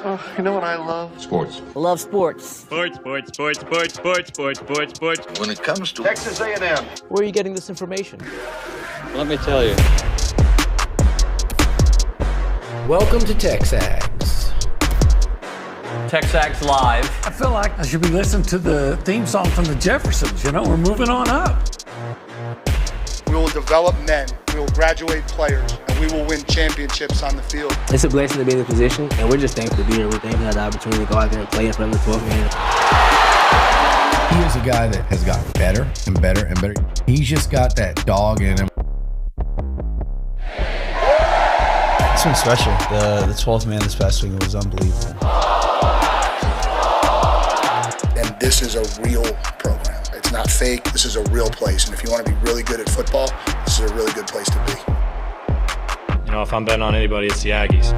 Oh, you know what I love? Sports. Love sports. Sports. When It comes to Texas A&M. Where are you getting this information? Let me tell you. Welcome to TexAgs. TexAgs Live. I feel like I should be listening to the theme song from the Jeffersons. You know, we're moving on up. We will develop men, we will graduate players, and we will win championships on the field. It's a blessing to be in this position, and we're just thankful to be here. We're thankful to have the opportunity to go out there and play in front of the 12 man. He is a guy that has gotten better and better and better. He's just got that dog in him. It's been special. The 12th man this past week was unbelievable. And this is a real program. It's not fake. This is a real place. And if you want to be really good at football, this is a really good place to be. You know, if I'm betting on anybody, it's the Aggies.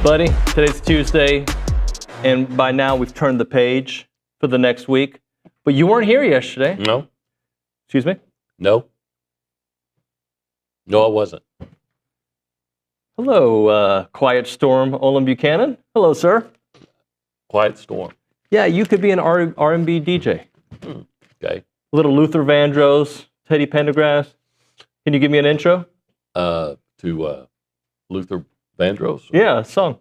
Buddy, today's Tuesday, and by now we've turned the page for the next week. But you weren't here yesterday. No. Excuse me? No, I wasn't. Hello, Quiet Storm, Olin Buchanan. Hello, sir. Quiet Storm. Yeah, you could be an R&B DJ. Okay. Little Luther Vandross, Teddy Pendergrass. Can you give me an intro? To Luther Vandross? Yeah, a song.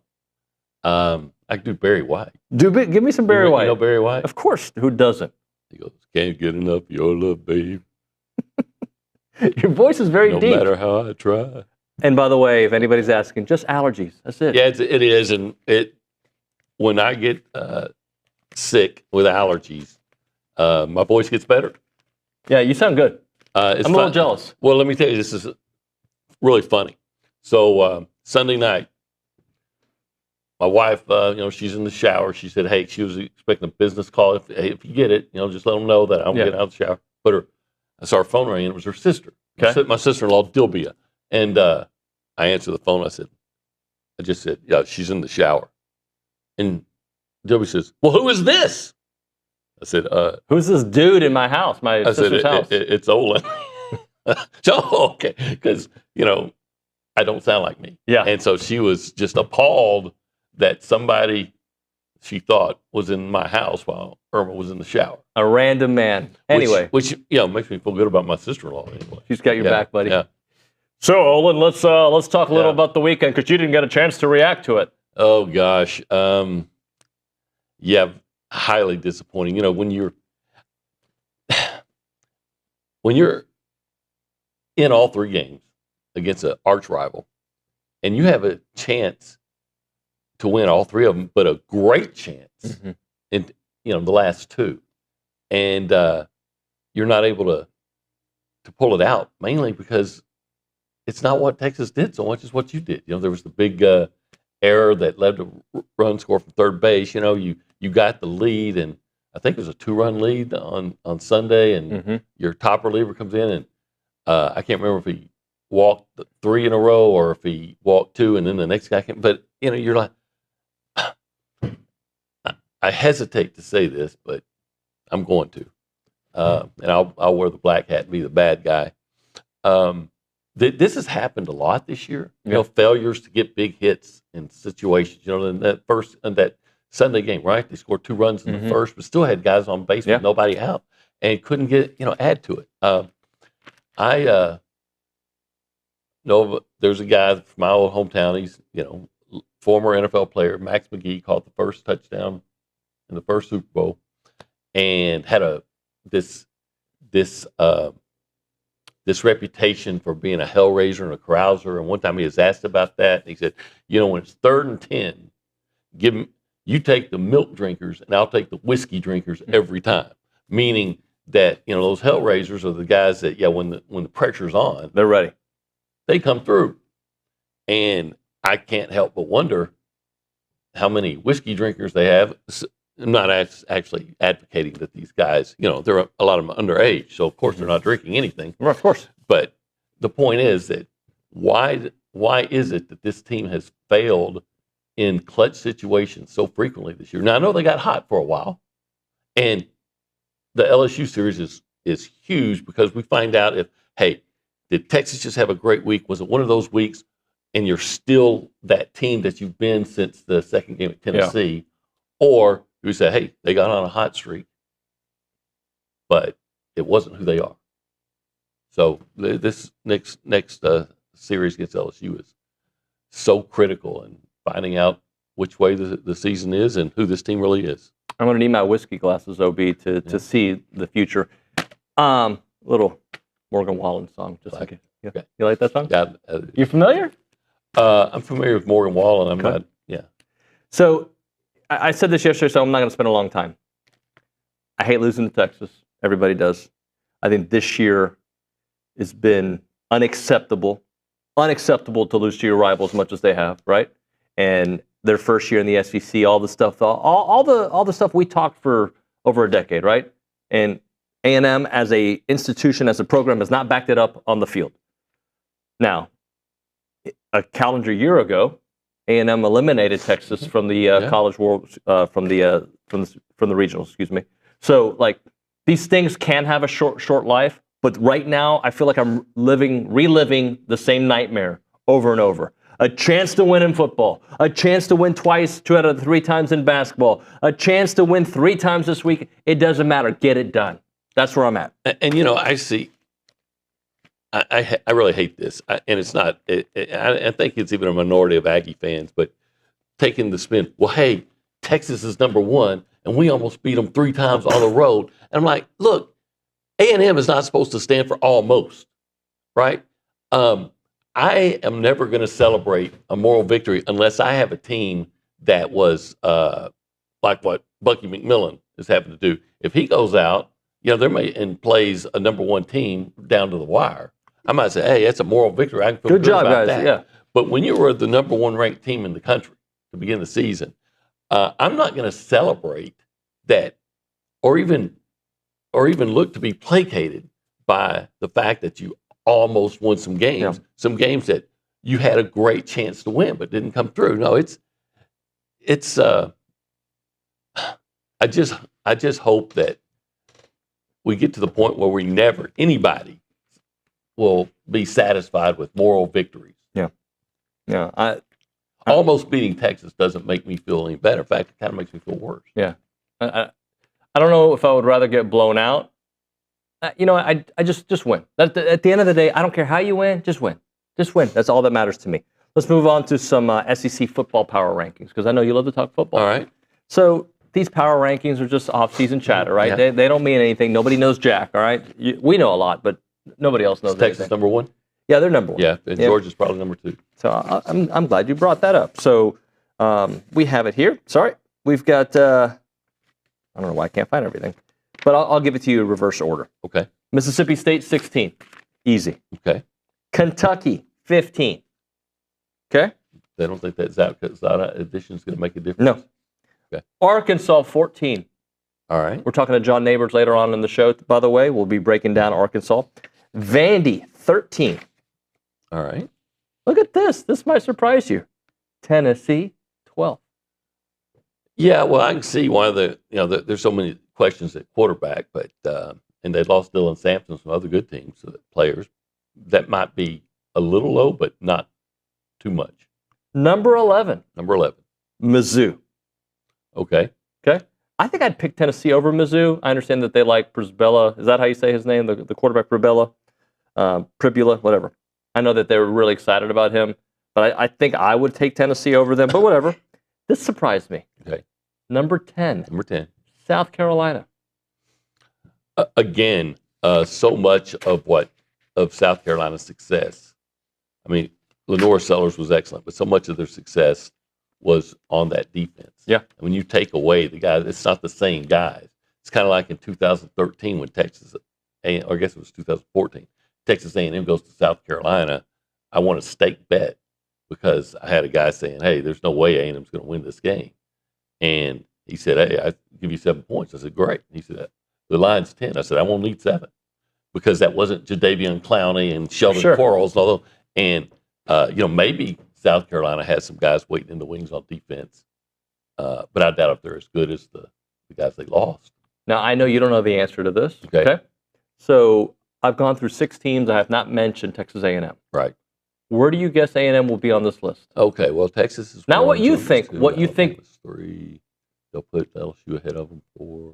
I could do Barry White. Give me some Barry White. You know Barry White? Of course. Who doesn't? He goes, can't get enough of your love, babe. Your voice is very deep. No matter how I try. And by the way, if anybody's asking, just allergies. That's it. Yeah, it is. And when I get sick with allergies, my voice gets better. Yeah, you sound good. I'm a little jealous. Well, let me tell you, this is really funny. So Sunday night, my wife, she's in the shower. She said, hey, she was expecting a business call. If you get it, just let them know that I'm getting out of the shower. But I saw her phone ring, and it was her sister. Okay. My sister-in-law, Dilbia. And I answered the phone. I just said, yeah, she's in the shower. And Dilbia says, well, who is this? I said, who's this dude in my house, my sister's house? It's Olin. So, okay, because, I don't sound like me. Yeah. And so she was just appalled that somebody she thought was in my house while Irma was in the shower. A random man. Anyway. Which makes me feel good about my sister-in-law anyway. She's got your back, buddy. Yeah. So, Olin, let's talk a little about the weekend, because you didn't get a chance to react to it. Oh, gosh. Highly disappointing. When you're in all three games against an arch rival, and you have a chance to win all three of them, but a great chance in the last two, and you're not able to pull it out, mainly because it's not what Texas did so much as what you did. There was the big error that led to run score from third base. You got the lead, and I think it was a 2-run lead on Sunday, and your top reliever comes in, and I can't remember if he walked 3 in a row or if he walked 2, and then the next guy came. But you're like, I hesitate to say this, but I'm going to, and I'll wear the black hat and be the bad guy. This has happened a lot this year. Failures to get big hits in situations. In that Sunday game, right? They scored 2 runs in the first, but still had guys on base with nobody out, and couldn't get add to it. I know there's a guy from my old hometown. He's former NFL player Max McGee, caught the first touchdown in the first Super Bowl, and had this reputation for being a hellraiser and a carouser. And one time he was asked about that, and he said, when it's 3rd and 10, you take the milk drinkers and I'll take the whiskey drinkers every time. Meaning that, those hellraisers are the guys that, when the pressure's on, they're ready. They come through. And I can't help but wonder how many whiskey drinkers they have. I'm not actually advocating that these guys, there are a lot of them underage, so of course they're not drinking anything. Of course. But the point is that why is it that this team has failed in clutch situations so frequently this year? Now, I know they got hot for a while, and the LSU series is is huge because we find out if, hey, did Texas just have a great week? Was it one of those weeks and you're still that team that you've been since the second game at Tennessee? Or do we say, hey, they got on a hot streak, but it wasn't who they are. So this next series against LSU is so critical in finding out which way the season is and who this team really is. I'm going to need my whiskey glasses, OB, to see the future. Little Morgan Wallen song, just like it. Yeah. Okay. You like that song? Yeah. You familiar? I'm familiar with Morgan Wallen. I'm not. Yeah. So I said this yesterday, so I'm not going to spend a long time. I hate losing to Texas. Everybody does. I think this year has been unacceptable. Unacceptable to lose to your rival as much as they have, right? And their first year in the SEC, all the stuff, all the stuff we talked for over a decade, right? And A&M as a institution, as a program, has not backed it up on the field. Now, a calendar year ago, A&M eliminated Texas from the College World, from the regionals. Excuse me. So, like, these things can have a short life, but right now, I feel like I'm reliving the same nightmare over and over. A chance to win in football, a chance to win twice, 2 out of the 3 times in basketball, a chance to win 3 times this week. It doesn't matter. Get it done. That's where I'm at. And you know, I see. I really hate this, and it's not. I think it's even a minority of Aggie fans, but taking the spin. Well, hey, Texas is number 1, and we almost beat them 3 times on the road. And I'm like, look, A&M is not supposed to stand for almost, right? I am never going to celebrate a moral victory unless I have a team that was like what Bucky McMillan is having to do. If he goes out, and plays a number 1 team down to the wire, I might say, hey, that's a moral victory. I can feel good job, about guys. that. Yeah. But when you were the number 1 ranked team in the country to begin the season, I'm not going to celebrate that, or even look to be placated by the fact that you almost won some games, some games that you had a great chance to win but didn't come through. No, it's. I just hope that we get to the point where anybody will be satisfied with moral victories. Yeah. Almost beating Texas doesn't make me feel any better. In fact, it kind of makes me feel worse. Yeah. I don't know if I would rather get blown out. I just win. At the end of the day, I don't care how you win, just win. Just win. That's all that matters to me. Let's move on to some SEC football power rankings, because I know you love to talk football. All right. So these power rankings are just off-season chatter, right? Yeah. They don't mean anything. Nobody knows jack, all right? We know a lot, but nobody else knows Texas anything. number 1? Yeah, they're number 1. Yeah, and Georgia's probably number 2. So I'm glad you brought that up. So we have it here. Sorry. We've got, I don't know why I can't find everything, but I'll give it to you in reverse order. Okay. Mississippi State, 16. Easy. Okay. Kentucky, 15. Okay? They don't think that Zada addition is going to make a difference? No. Okay. Arkansas, 14. All right. We're talking to John Nabors later on in the show, by the way. We'll be breaking down Arkansas. Vandy, 13. All right. Look at this. This might surprise you. Tennessee, 12. Yeah, well, I can see why there's so many questions at quarterback, but and they lost Dylan Sampson, some other good teams, players. That might be a little low, but not too much. Number 11. Number 11. Mizzou. Okay. Okay. I think I'd pick Tennessee over Mizzou. I understand that they like Pribella. Is that how you say his name? The quarterback Pribella? Pribula, whatever. I know that they were really excited about him, but I think I would take Tennessee over them, but whatever. This surprised me. Okay. Number 10. Number 10. South Carolina. Again, so much of South Carolina's success. I mean, Lenore Sellers was excellent, but so much of their success was on that defense. Yeah. When you take away the guys, it's not the same guys. It's kind of like in 2013 when Texas, or I guess it was 2014, Texas A&M goes to South Carolina. I want a stake bet because I had a guy saying, hey, there's no way A&M's going to win this game. And he said, hey, I give you 7 points. I said, great. He said, the line's 10. I said, I won't need 7 because that wasn't Jadeveon Clowney and Sheldon Quarles. And maybe South Carolina has some guys waiting in the wings on defense, but I doubt if they're as good as the guys they lost. Now, I know you don't know the answer to this. Okay. So I've gone through 6 teams. I have not mentioned Texas A&M. Right. Where do you guess A&M will be on this list? Okay. Well, Texas is Not one, what you Georgia's think. 2, What you think? Alabama's 3. They'll put LSU ahead of them 4.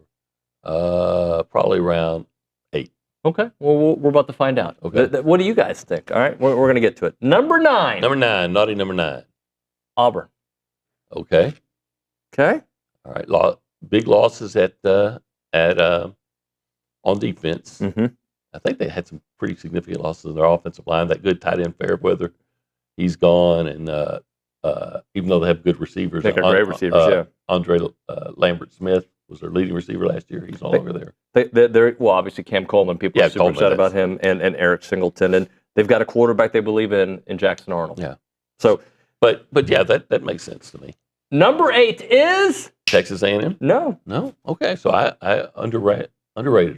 Probably around 8. Okay. Well, we're about to find out. Okay. What do you guys think? All right. We're going to get to it. Number 9. Number 9. Naughty number 9. Auburn. Okay. Okay. All right. Big losses on defense. Mm-hmm. I think they had some pretty significant losses in their offensive line. That good tight end Fairweather, he's gone, and even though they have good receivers, They got great receivers. Yeah. Andre Lambert Smith was their leading receiver last year. He's no longer there. They're well, obviously Cam Coleman. People are super Coleman, upset about him, and Eric Singleton, and they've got a quarterback they believe in Jackson Arnold. Yeah. So, but yeah, that makes sense to me. Number 8 is Texas A&M. No. Okay, so I underrated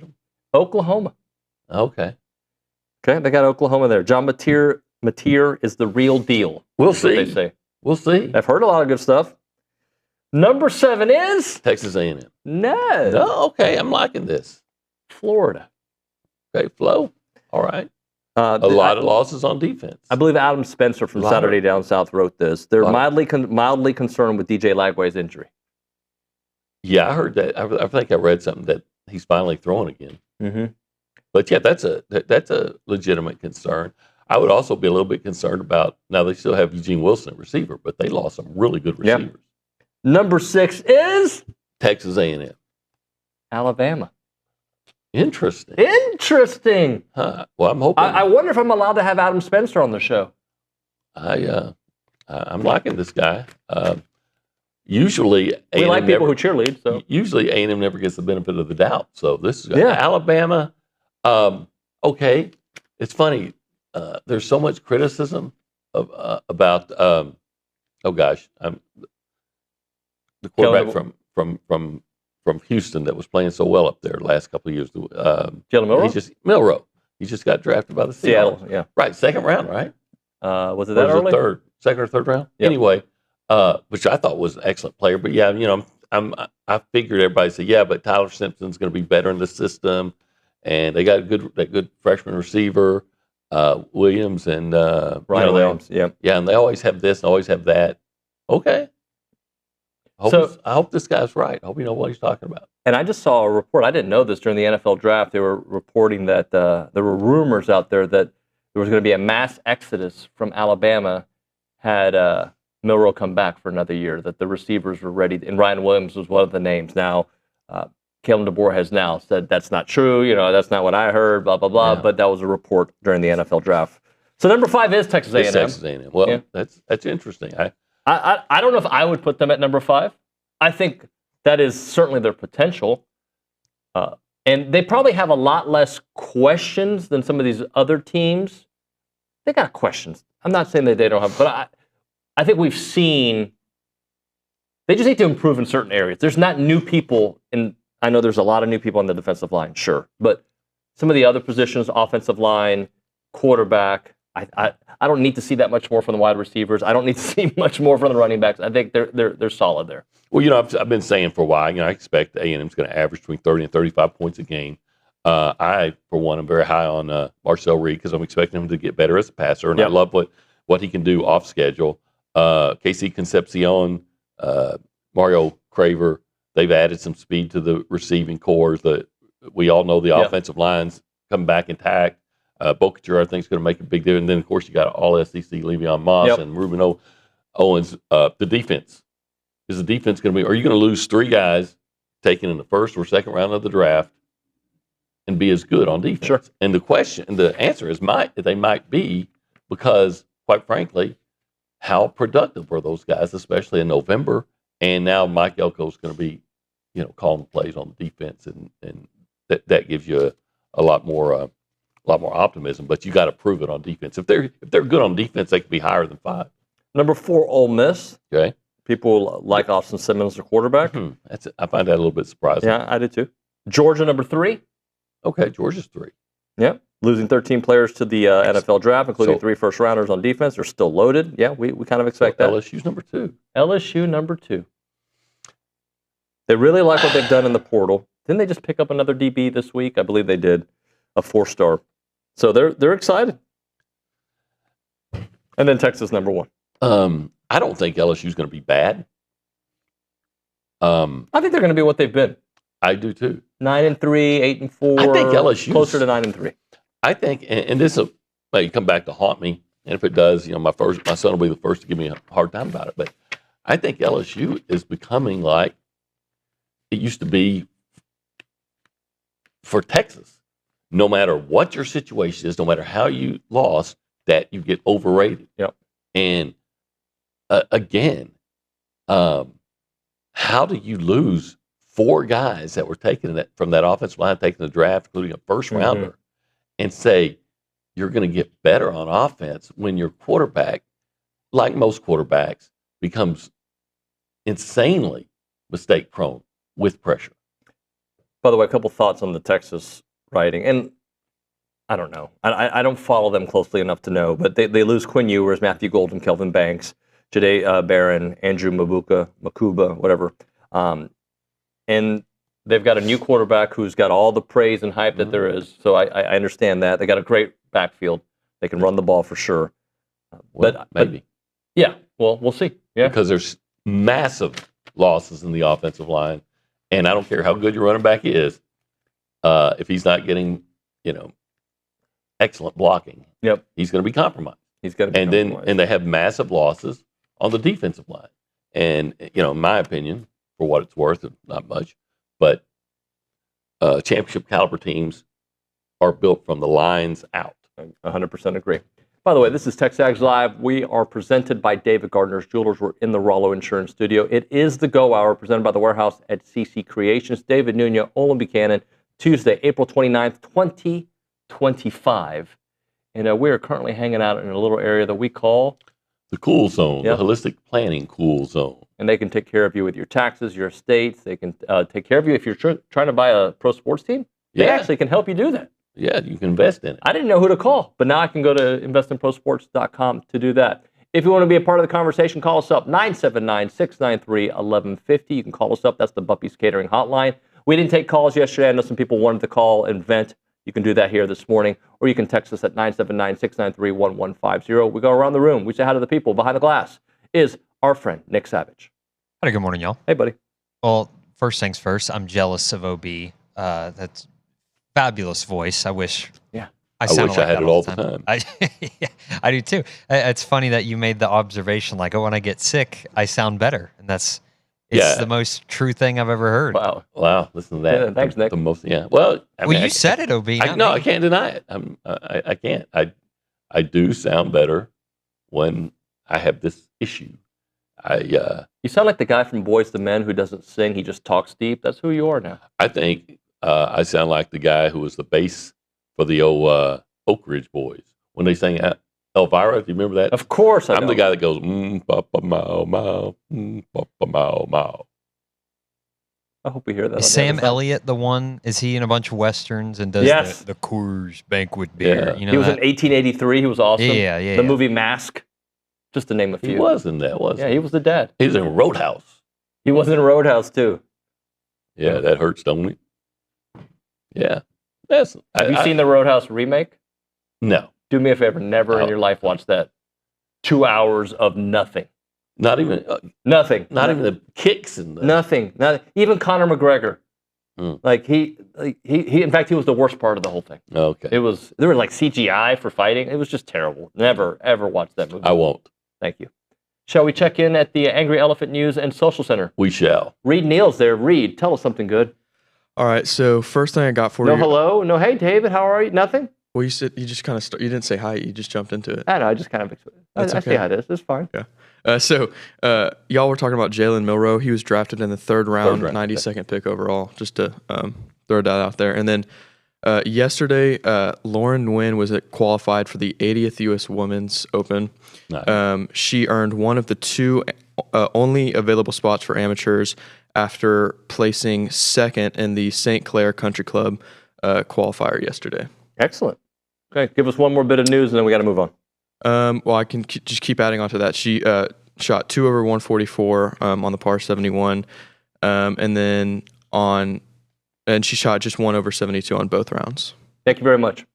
them. Oklahoma. Okay. Okay, they got Oklahoma there. John Mateer is the real deal. We'll That's what see. they say. We'll see. I've heard a lot of good stuff. Number 7 is Texas A&M. No. Okay, I'm liking this. Florida. Okay, Flo. All right. A lot of losses on defense. I believe Adam Spencer from Saturday Down South wrote this. They're mildly concerned with DJ Lagway's injury. Yeah, I heard that. I think I read something that he's finally throwing again. Mm-hmm. But yeah, that's a legitimate concern. I would also be a little bit concerned about, now they still have Eugene Wilson at receiver, but they lost some really good receivers. Yep. Number 6 is Texas A&M. Alabama. Interesting. Huh. Well, I'm hoping. I wonder if I'm allowed to have Adam Spencer on the show. I'm liking this guy. Usually, we like people who cheerlead. So usually A&M never gets the benefit of the doubt. So this is Alabama. Okay, it's funny. There's so much criticism about. The quarterback from Houston that was playing so well up there the last couple of years. Jalen Milroe? Milroe. He just got drafted by the Seattle. Yeah. Right, second round, right? Was it that early? Second or third round? Yep. Anyway, which I thought was an excellent player. But yeah, I figured everybody said, yeah, but Tyler Simpson's going to be better in the system, and they got that good freshman receiver, Williams and Ryan Williams. Yeah, and they always have this and always have that. Okay. I hope this guy's right. I hope you know what he's talking about. And I just saw a report. I didn't know this during the NFL draft. They were reporting that there were rumors out there that there was going to be a mass exodus from Alabama had Milroe come back for another year, that the receivers were ready. And Ryan Williams was one of the names. Now, Kalen DeBoer has now said that's not true. That's not what I heard, blah, blah, blah. Yeah. But that was a report during the NFL draft. So number 5 is Texas A&M. It's Texas A&M. Well, that's interesting. I don't know if I would put them at number 5. I think that is certainly their potential. And they probably have a lot less questions than some of these other teams. They got questions. I'm not saying that they don't have, but I think we've seen they just need to improve in certain areas. There's not new people, and I know there's a lot of new people on the defensive line, sure. But some of the other positions, offensive line, quarterback, I don't need to see that much more from the wide receivers. I don't need to see much more from the running backs. I think they're solid there. Well, I've been saying for a while, I expect A&M's going to average between 30 and 35 points a game. I, for one, am very high on Marcel Reed because I'm expecting him to get better as a passer, and I love what he can do off schedule. Casey Concepcion, Mario Craver, they've added some speed to the receiving cores. We all know the offensive lines come back intact. Bocature, I think, is going to make a big deal. And then, of course, you got all SEC Le'Veon Moss and Ruben Owens. The defense. Is the defense going to be, are you going to lose 3 guys taken in the first or second round of the draft and be as good on defense? Sure. And the answer is they might be, because, quite frankly, how productive were those guys, especially in November? And now Mike Elko's going to be, calling plays on the defense, and that gives you a lot more optimism. But you got to prove it on defense. If they're good on defense, they could be higher than 5. Number 4, Ole Miss. Okay. People like Austin Simmons, the quarterback. I find that a little bit surprising. Yeah, I do too. Georgia, number 3. Okay, Georgia's 3. Yeah, losing 13 players to the NFL draft, including 3 first-rounders on defense. They're still loaded. Yeah, we kind of expect that. LSU's number 2. LSU, number 2. They really like what they've done in the portal. Didn't they just pick up another DB this week? I believe they did. a 4-star. So they're excited. And then Texas number 1. I don't think LSU's going to be bad. I think they're going to be what they've been. I do too. 9-3, 8-4. I think LSU closer to 9-3. I think, and this will maybe come back to haunt me. And if it does, my son will be the first to give me a hard time about it. But I think LSU is becoming like it used to be for Texas. No matter what your situation is, no matter how you lost, that you get overrated. Yep. And again, how do you lose 4 guys that were taken from that offensive line, taking the draft, including a first rounder, and say you're going to get better on offense when your quarterback, like most quarterbacks, becomes insanely mistake prone with pressure? By the way, a couple thoughts on the Texas writing. And I don't know. I don't follow them closely enough to know, but they lose Quinn Ewers, Matthew Golden, Kelvin Banks, Jade Barron, Andrew Makuba, whatever. And they've got a new quarterback who's got all the praise and hype that there is. So I understand that. They got a great backfield. They can run the ball for sure. Well, maybe. Yeah. Well, we'll see. Yeah. Because there's massive losses in the offensive line. And I don't care how good your running back is, if he's not getting, excellent blocking, he's going to be compromised. And they have massive losses on the defensive line. And, in my opinion, for what it's worth, not much, but championship caliber teams are built from the lines out. 100% agree. By the way, this is TexAgs Live. We are presented by David Gardner's Jewelers. We're in the Rollo Insurance Studio. It is the Go Hour presented by the Warehouse at CC Creations. David Nuño, Olin Buchanan, Tuesday, April 29th, 2025. And we are currently hanging out in a little area that we call the Cool Zone, the Holistic Planning Cool Zone. And they can take care of you with your taxes, your estates. They can take care of you if you're trying to buy a pro sports team. They actually can help you do that. Yeah, you can invest in it. I didn't know who to call, but now I can go to investinprosports.com to do that. If you want to be a part of the conversation, call us up, 979-693-1150. You can call us up. That's the Buppy's Catering Hotline. We didn't take calls yesterday. I know some people wanted to call and vent. You can do that here this morning, or you can text us at 979-693-1150. We go around the room. We say hi to the people. Behind the glass is our friend, Nick Savage. Hi, good morning, y'all. Hey, buddy. Well, first things first, I'm jealous of OB. That's fabulous voice. I wish. Yeah. I wish I had it all the time. I do too. It's funny that you made the observation, like, oh, when I get sick, I sound better, and it's the most true thing I've ever heard. Wow. Listen to that. Yeah, thanks, Nick. Well, you said it, OB. I can't deny it. I can't. I do sound better when I have this issue. You sound like the guy from Boys II Men who doesn't sing; he just talks deep. That's who you are now. I think I sound like the guy who was the bass for the old Oak Ridge Boys when they sang Elvira. Do you remember that? Of course, I'm the guy that goes papa mao mao, papa mao mao. I hope we hear that. Is Sam Elliott the one? Is he in a bunch of westerns and does the Coors Banquet beer? Yeah. He was in 1883. He was awesome. Yeah. The movie Mask, just to name a few. He was in that, wasn't he? Yeah, he was the dad. He was in Roadhouse. He was in Roadhouse too. Yeah, that hurts, don't it? Yeah. Have you seen the Roadhouse remake? No. Do me a favor, never in your life watch that. 2 hours of nothing. Not even nothing. Not even the kicks and nothing. Not even Conor McGregor. Like he in fact he was the worst part of the whole thing. Okay. There was like CGI for fighting. It was just terrible. Never ever watch that movie. I won't. Thank you. Shall we check in at the Angry Elephant News and Social Center? We shall. Reed Neal's there. Reed, tell us something good. All right, so first thing I got for you. No hello? No, hey, David, how are you? Nothing? Well, you said you just kind of you didn't say hi. You just jumped into it. I know. I just kind of. I say hi to this. It's fine. Yeah. So y'all were talking about Jalen Milroe. He was drafted in the third round 92nd pick overall. Just to throw that out there. And then yesterday, Lauren Nguyen was qualified for the 80th U.S. Women's Open. Nice. She earned one of the two only available spots for amateurs after placing second in the St. Clair Country Club qualifier yesterday. Excellent. Okay, give us one more bit of news and then we got to move on. Well, I can just keep adding on to that. She shot 2 over 144 on the par 71, and then she shot just 1 over 72 on both rounds. Thank you very much.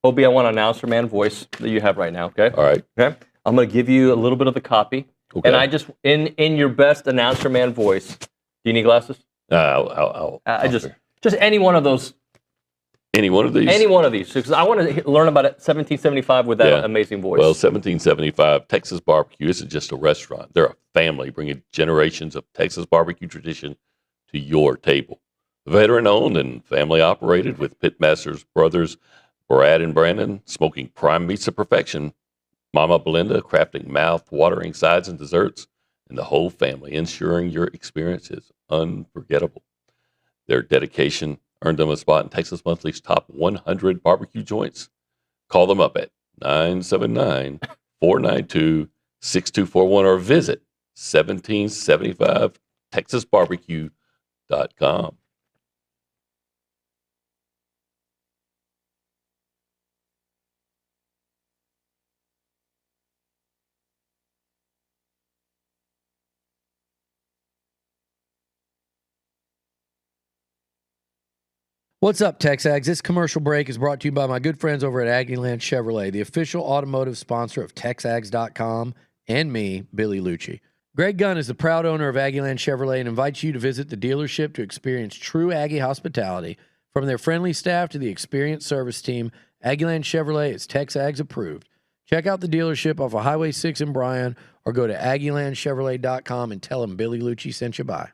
Obi, I want an announcer man voice that you have right now, okay? All right. Okay. I'm going to give you a little bit of the copy. Okay. And I just, in your best announcer man voice, do you need glasses? I'll just any one of those. Any one of these? Any one of these. Because I want to learn about it, 1775 with that amazing voice. Well, 1775, Texas barbecue isn't just a restaurant. They're a family bringing generations of Texas barbecue tradition to your table. Veteran-owned and family-operated with pitmasters brothers Brad and Brandon smoking prime meats of perfection, Mama Belinda crafting mouth-watering sides and desserts, and the whole family ensuring your experience is unforgettable. Their dedication earned them a spot in Texas Monthly's top 100 barbecue joints. Call them up at 979-492-6241 or visit 1775texasbarbecue.com. What's up, TexAgs? This commercial break is brought to you by my good friends over at Aggieland Chevrolet, the official automotive sponsor of TexAgs.com and me, Billy Lucci. Greg Gunn is the proud owner of Aggieland Chevrolet and invites you to visit the dealership to experience true Aggie hospitality. From their friendly staff to the experienced service team, Aggieland Chevrolet is TexAgs approved. Check out the dealership off of Highway 6 in Bryan or go to AggielandChevrolet.com and tell them Billy Lucci sent you by.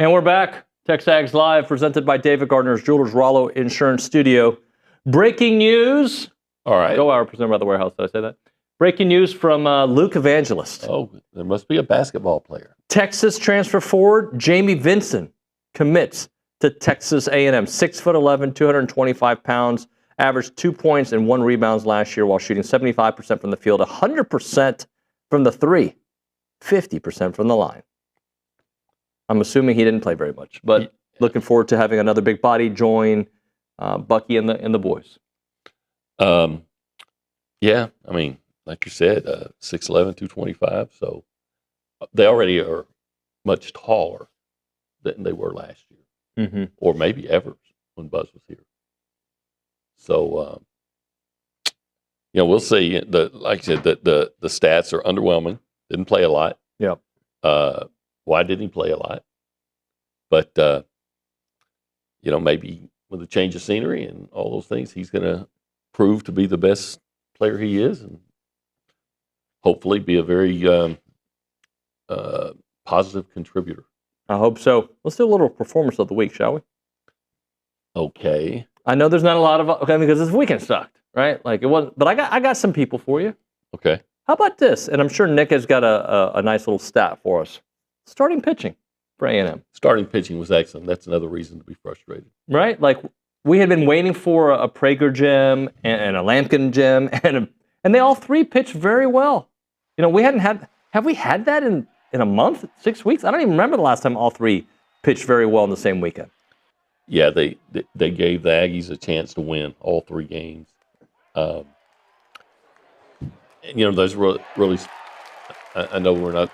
And we're back. TexAgs Live, presented by David Gardner's Jewelers Rollo Insurance Studio. Breaking news. All right. Go Hour, presented by the Warehouse. Did I say that? Breaking news from Luke Evangelist. Oh, there must be a basketball player. Texas transfer forward Jamie Vinson commits to Texas A&M. 6'11", 225 pounds, averaged 2 points and 1 rebounds last year while shooting 75% from the field, 100% from the three, 50% from the line. I'm assuming he didn't play very much, but looking forward to having another big body join Bucky and the boys. Yeah, I mean, like you said, 6'11", 225. So they already are much taller than they were last year, or maybe ever when Buzz was here. So, we'll see. Like I said, the stats are underwhelming. Didn't play a lot. Yep. Why didn't he play a lot? But, maybe with a change of scenery and all those things, he's going to prove to be the best player he is and hopefully be a very positive contributor. I hope so. Let's do a little performance of the week, shall we? Okay. I know there's not a lot of because this weekend sucked, right? Like it wasn't, but I got some people for you. Okay. How about this? And I'm sure Nick has got a nice little stat for us. Starting pitching for A&M. Starting pitching was excellent. That's another reason to be frustrated. Right? Like we had been waiting for a Prager gem and a Lampkin gem, and they all three pitched very well. We have we had that in a month, 6 weeks? I don't even remember the last time all three pitched very well in the same weekend. Yeah, they gave the Aggies a chance to win all 3 games. Those really. I know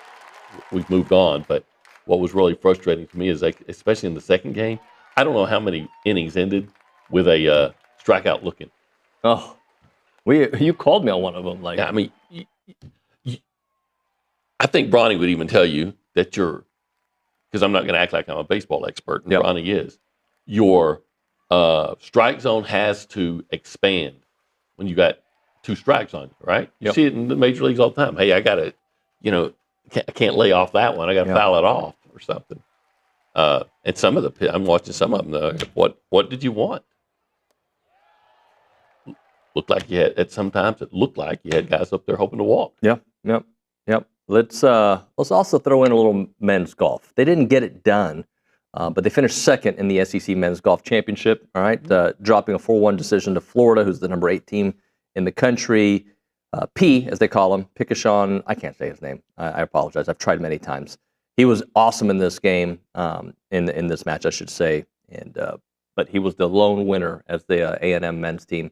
we've moved on, but what was really frustrating to me is, especially in the second game, I don't know how many innings ended with a strikeout looking. Oh, you called me on one of them. Yeah, I mean, I think Bronny would even tell you that because I'm not going to act like I'm a baseball expert, and Bronny is. Your strike zone has to expand when you got 2 strikes on you, right? You see it in the major leagues all the time. Hey, I got to, I can't lay off that one. I got to foul it off or something. And some of I'm watching some of them. What did you want? Looked like you had, sometimes it looked like you had guys up there hoping to walk. Yep. Let's also throw in a little men's golf. They didn't get it done, but they finished second in the SEC Men's Golf Championship. All right, dropping a 4-1 decision to Florida, who's the number 8 team in the country. P, as they call him, Pickashawn. I can't say his name. I apologize. I've tried many times. He was awesome in this game, in this match, I should say. But he was the lone winner as the A&M men's team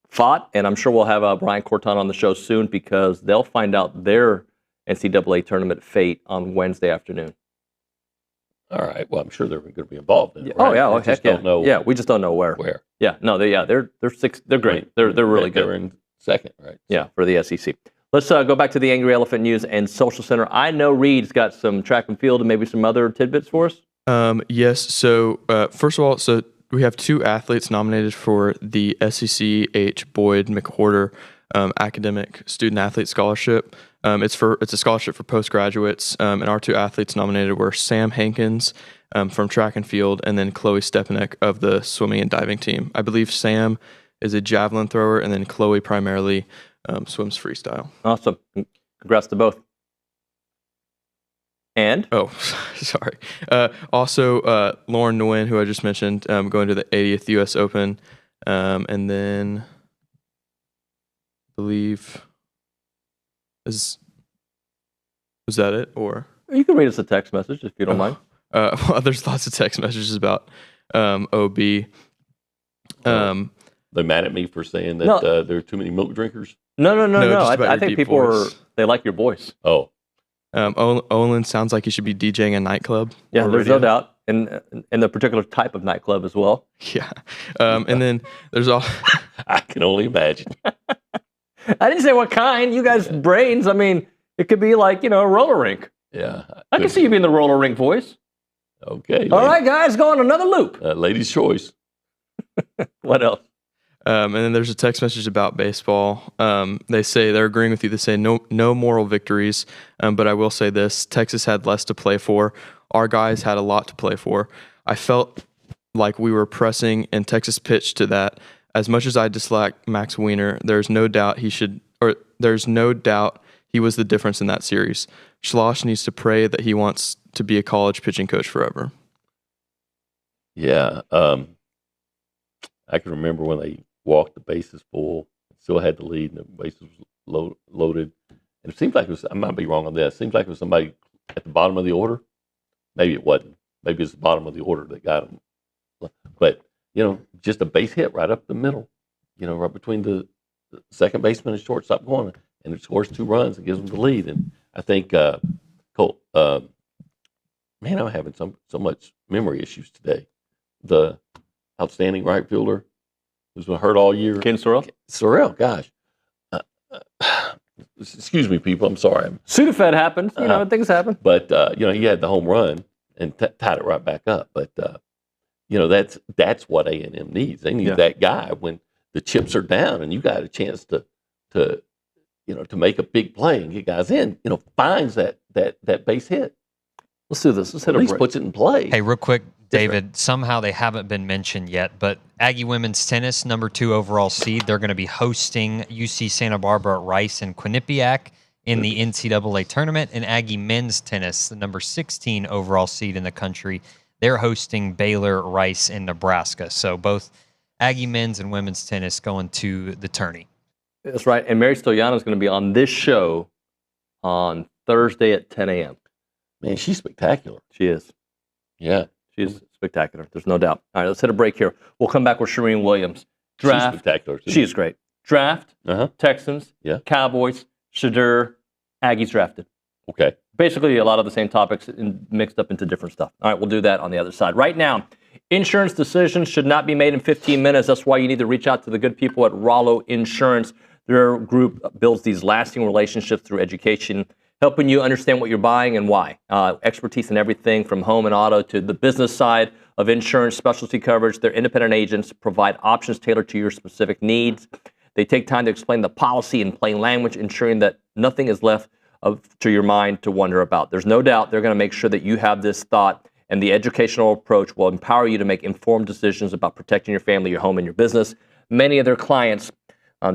fought. And I'm sure we'll have Brian Corton on the show soon because they'll find out their NCAA tournament fate on Wednesday afternoon. All right. Well, I'm sure they're going to be involved in it. Oh right? yeah. Just don't know. Yeah, we just don't know where. Yeah. No. They're six. They're great. They're really good. They're in second, right? Yeah, for the SEC. Let's go back to the Angry Elephant News and Social Center. I know Reed's got some track and field and maybe some other tidbits for us. Yes. So first of all, we have 2 athletes nominated for the SEC H. Boyd McWhorter Academic Student Athlete Scholarship. It's a scholarship for postgraduates, and our 2 athletes nominated were Sam Hankins from track and field, and then Chloe Stepanek of the swimming and diving team. I believe Sam is a javelin thrower, and then Chloe primarily swims freestyle. Awesome. Congrats to both. And? Oh, sorry. Also, Lauren Nguyen, who I just mentioned, going to the 80th U.S. Open. And then I believe, was that it? Or you can read us a text message if you don't mind. Well, there's lots of text messages about OB. They're mad at me for saying that there are too many milk drinkers. No. I think people they like your voice. Oh. Olin sounds like he should be DJing a nightclub. Yeah, there's no doubt. And the particular type of nightclub as well. Yeah. And then there's all I can only imagine. I didn't say what kind. You guys' brains. I mean, it could be like, a roller rink. Yeah. I can see you being the roller rink voice. Okay. All right, guys, go on another loop. Ladies' choice. What else? And then there's a text message about baseball. They say they're agreeing with you. They say no moral victories. But I will say this: Texas had less to play for. Our guys had a lot to play for. I felt like we were pressing, and Texas pitched to that. As much as I dislike Max Wiener, there's no doubt he was the difference in that series. Schloss needs to pray that he wants to be a college pitching coach forever. Yeah, I can remember when they walked the bases full, still had the lead, and the bases loaded. And it seems like I might be wrong on that. It seems like it was somebody at the bottom of the order. Maybe it wasn't. Maybe it's the bottom of the order that got him. But, just a base hit right up the middle, right between the second baseman and shortstop going, and it scores 2 runs and gives them the lead. And I think, Cole, man, I'm having so much memory issues today. The outstanding right fielder who's been hurt all year. Ken Sorrell? Sorrell, gosh. Excuse me, people. I'm sorry. Sudafed happens. Things happen. But, he had the home run and tied it right back up. But, that's what A&M needs. They need that guy when the chips are down and you got a chance to make a big play and get guys in, finds that base hit. Let's do this. Let's hit at least puts it in play. Hey, real quick, David, somehow they haven't been mentioned yet, but Aggie women's tennis, number 2 overall seed, they're going to be hosting UC Santa Barbara, Rice, and Quinnipiac in the NCAA tournament. And Aggie men's tennis, the number 16 overall seed in the country, they're hosting Baylor, Rice, and Nebraska. So both Aggie men's and women's tennis going to the tourney. That's right. And Mary Stoyano is going to be on this show on Thursday at 10 a.m. Man, she's spectacular. She is. Yeah. She is spectacular. There's no doubt. All right, let's hit a break here. We'll come back with Charean Williams. Draft. She's spectacular. She is great. Draft. Texans. Yeah. Cowboys. Shadur. Aggies drafted. Okay. Basically, a lot of the same topics mixed up into different stuff. All right, we'll do that on the other side. Right now, insurance decisions should not be made in 15 minutes. That's why you need to reach out to the good people at Rollo Insurance. Their group builds these lasting relationships through education, helping you understand what you're buying and why. Expertise in everything from home and auto to the business side of insurance, specialty coverage. Their independent agents provide options tailored to your specific needs. They take time to explain the policy in plain language, ensuring that nothing is left to your mind to wonder about. There's no doubt they're going to make sure that you have this thought, and the educational approach will empower you to make informed decisions about protecting your family, your home, and your business. Many of their clients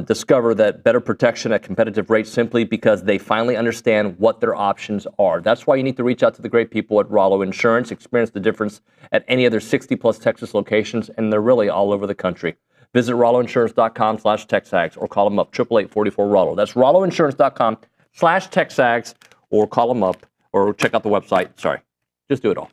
discover that better protection at competitive rates simply because they finally understand what their options are. That's why you need to reach out to the great people at Rollo Insurance. Experience the difference at any of their 60-plus Texas locations, and they're really all over the country. Visit rolloinsurance.com/TexAgs or call them up, 888-44-ROLLO. That's rolloinsurance.com/TexAgs or call them up or check out the website. Sorry, just do it all.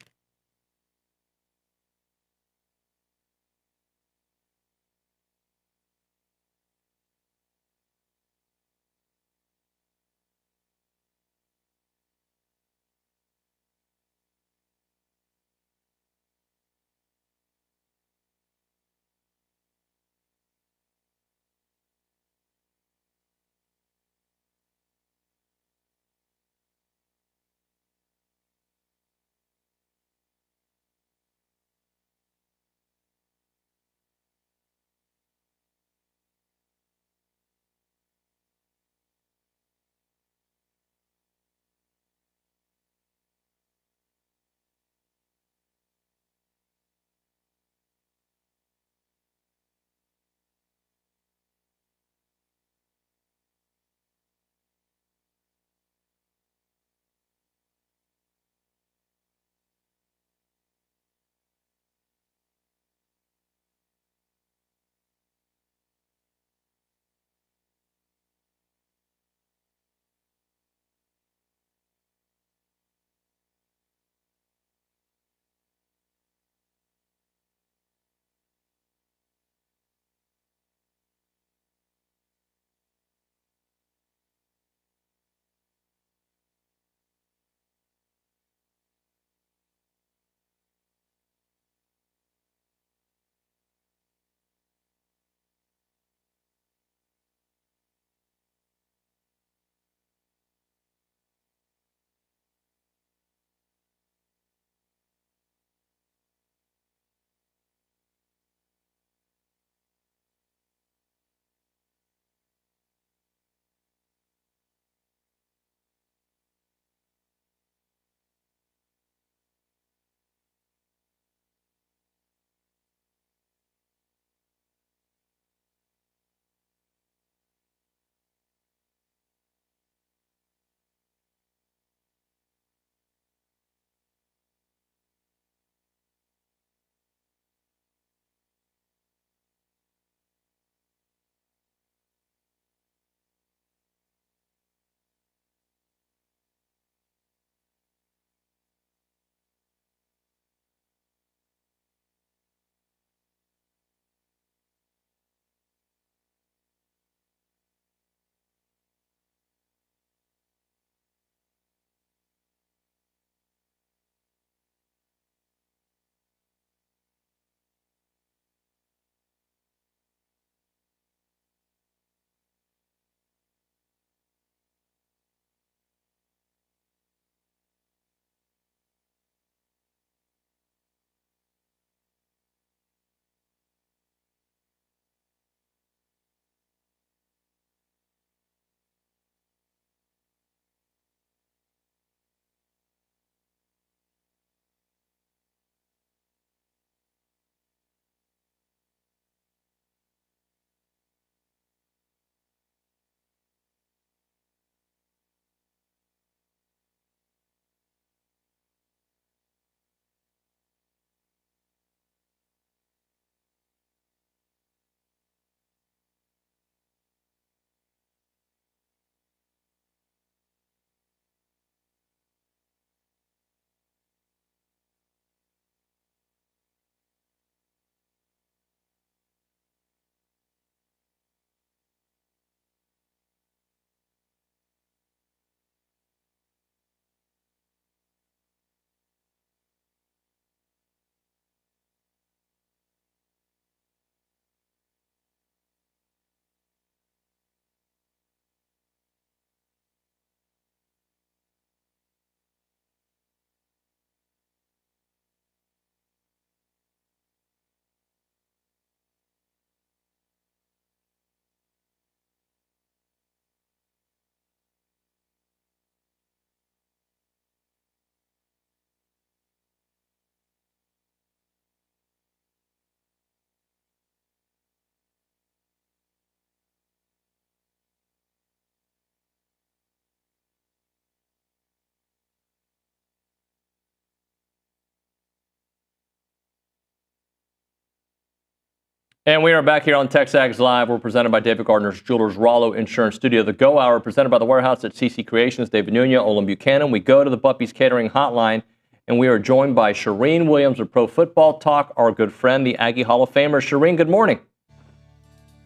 And we are back here on TexAgs Live. We're presented by David Gardner's Jewelers Rollo Insurance Studio. The Go Hour presented by the Warehouse at CC Creations. David Nuño, Olin Buchanan. We go to the Buppy's Catering Hotline, and we are joined by Charean Williams of Pro Football Talk, our good friend, the Aggie Hall of Famer. Charean, good morning.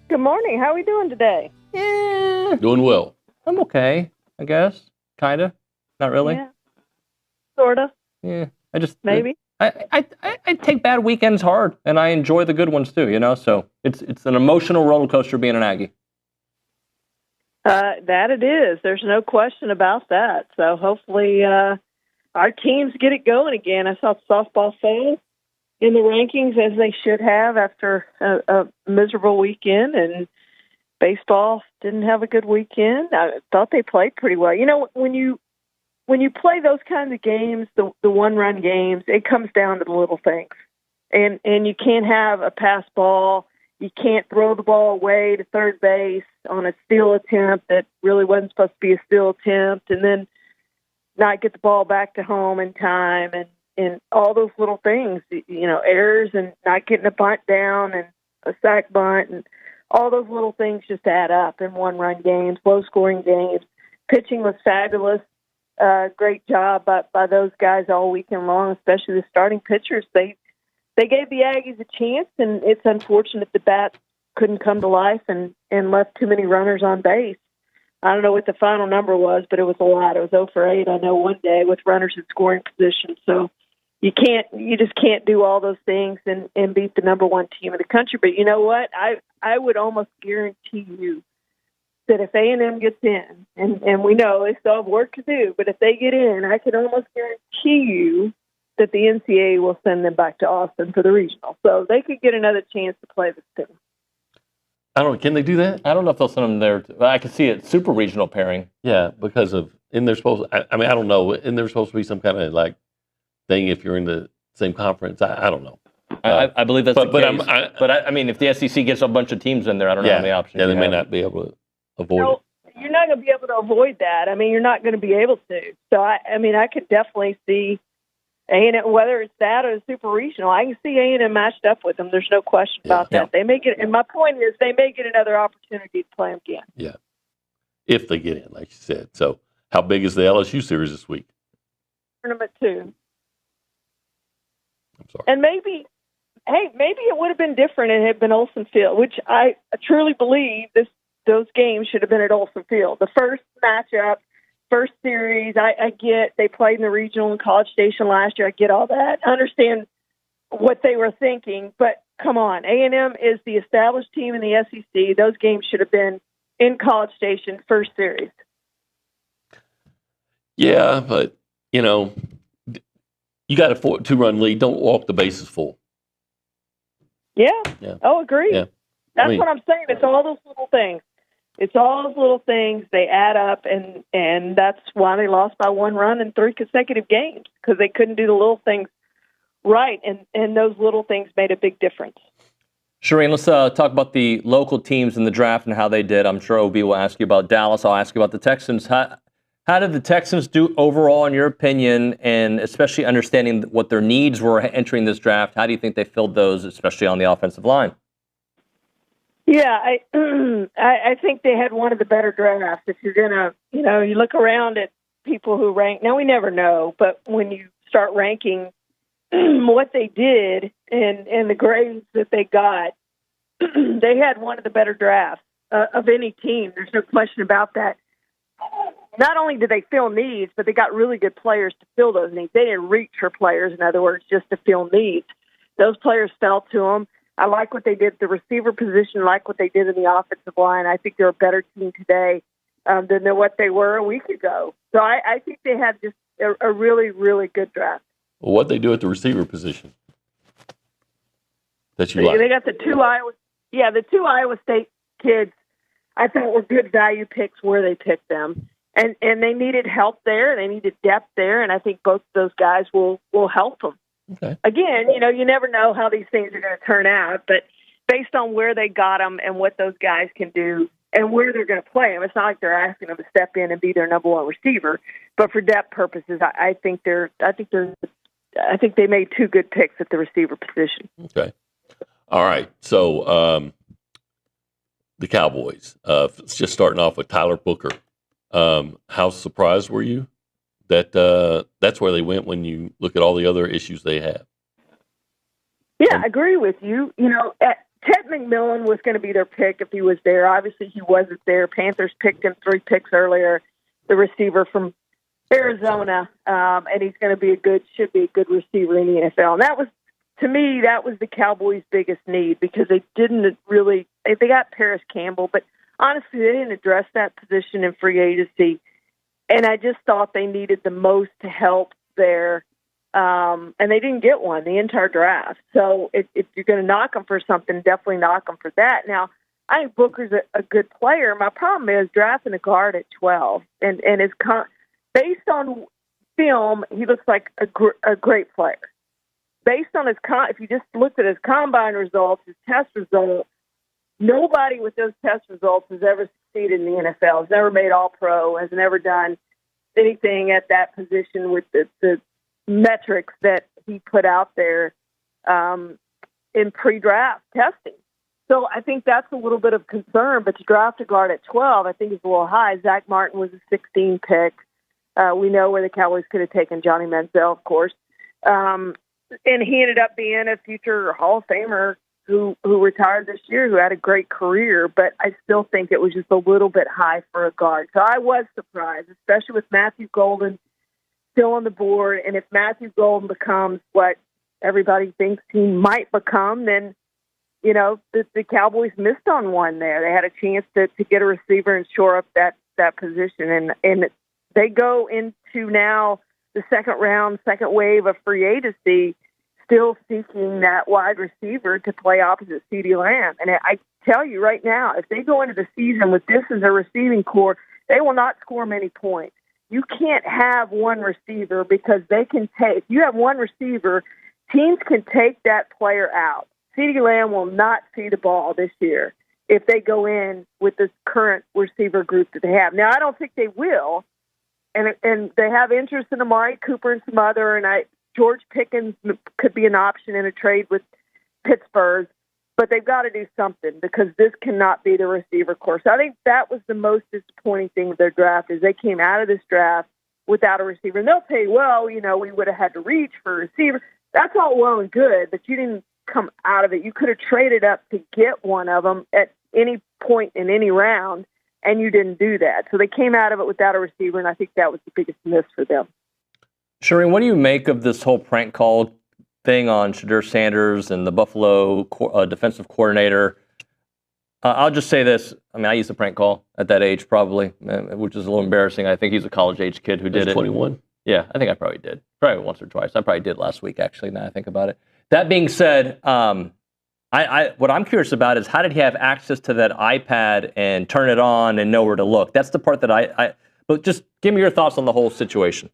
Good morning. How are we doing today? Doing well. I'm okay, I guess. Kind of. Not really. Yeah. Sort of. Yeah. Maybe. I take bad weekends hard, and I enjoy the good ones too, So it's an emotional roller coaster being an Aggie. That it is. There's no question about that. So hopefully our teams get it going again. I saw softball fall in the rankings as they should have after a miserable weekend, and baseball didn't have a good weekend. I thought they played pretty well. When you play those kinds of games, the one-run games, it comes down to the little things. And you can't have a pass ball. You can't throw the ball away to third base on a steal attempt that really wasn't supposed to be a steal attempt, and then not get the ball back to home in time, and all those little things, errors and not getting a bunt down and a sack bunt, and all those little things just add up in one-run games, low-scoring games. Pitching was fabulous. Great job by those guys all weekend long, especially the starting pitchers. They gave the Aggies a chance, and it's unfortunate the bats couldn't come to life and left too many runners on base. I don't know what the final number was, but it was a lot. It was 0 for 8, I know, one day with runners in scoring position. So you just can't do all those things and beat the number one team in the country. But you know what? I would almost guarantee you that if A&M gets in, and we know they still have work to do, but if they get in, I can almost guarantee you that the NCAA will send them back to Austin for the regional. So they could get another chance to play this team. I don't know. Can they do that? I don't know if they'll send them there. I can see it. Super regional pairing. Yeah, because of, and they're supposed, I don't know. And there's supposed to be some kind of thing if you're in the same conference. I don't know. I believe that's the case. But if the SEC gets a bunch of teams in there, I don't know how many options. Yeah, they may not be able to avoid it. You're not going to be able to avoid that. You're not going to be able to. So, I could definitely see A&M, whether it's that or the super regional, I can see A&M matched up with them. There's no question about that. They may get, and my point is, they may get another opportunity to play them again. Yeah, if they get in, like you said. So, how big is the LSU series this week? Tournament 2. I'm sorry. And maybe it would have been different and it had been Olsen Field, which I truly believe those games should have been at Olsen Field. The first matchup, first series, I get they played in the regional in College Station last year. I get all that. I understand what they were thinking, but come on. A&M is the established team in the SEC. Those games should have been in College Station, first series. Yeah, but, you got a 2-run lead. Don't walk the bases full. Yeah. Yeah. Oh, agreed. Yeah. That's what I'm saying. It's all those little things. It's all those little things. They add up, and that's why they lost by 1 run in 3 consecutive games, because they couldn't do the little things right, and those little things made a big difference. Charean, let's talk about the local teams in the draft and how they did. I'm sure OB will ask you about Dallas. I'll ask you about the Texans. How did the Texans do overall, in your opinion, and especially understanding what their needs were entering this draft? How do you think they filled those, especially on the offensive line? Yeah, I think they had one of the better drafts. If you're going to, you look around at people who rank. Now, we never know, but when you start ranking what they did and the grades that they got, they had one of the better drafts of any team. There's no question about that. Not only did they fill needs, but they got really good players to fill those needs. They didn't reach for players, in other words, just to fill needs. Those players fell to them. I like what they did at the receiver position, like what they did in the offensive line. I think they're a better team today than what they were a week ago. So I think they had just a really, really good draft. Well, what they do at the receiver position that you like? They got the two Iowa State kids. I thought were good value picks where they picked them, and they needed help there. They needed depth there, and I think both of those guys will help them. Okay. Again, you never know how these things are going to turn out, but based on where they got them and what those guys can do and where they're going to play them, it's not like they're asking them to step in and be their number one receiver. But for depth purposes, I think they made 2 good picks at the receiver position. Okay. All right. So the Cowboys, just starting off with Tyler Booker. How surprised were you that that's where they went when you look at all the other issues they have? Yeah, I agree with you. Ted McMillan was going to be their pick if he was there. Obviously, he wasn't there. Panthers picked him 3 picks earlier, the receiver from Arizona, and he's going to should be a good receiver in the NFL. And that was, to me, that was the Cowboys' biggest need because they didn't really. They got Paris Campbell, but honestly, they didn't address that position in free agency. And I just thought they needed the most to help there. And they didn't get one the entire draft. So if you're going to knock them for something, definitely knock them for that. Now, I think Booker's a good player. My problem is drafting a guard at 12. And based on film, he looks like a great player. Based on if you just looked at his combine results, his test results, nobody with those test results has ever succeeded in the NFL, has never made All-Pro, has never done anything at that position with the metrics that he put out there in pre-draft testing. So I think that's a little bit of concern, but to draft a guard at 12, I think is a little high. Zach Martin was a 16 pick. We know where the Cowboys could have taken Johnny Manziel, of course. And he ended up being a future Hall of Famer who retired this year, who had a great career, but I still think it was just a little bit high for a guard. So I was surprised, especially with Matthew Golden still on the board. And if Matthew Golden becomes what everybody thinks he might become, then, the Cowboys missed on one there. They had a chance to get a receiver and shore up that position. And they go into now the second wave of free agency, still seeking that wide receiver to play opposite CeeDee Lamb. And I tell you right now, if they go into the season with this as a receiving core, they will not score many points. You can't have one receiver because if you have one receiver, teams can take that player out. CeeDee Lamb will not see the ball this year if they go in with this current receiver group that they have. Now, I don't think they will, and they have interest in Amari Cooper and some other, and George Pickens could be an option in a trade with Pittsburgh, but they've got to do something because this cannot be the receiver core. So I think that was the most disappointing thing with their draft is they came out of this draft without a receiver. And they'll say, well, we would have had to reach for a receiver. That's all well and good, but you didn't come out of it. You could have traded up to get one of them at any point in any round, and you didn't do that. So they came out of it without a receiver, and I think that was the biggest miss for them. Charean, what do you make of this whole prank call thing on Shedeur Sanders and the Buffalo defensive coordinator? I'll just say this. I mean, I used a prank call at that age probably, which is a little embarrassing. I think he's a college-age kid who did it. 21? Yeah, I think I probably did. Probably once or twice. I probably did last week, actually, now I think about it. That being said, what I'm curious about is how did he have access to that iPad and turn it on and know where to look? That's the part that but just give me your thoughts on the whole situation.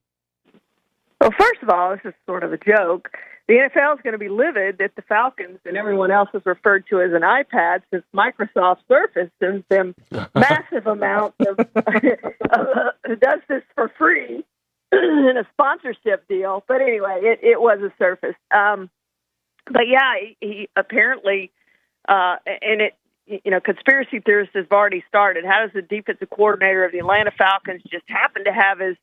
Well, first of all, this is sort of a joke. The NFL is going to be livid that the Falcons and everyone else is referred to as an iPad since Microsoft Surface sends them massive amounts of does this for free in a sponsorship deal. But anyway, it was a Surface. But yeah, he apparently, conspiracy theorists have already started. How does the defensive coordinator of the Atlanta Falcons just happen to have his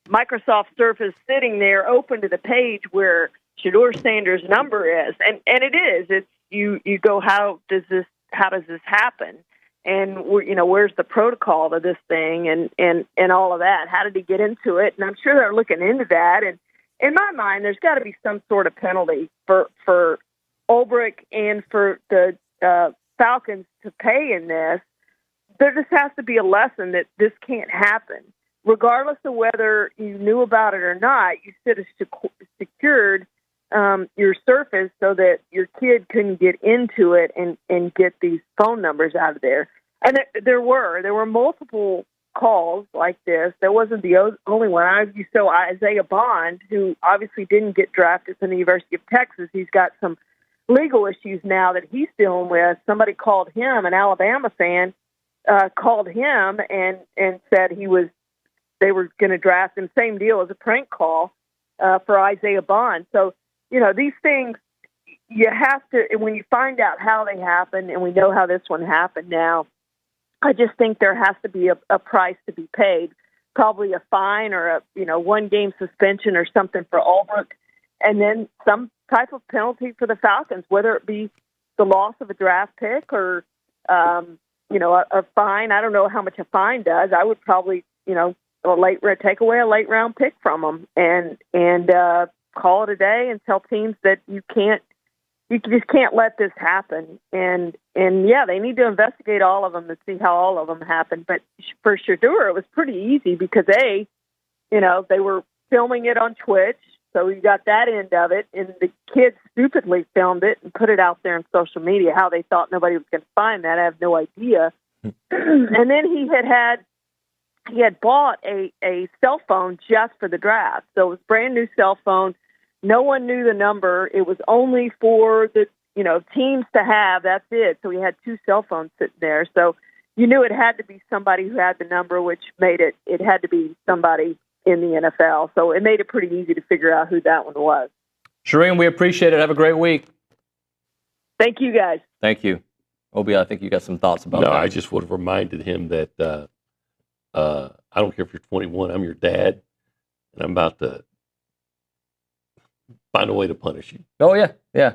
Microsoft Surface sitting there open to the page where Shedeur Sanders' number is? And it is. It's you go, how does this happen? And where's the protocol to this thing and all of that? How did he get into it? And I'm sure they're looking into that. And in my mind, there's got to be some sort of penalty for Ulbrich and for the Falcons to pay in this. There just has to be a lesson that this can't happen. Regardless of whether you knew about it or not, you should have secured your Surface so that your kid couldn't get into it and get these phone numbers out of there. And there were multiple calls like this. There wasn't the only one. You saw Isaiah Bond, who obviously didn't get drafted from the University of Texas. He's got some legal issues now that he's dealing with. Somebody called him, an Alabama fan, called him and said they were going to draft him. Same deal as a prank call for Isaiah Bond. So, these things, you have to, when you find out how they happen, and we know how this one happened now, I just think there has to be a price to be paid, probably a fine or a 1-game suspension or something for Albrook, and then some type of penalty for the Falcons, whether it be the loss of a draft pick or a fine. I don't know how much a fine does. I would probably take away a late round pick from them and call it a day and tell teams that you just can't let this happen. And yeah, they need to investigate all of them and see how all of them happened. But for Shedeur, it was pretty easy because they were filming it on Twitch, so you got that end of it, and the kids stupidly filmed it and put it out there on social media. How they thought nobody was going to find that, I have no idea. And then he had bought a cell phone just for the draft, so it was a brand new cell phone. No one knew the number. It was only for the teams to have. That's it. So he had 2 cell phones sitting there. So you knew it had to be somebody who had the number, which made it had to be somebody in the NFL. So it made it pretty easy to figure out who that one was. Charean, we appreciate it. Have a great week. Thank you, guys. Thank you. Obi, I think you got some thoughts about that. No, I just would have reminded him that I don't care if you're 21, I'm your dad, and I'm about to find a way to punish you. Oh, yeah,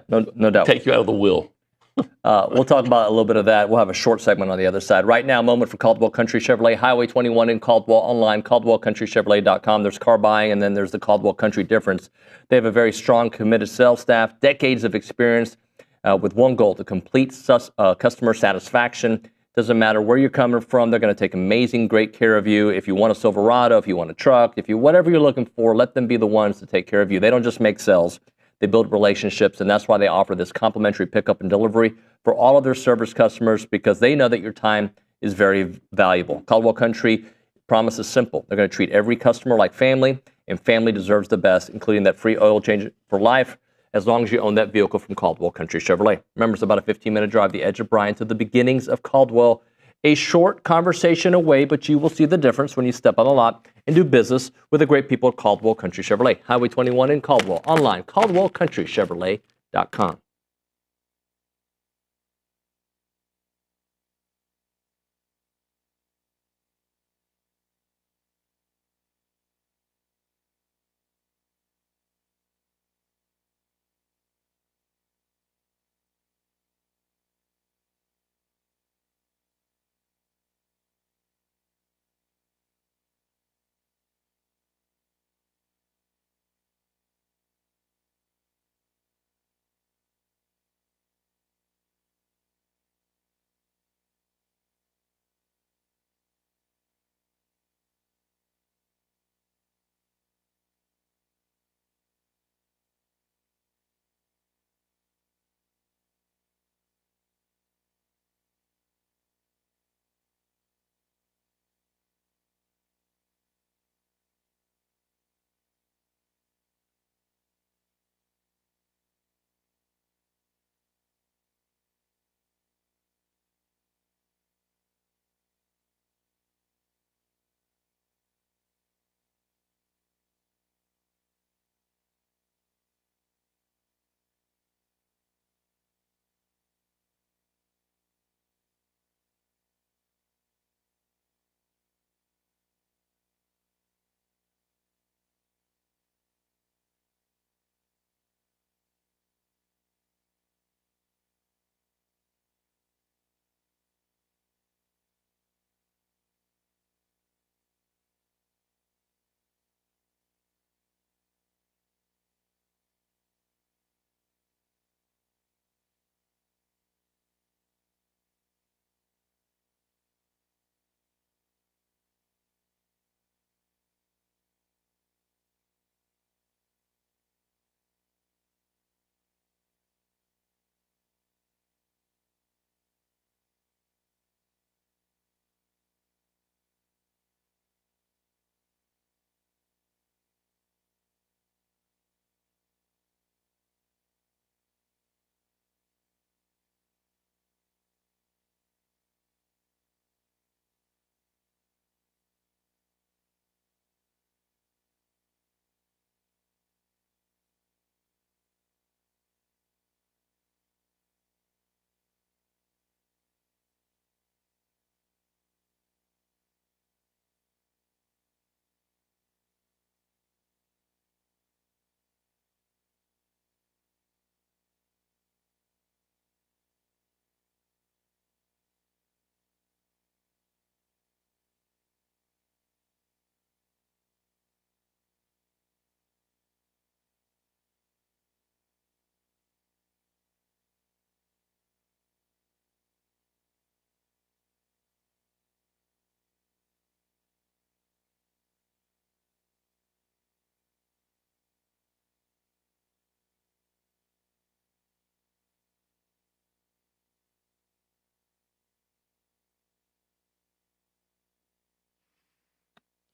no doubt. Take you out of the will. We'll talk about a little bit of that. We'll have a short segment on the other side. Right now, a moment for Caldwell Country Chevrolet, Highway 21 in Caldwell, online, caldwellcountrychevrolet.com. There's car buying, and then there's the Caldwell Country difference. They have a very strong, committed sales staff, decades of experience with one goal, to complete customer satisfaction. Doesn't matter where you're coming from. They're going to take amazing, great care of you. If you want a Silverado, if you want a truck, whatever you're looking for, let them be the ones to take care of you. They don't just make sales. They build relationships, and that's why they offer this complimentary pickup and delivery for all of their service customers, because they know that your time is very valuable. Caldwell Country promise is simple. They're going to treat every customer like family, and family deserves the best, including that free oil change for life, as long as you own that vehicle from Caldwell Country Chevrolet. Remember, it's about a 15-minute drive, the edge of Bryan, to the beginnings of Caldwell. A short conversation away, but you will see the difference when you step on the lot and do business with the great people at Caldwell Country Chevrolet. Highway 21 in Caldwell. Online, caldwellcountrychevrolet.com.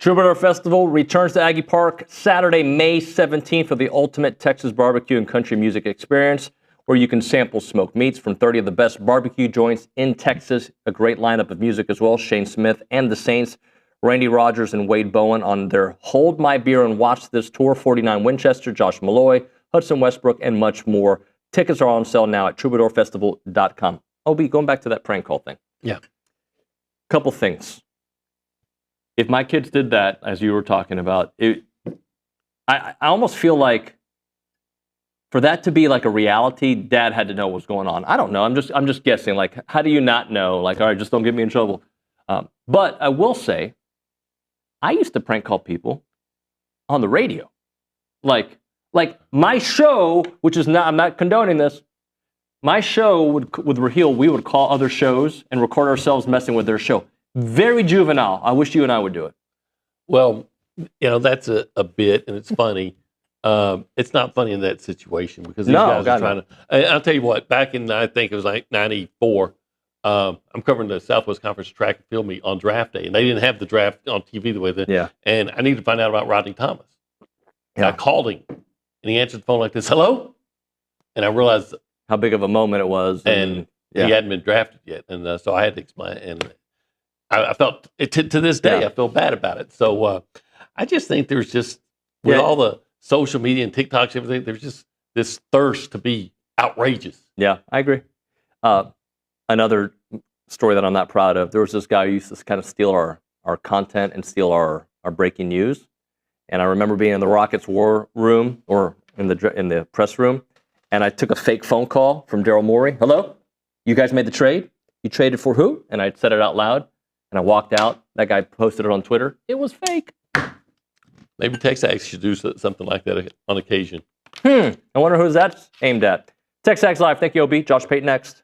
Troubadour Festival returns to Aggie Park Saturday, May 17th for the ultimate Texas barbecue and country music experience, where you can sample smoked meats from 30 of the best barbecue joints in Texas. A great lineup of music as well. Shane Smith and the Saints, Randy Rogers and Wade Bowen on their Hold My Beer and Watch This tour, 49 Winchester, Josh Malloy, Hudson Westbrook, and much more. Tickets are on sale now at troubadourfestival.com. OB, going back to that prank call thing. Yeah. Couple things. If my kids did that, as you were talking about, I almost feel like for that to be like a reality, Dad had to know what was going on. I don't know. I'm just guessing. Like, how do you not know? Like, all right, just don't get me in trouble. But I will say, I used to prank call people on the radio. Like my show, which is not, I'm not condoning this. My show with Raheel, we would call other shows and record ourselves messing with their show. Very juvenile. I wish you and I would do it. Well, that's a bit, and it's funny. It's not funny in that situation because these guys are trying to. I'll tell you what. Back in, I think it was like '94. I'm covering the Southwest Conference track and field meet on draft day, and they didn't have the draft on TV the way that. Yeah. And I needed to find out about Rodney Thomas. And I called him, and he answered the phone like this, "Hello," and I realized how big of a moment it was, and he hadn't been drafted yet, and so I had to explain. And I felt to this day, I feel bad about it. So I just think there's just with all the social media and TikToks, everything, there's just this thirst to be outrageous. Yeah, I agree. Another story that I'm not proud of. There was this guy who used to kind of steal our content and steal our breaking news. And I remember being in the Rockets war room or in the press room, and I took a fake phone call from Daryl Morey. Hello, you guys made the trade. You traded for who? And I said it out loud. And I walked out. That guy posted it on Twitter. It was fake. Maybe TexAgs should do something like that on occasion. I wonder who that's aimed at. TexAgs Live. Thank you, OB. Josh Pate next.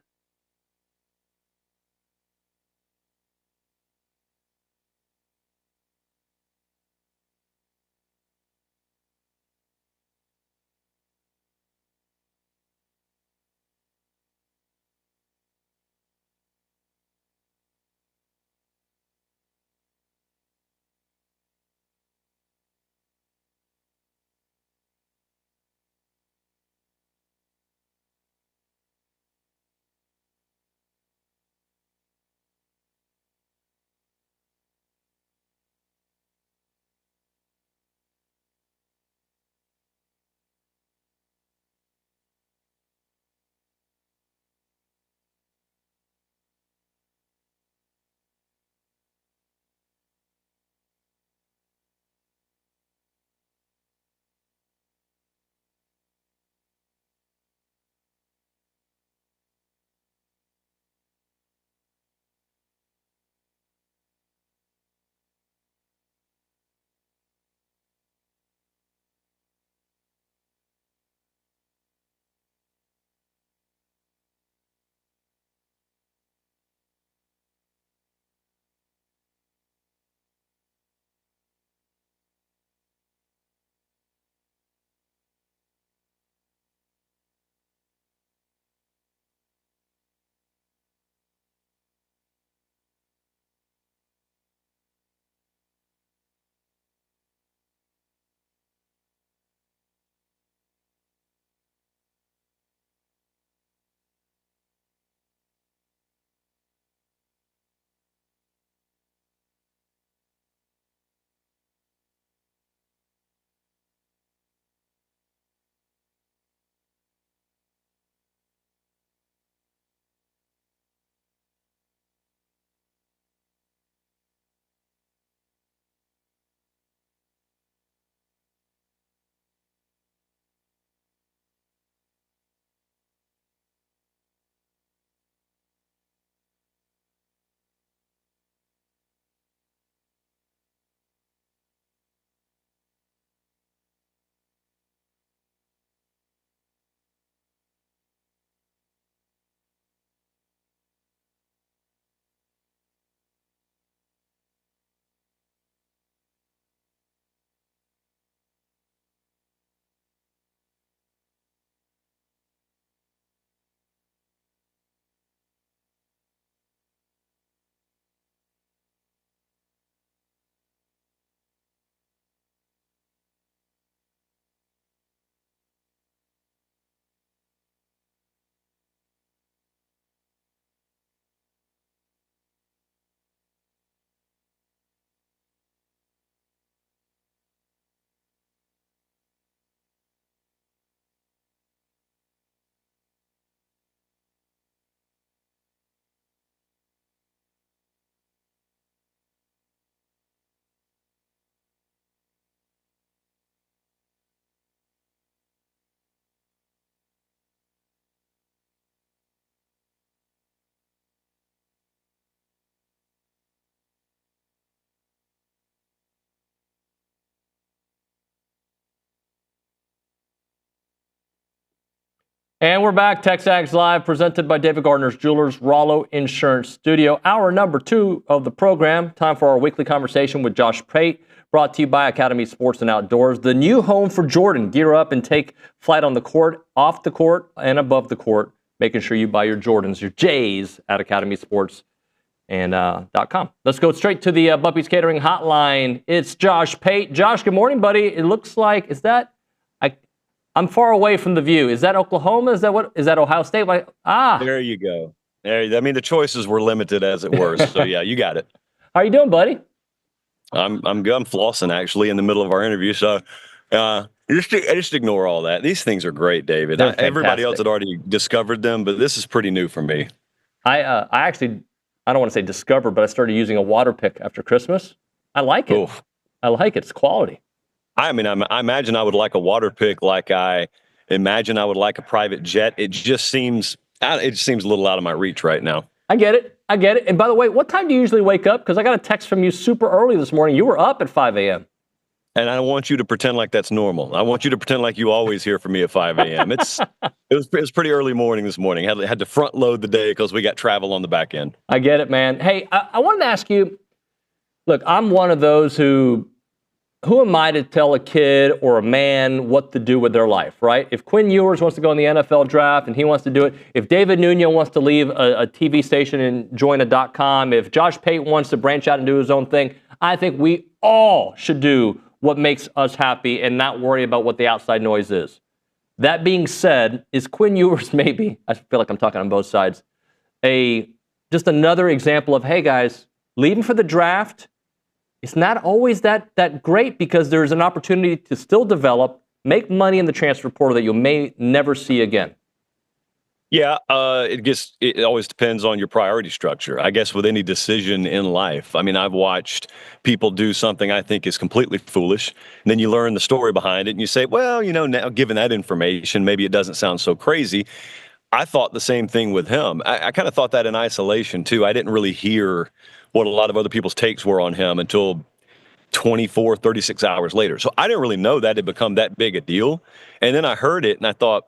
And we're back. TexAgs Live, presented by David Gardner's Jewelers, Rollo Insurance Studio. Hour number 2 of the program. Time for our weekly conversation with Josh Pate, brought to you by Academy Sports and Outdoors. The new home for Jordan. Gear up and take flight on the court, off the court, and above the court. Making sure you buy your Jordans, your J's at Academy Sports and .com. Let's go straight to the Buppy's Catering hotline. It's Josh Pate. Josh, good morning, buddy. It looks like, I'm far away from the view. Is that Oklahoma? Is that Ohio State? There you go. I mean, the choices were limited, as it were. So yeah, you got it. How are you doing, buddy? I'm good. I'm flossing actually in the middle of our interview. So just ignore all that. These things are great, David. Everybody else had already discovered them, but this is pretty new for me. I don't want to say discovered, but I started using a water pick after Christmas. I like it. Oof. I like it. It's quality. I mean, I imagine I would like a water pick like I imagine I would like a private jet. It just seems a little out of my reach right now. I get it. And by the way, what time do you usually wake up? Because I got a text from you super early this morning. You were up at 5 a.m. And I don't want you to pretend like that's normal. I want you to pretend like you always hear from me at 5 a.m. It was pretty early morning this morning. Had to front load the day because we got travel on the back end. I get it, man. Hey, I wanted to ask you, look, I'm one of those who am I to tell a kid or a man what to do with their life, right? If Quinn Ewers wants to go in the NFL draft and he wants to do it, if David Nuño wants to leave a TV station and join a .com, if Josh Pate wants to branch out and do his own thing, I think we all should do what makes us happy and not worry about what the outside noise is. That being said, is Quinn Ewers maybe, I feel like I'm talking on both sides, just another example of, hey guys, leaving for the draft, it's not always that great because there's an opportunity to still develop, make money in the transfer portal that you may never see again. Yeah, it always depends on your priority structure. I guess with any decision in life. I mean, I've watched people do something I think is completely foolish, and then you learn the story behind it, and you say, well, now given that information, maybe it doesn't sound so crazy. I thought the same thing with him. I kind of thought that in isolation, too. I didn't really hear what a lot of other people's takes were on him until 24, 36 hours later. So I didn't really know that had become that big a deal. And then I heard it, and I thought,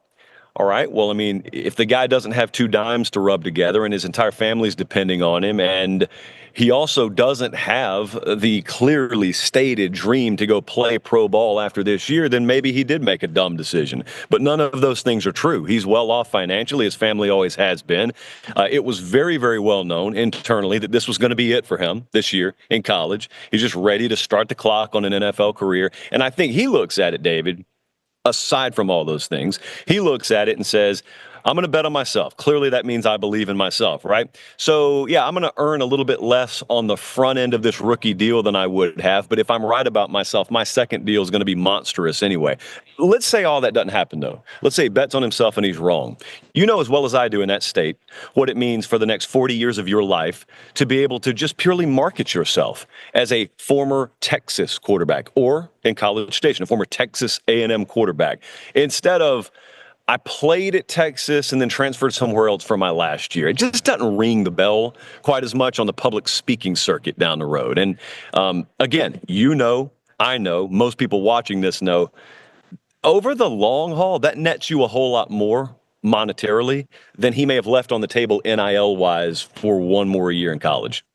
all right, well, I mean, if the guy doesn't have two dimes to rub together and his entire family's depending on him, and he also doesn't have the clearly stated dream to go play pro ball after this year, then maybe he did make a dumb decision. But none of those things are true. He's well off financially. His family always has been. It was very, very well known internally that this was going to be it for him this year in college. He's just ready to start the clock on an NFL career. And I think he looks at it, David, aside from all those things, he looks at it and says, I'm going to bet on myself. Clearly, that means I believe in myself, right? So, yeah, I'm going to earn a little bit less on the front end of this rookie deal than I would have. But if I'm right about myself, my second deal is going to be monstrous anyway. Let's say all that doesn't happen, though. Let's say he bets on himself and he's wrong. You know as well as I do in that state what it means for the next 40 years of your life to be able to just purely market yourself as a former Texas quarterback, or in College Station, a former Texas A&M quarterback, instead of I played at Texas and then transferred somewhere else for my last year. It just doesn't ring the bell quite as much on the public speaking circuit down the road. And again, I know, most people watching this know, over the long haul, that nets you a whole lot more monetarily than he may have left on the table NIL-wise for one more year in college.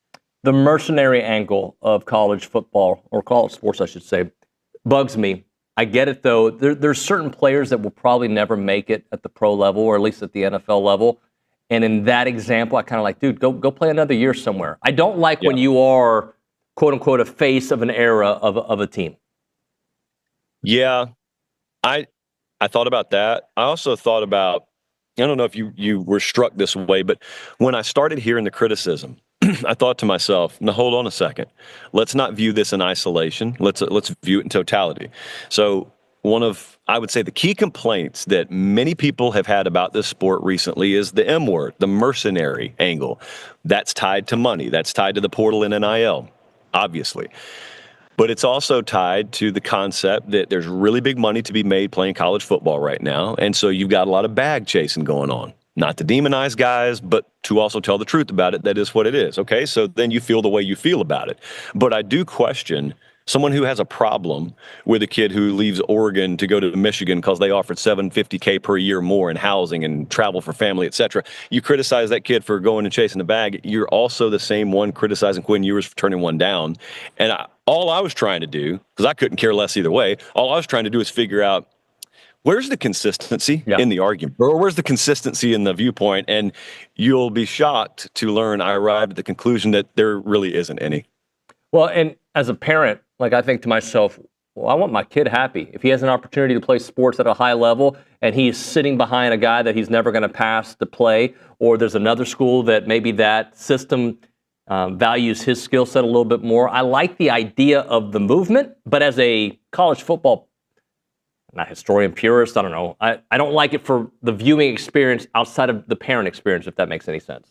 The mercenary angle of college football, or college sports, I should say, bugs me. I get it, though. There's certain players that will probably never make it at the pro level, or at least at the NFL level. And in that example, I kind of like, dude, go play another year somewhere. I don't like when you are, quote unquote, a face of an era of a team. Yeah, I thought about that. I also thought about, I don't know if you were struck this way, but when I started hearing the criticism, I thought to myself, now hold on a second. Let's not view this in isolation. Let's view it in totality. So one of, I would say, the key complaints that many people have had about this sport recently is the M word, the mercenary angle. That's tied to money. That's tied to the portal and NIL, obviously. But it's also tied to the concept that there's really big money to be made playing college football right now. And so you've got a lot of bag chasing going on. Not to demonize guys, but to also tell the truth about it. That is what it is. Okay, so then you feel the way you feel about it. But I do question someone who has a problem with a kid who leaves Oregon to go to Michigan because they offered $750K per year more in housing and travel for family, etc. You criticize that kid for going and chasing the bag. You're also the same one criticizing Quinn Ewers for turning one down. And all I was trying to do, because I couldn't care less either way, all I was trying to do is figure out, where's the consistency in the argument? Or where's the consistency in the viewpoint? And you'll be shocked to learn I arrived at the conclusion that there really isn't any. Well, and as a parent, like I think to myself, well, I want my kid happy. If he has an opportunity to play sports at a high level and he's sitting behind a guy that he's never going to pass to play, or there's another school that maybe that system values his skill set a little bit more. I like the idea of the movement, but as a college football not historian, purist, I don't know. I don't like it for the viewing experience outside of the parent experience, if that makes any sense.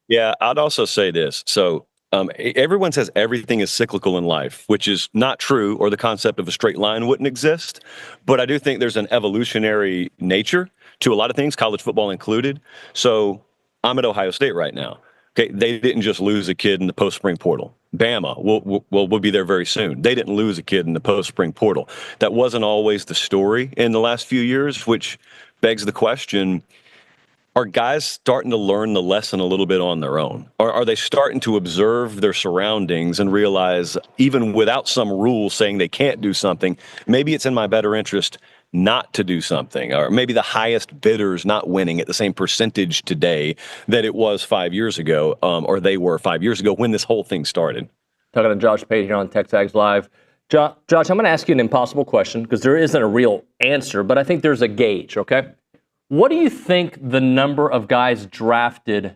Yeah, I'd also say this. So everyone says everything is cyclical in life, which is not true, or the concept of a straight line wouldn't exist. But I do think there's an evolutionary nature to a lot of things, college football included. So I'm at Ohio State right now. Okay, they didn't just lose a kid in the post-spring portal. Bama will be there very soon. They didn't lose a kid in the post-spring portal. That wasn't always the story in the last few years, which begs the question, are guys starting to learn the lesson a little bit on their own? Or are they starting to observe their surroundings and realize, even without some rule saying they can't do something, maybe it's in my better interest not to do something, or maybe the highest bidder's not winning at the same percentage today that it was 5 years ago, or they were 5 years ago when this whole thing started. Talking to Josh Pate here on TexAgs Live. Josh, I'm going to ask you an impossible question because there isn't a real answer, but I think there's a gauge, okay? What do you think the number of guys drafted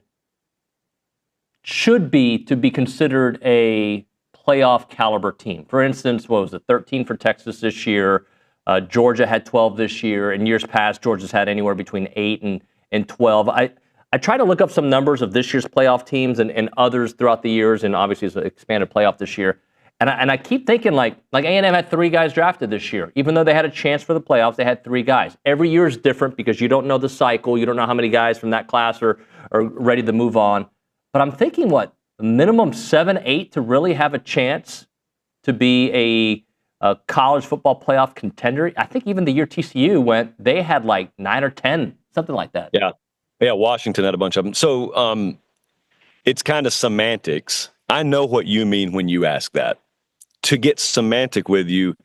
should be to be considered a playoff caliber team? For instance, what was it, 13 for Texas this year? Georgia had 12 this year. In years past, Georgia's had anywhere between 8 and 12. I tried to look up some numbers of this year's playoff teams and others throughout the years, and obviously it's an expanded playoff this year. And I keep thinking like A&M had 3 guys drafted this year. Even though they had a chance for the playoffs, they had 3 guys. Every year is different because you don't know the cycle. You don't know how many guys from that class are ready to move on. But I'm thinking, minimum 7, 8 to really have a chance to be a college football playoff contender. I think even the year TCU went, they had like 9 or 10, something like that. Yeah, Washington had a bunch of them. So it's kind of semantics. I know what you mean when you ask that. To get semantic with you,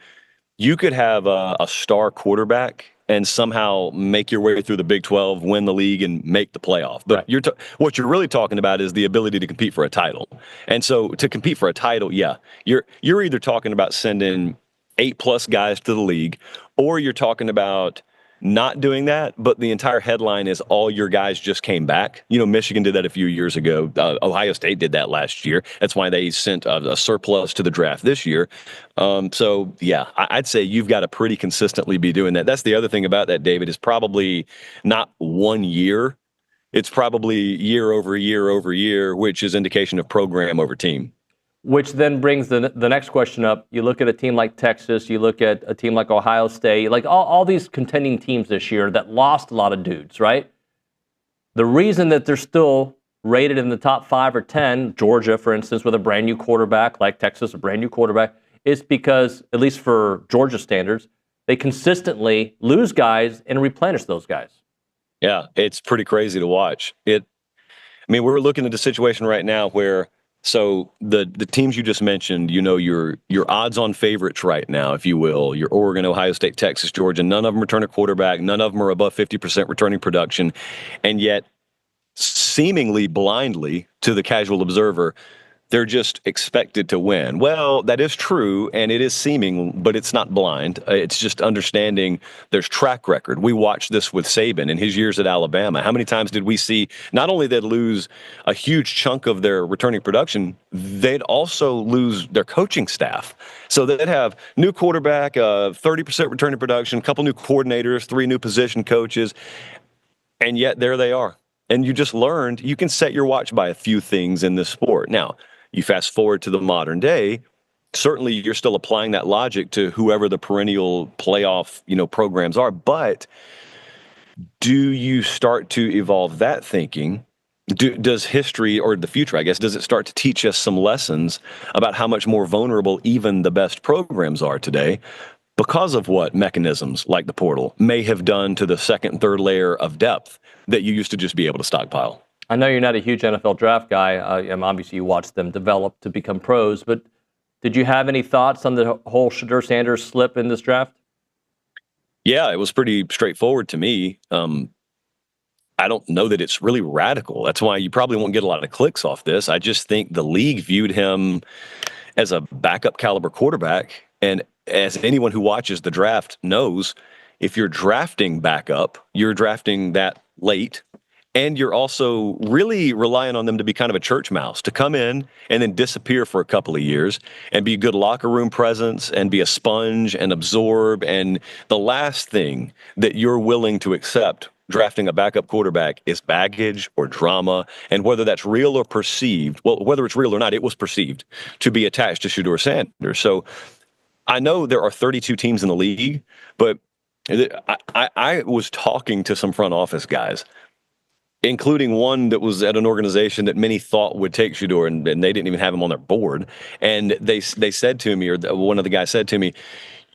you could have a star quarterback and somehow make your way through the Big 12, win the league, and make the playoff. But what you're really talking about is the ability to compete for a title. And so to compete for a title, you're either talking about sending 8+ guys to the league, or you're talking about not doing that, but the entire headline is all your guys just came back. You know, Michigan did that a few years ago. Ohio State did that last year. That's why they sent a surplus to the draft this year. I'd say you've got to pretty consistently be doing that. That's the other thing about that, David, is probably not 1 year. It's probably year over year over year, which is indication of program over team. Which then brings the next question up. You look at a team like Texas, you look at a team like Ohio State, like all these contending teams this year that lost a lot of dudes, right? The reason that they're still rated in the top 5 or 10, Georgia, for instance, with a brand new quarterback, like Texas, a brand new quarterback, is because, at least for Georgia standards, they consistently lose guys and replenish those guys. Yeah, it's pretty crazy to watch. We're looking at a situation right now where, so the teams you just mentioned, you know, your odds-on favorites right now, if you will, your Oregon, Ohio State, Texas, Georgia, none of them return a quarterback. None of them are above 50% returning production. And yet, seemingly blindly to the casual observer, they're just expected to win. Well, that is true, and it is seeming, but it's not blind. It's just understanding there's track record. We watched this with Saban in his years at Alabama. How many times did we see not only they'd lose a huge chunk of their returning production, they'd also lose their coaching staff. So they'd have new quarterback, 30% returning production, a couple new coordinators, 3 new position coaches, and yet there they are. And you just learned you can set your watch by a few things in this sport. Now, you fast forward to the modern day, certainly you're still applying that logic to whoever the perennial playoff, programs are. But do you start to evolve that thinking does history, or the future, I guess, does it start to teach us some lessons about how much more vulnerable even the best programs are today because of what mechanisms like the portal may have done to the second and third layer of depth that you used to just be able to stockpile? I know you're not a huge NFL draft guy. Obviously, you watched them develop to become pros, but did you have any thoughts on the whole Shedeur Sanders slip in this draft? Yeah, it was pretty straightforward to me. I don't know that it's really radical. That's why you probably won't get a lot of clicks off this. I just think the league viewed him as a backup caliber quarterback. And as anyone who watches the draft knows, if you're drafting backup, you're drafting that late. And you're also really relying on them to be kind of a church mouse, to come in and then disappear for a couple of years and be a good locker room presence and be a sponge and absorb. And the last thing that you're willing to accept drafting a backup quarterback is baggage or drama. And whether that's real or perceived, well, whether it's real or not, it was perceived to be attached to Shedeur Sanders. So I know there are 32 teams in the league, but I was talking to some front office guys, including one that was at an organization that many thought would take Shedeur, and they didn't even have him on their board. And they said to me, or one of the guys said to me,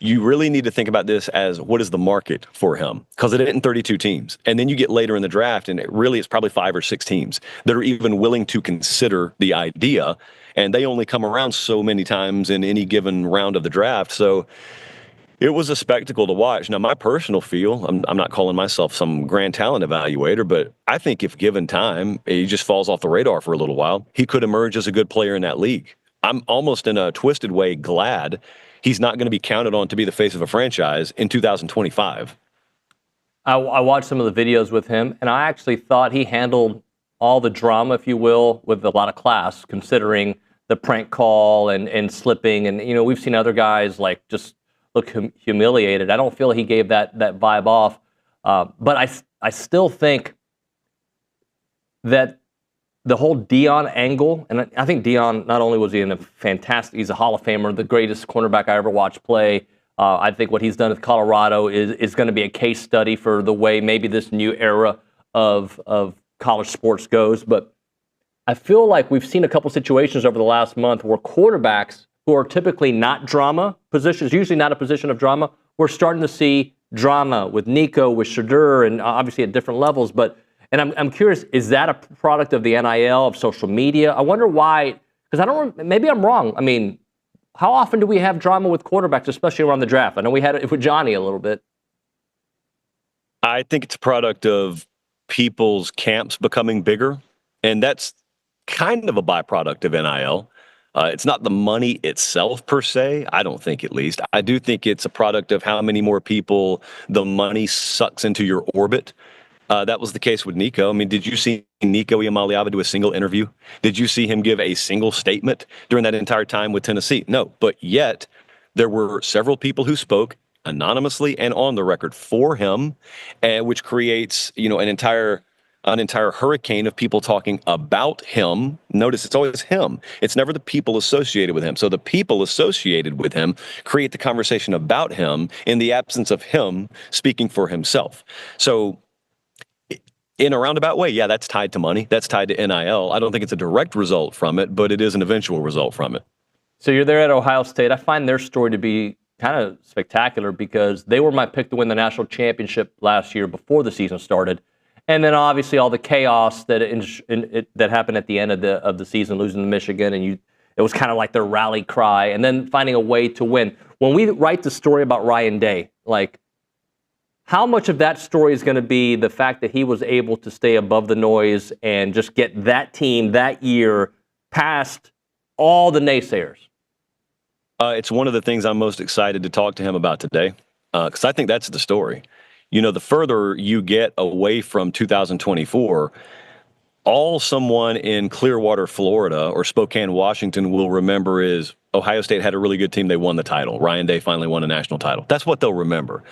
you really need to think about this as what is the market for him? Because it isn't 32 teams. And then you get later in the draft, and it's probably 5 or 6 teams that are even willing to consider the idea. And they only come around so many times in any given round of the draft. So it was a spectacle to watch. Now, my personal feel, I'm not calling myself some grand talent evaluator, but I think if given time, he just falls off the radar for a little while, he could emerge as a good player in that league. I'm almost in a twisted way glad he's not going to be counted on to be the face of a franchise in 2025. I watched some of the videos with him, and I actually thought he handled all the drama, if you will, with a lot of class, considering the prank call and slipping. And, we've seen other guys like just look humiliated. I don't feel he gave that vibe off. But I still think that the whole Deion angle, and I think Deion, not only was he he's a Hall of Famer, the greatest cornerback I ever watched play. I think what he's done with Colorado is going to be a case study for the way maybe this new era of college sports goes. But I feel like we've seen a couple situations over the last month where quarterbacks who are typically not drama positions, usually not a position of drama, we're starting to see drama with Nico, with Shedeur, and obviously at different levels. And I'm curious, is that a product of the NIL, of social media? I wonder why, because maybe I'm wrong. I mean, how often do we have drama with quarterbacks, especially around the draft? I know we had it with Johnny a little bit. I think it's a product of people's camps becoming bigger, and that's kind of a byproduct of NIL. It's not the money itself per se, I don't think, at least. I do think it's a product of how many more people the money sucks into your orbit. That was the case with Nico. I mean, did you see Nico Iamaleava do a single interview? Did you see him give a single statement during that entire time with Tennessee? No, but yet there were several people who spoke anonymously and on the record for him, which creates, an entire hurricane of people talking about him. Notice it's always him. It's never the people associated with him. So the people associated with him create the conversation about him in the absence of him speaking for himself. So in a roundabout way, yeah, that's tied to money. That's tied to NIL. I don't think it's a direct result from it, but it is an eventual result from it. So you're there at Ohio State. I find their story to be kind of spectacular because they were my pick to win the national championship last year before the season started. And then obviously all the chaos that happened at the end of the season, losing to Michigan, and it was kind of like their rally cry, and then finding a way to win. When we write the story about Ryan Day, like, how much of that story is going to be the fact that he was able to stay above the noise and just get that team that year past all the naysayers? It's one of the things I'm most excited to talk to him about today, because I think that's the story. The further you get away from 2024, all someone in Clearwater, Florida, or Spokane, Washington will remember is Ohio State had a really good team. They won the title. Ryan Day finally won a national title. That's what they'll remember.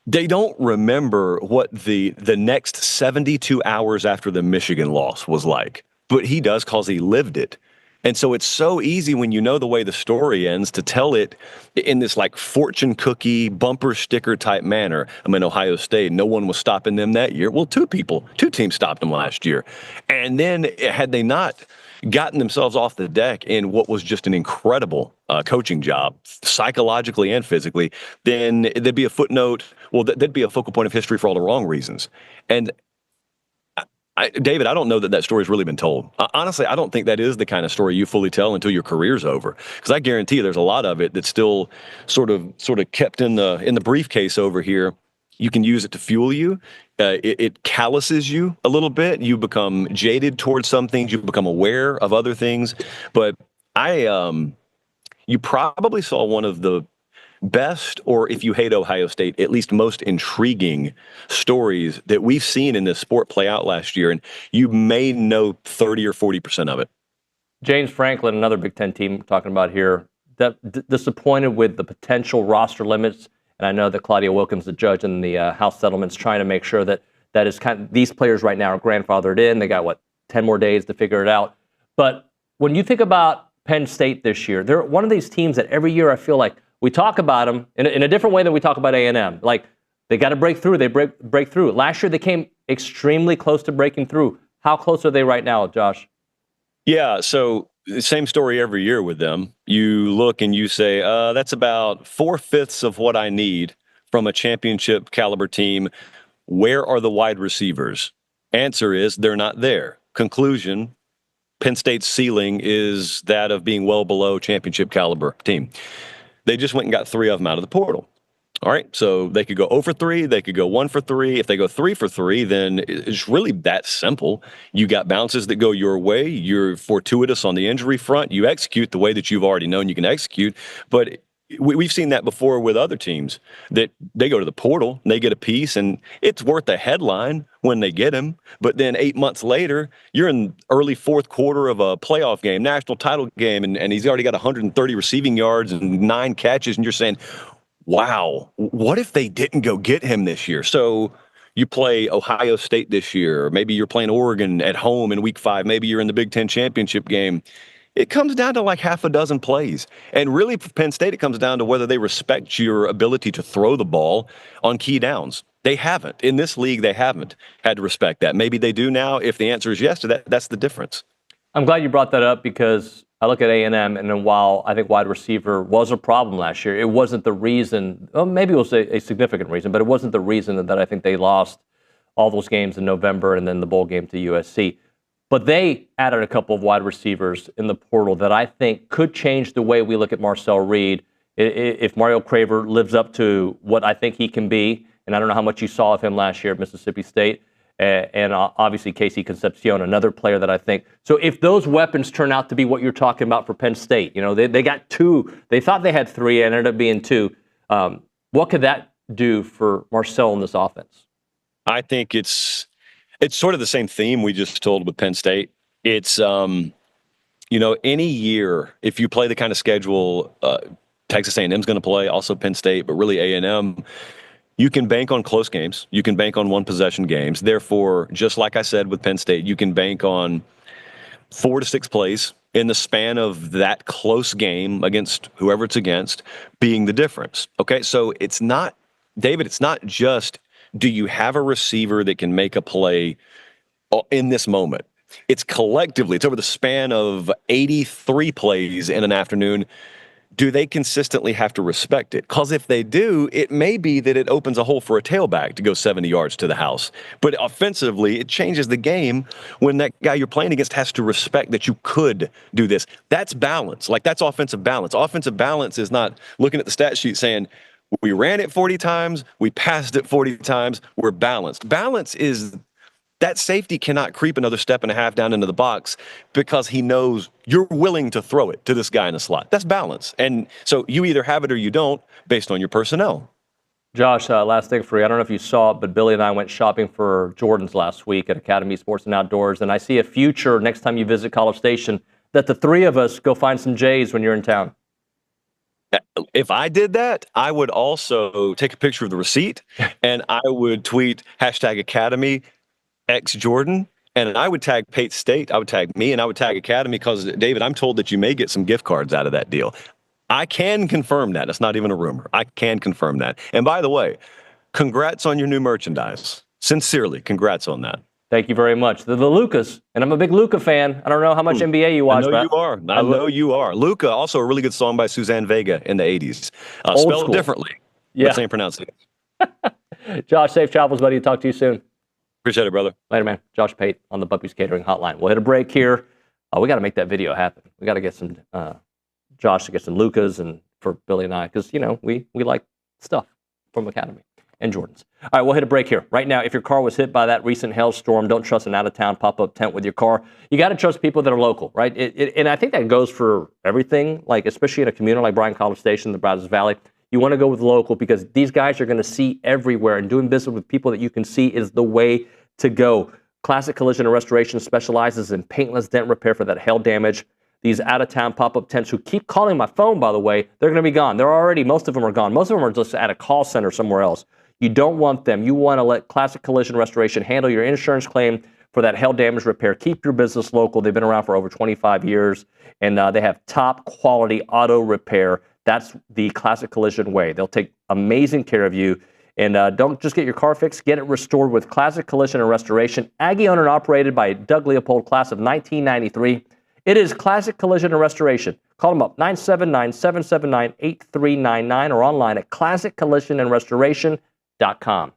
They don't remember what the next 72 hours after the Michigan loss was like, but he does because he lived it. And so it's so easy when you know the way the story ends to tell it in this like fortune cookie bumper sticker type manner. I mean, Ohio State, no one was stopping them that year. Well, two teams stopped them last year. And then had they not gotten themselves off the deck in what was just an incredible coaching job, psychologically and physically, then there'd be a footnote. Well, there'd be a focal point of history for all the wrong reasons. And David, I don't know that story's really been told. Honestly, I don't think that is the kind of story you fully tell until your career's over. Because I guarantee you there's a lot of it that's still sort of kept in the briefcase over here. You can use it to fuel you. It calluses you a little bit. You become jaded towards some things. You become aware of other things. But you probably saw one of the best, or if you hate Ohio State, at least most intriguing stories that we've seen in this sport play out last year. And you may know 30 or 40% of it. James Franklin, another Big Ten team talking about here, disappointed with the potential roster limits. And I know that Claudia Wilkins, the judge in the House settlements, trying to make sure that is kind of, these players right now are grandfathered in. They got 10 more days to figure it out. But when you think about Penn State this year, they're one of these teams that every year I feel like we talk about them in a different way than we talk about A&M. Like, they got to break through. They break through. Last year, they came extremely close to breaking through. How close are they right now, Josh? Yeah, so the same story every year with them. You look and you say, that's about 4/5 of what I need from a championship caliber team. Where are the wide receivers? Answer is they're not there. Conclusion, Penn State's ceiling is that of being well below championship caliber team. They just went and got 3 of them out of the portal. All right, so they could go 0 for 3, they could go 1 for 3. If they go 3 for 3, then it's really that simple. You got bounces that go your way. You're fortuitous on the injury front. You execute the way that you've already known you can execute. But we've seen that before with other teams, that they go to the portal, they get a piece, and it's worth a headline when they get him. But then 8 months later, you're in early fourth quarter of a playoff game, national title game, and he's already got 130 receiving yards and 9 catches, and you're saying, wow, what if they didn't go get him this year? So you play Ohio State this year, or maybe you're playing Oregon at home in week 5, maybe you're in the Big Ten championship game. It comes down to like half a dozen plays. And really for Penn State, it comes down to whether they respect your ability to throw the ball on key downs. They haven't. In this league, they haven't had to respect that. Maybe they do now. If the answer is yes to that, that's the difference. I'm glad you brought that up, because I look at A&M, and then while I think wide receiver was a problem last year, it wasn't the reason. Well, maybe it was a significant reason, but it wasn't the reason that I think they lost all those games in November and then the bowl game to USC. But they added a couple of wide receivers in the portal that I think could change the way we look at Marcel Reed. If Mario Craver lives up to what I think he can be, and I don't know how much you saw of him last year at Mississippi State, and obviously Casey Concepcion, another player that I think. So if those weapons turn out to be what you're talking about for Penn State, they got 2. They thought they had 3, and ended up being 2. What could that do for Marcel in this offense? I think it's sort of the same theme we just told with Penn State. It's, any year, if you play the kind of schedule Texas A&M is going to play, also Penn State, but really A&M, you can bank on close games. You can bank on one-possession games. Therefore, just like I said with Penn State, you can bank on 4 to 6 plays in the span of that close game against whoever it's against being the difference. Okay, so it's not, David, it's not just, do you have a receiver that can make a play in this moment? It's collectively, it's over the span of 83 plays in an afternoon. Do they consistently have to respect it? Because if they do, it may be that it opens a hole for a tailback to go 70 yards to the house. But offensively, it changes the game when that guy you're playing against has to respect that you could do this. That's balance. Like, that's offensive balance. Offensive balance is not looking at the stat sheet saying, we ran it 40 times, we passed it 40 times, we're balanced. Balance is that safety cannot creep another step and a half down into the box because he knows you're willing to throw it to this guy in the slot. That's balance. And so you either have it or you don't based on your personnel. Josh, last thing for you. I don't know if you saw it, but Billy and I went shopping for Jordans last week at Academy Sports and Outdoors, and I see a future next time you visit College Station that the 3 of us go find some J's when you're in town. If I did that, I would also take a picture of the receipt and I would tweet #Academy X Jordan, And I would tag Pate State, I would tag me, and I would tag Academy because, David, I'm told that you may get some gift cards out of that deal. I can confirm that. It's not even a rumor. I can confirm that. And by the way, congrats on your new merchandise. Sincerely, congrats on that. Thank you very much. The Lucas, and I'm a big Luca fan. I don't know how much NBA you watch. I know you are. I know you are. Luca, also a really good song by Suzanne Vega in the 80s. Spelled differently, but same pronunciation. Josh, safe travels, buddy. Talk to you soon. Appreciate it, brother. Later, man. Josh Pate on the Puppies Catering Hotline. We'll hit a break here. We got to make that video happen. We got to get some Josh to get some Lucas and for Billy and I, because, we like stuff from Academy and Jordan's. All right, we'll hit a break here. Right now, if your car was hit by that recent hailstorm, don't trust an out-of-town pop-up tent with your car. You got to trust people that are local, right? And I think that goes for everything, like especially in a community like Bryan College Station, the Brazos Valley. You want to go with local because these guys are going to see everywhere, and doing business with people that you can see is the way to go. Classic Collision and Restoration specializes in paintless dent repair for that hail damage. These out-of-town pop-up tents who keep calling my phone, by the way, they're going to be gone. Most of them are gone. Most of them are just at a call center somewhere else. You don't want them. You want to let Classic Collision Restoration handle your insurance claim for that hail damage repair. Keep your business local. They've been around for over 25 years, and they have top quality auto repair. That's the Classic Collision way. They'll take amazing care of you. And don't just get your car fixed, get it restored with Classic Collision and Restoration. Aggie owned and operated by Doug Leopold, class of 1993. It is Classic Collision and Restoration. Call them up, 979-779-8399 or online at classiccollisionandrestoration.com.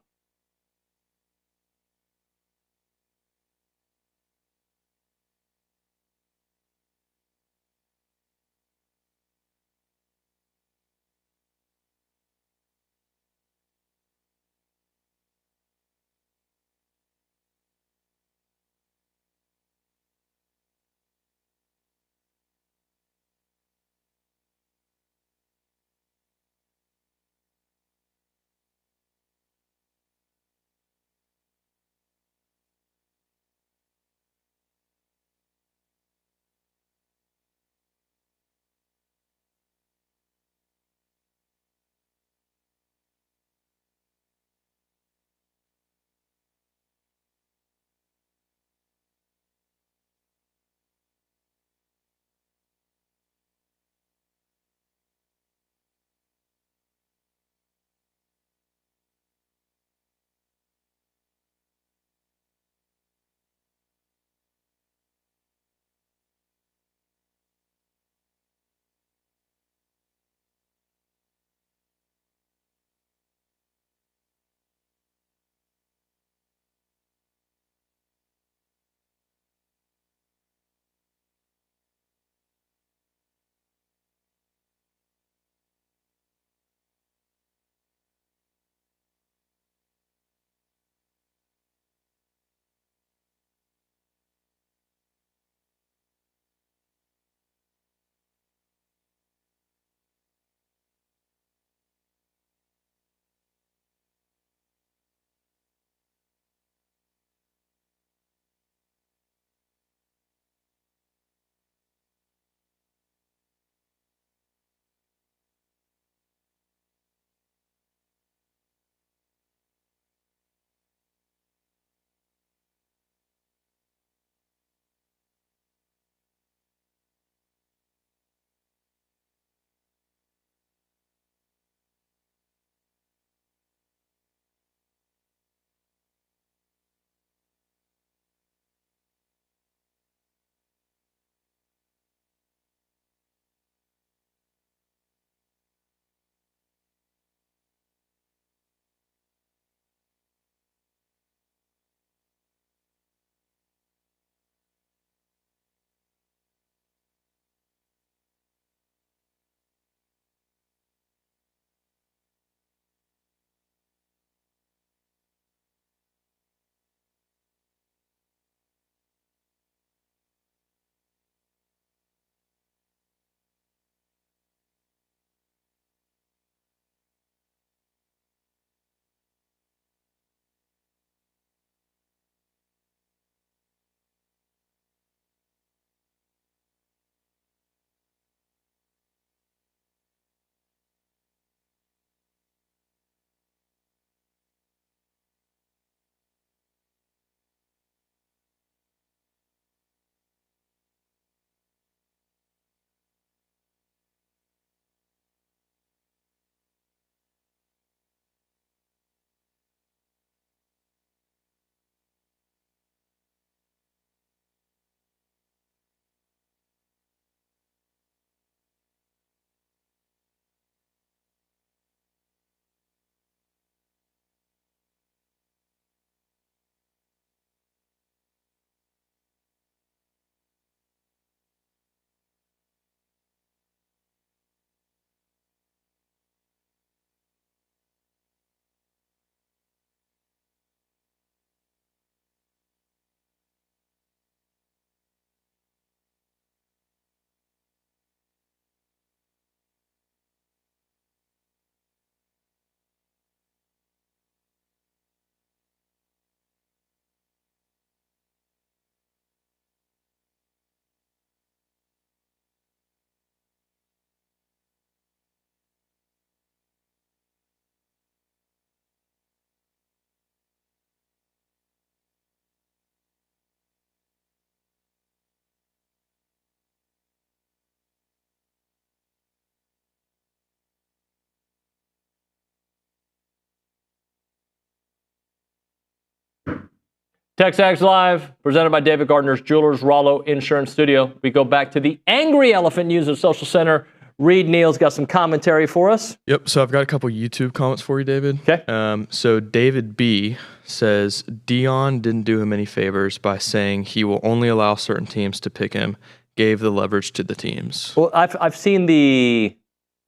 TexAgs Live, presented by David Gardner's Jewelers, Rollo Insurance Studio. We go back to the Angry Elephant News and Social Center. Reed Neal's got some commentary for us. Yep, so I've got a couple YouTube comments for you, David. Okay. So David B. says, Dion didn't do him any favors by saying he will only allow certain teams to pick him, gave the leverage to the teams. Well, I've seen the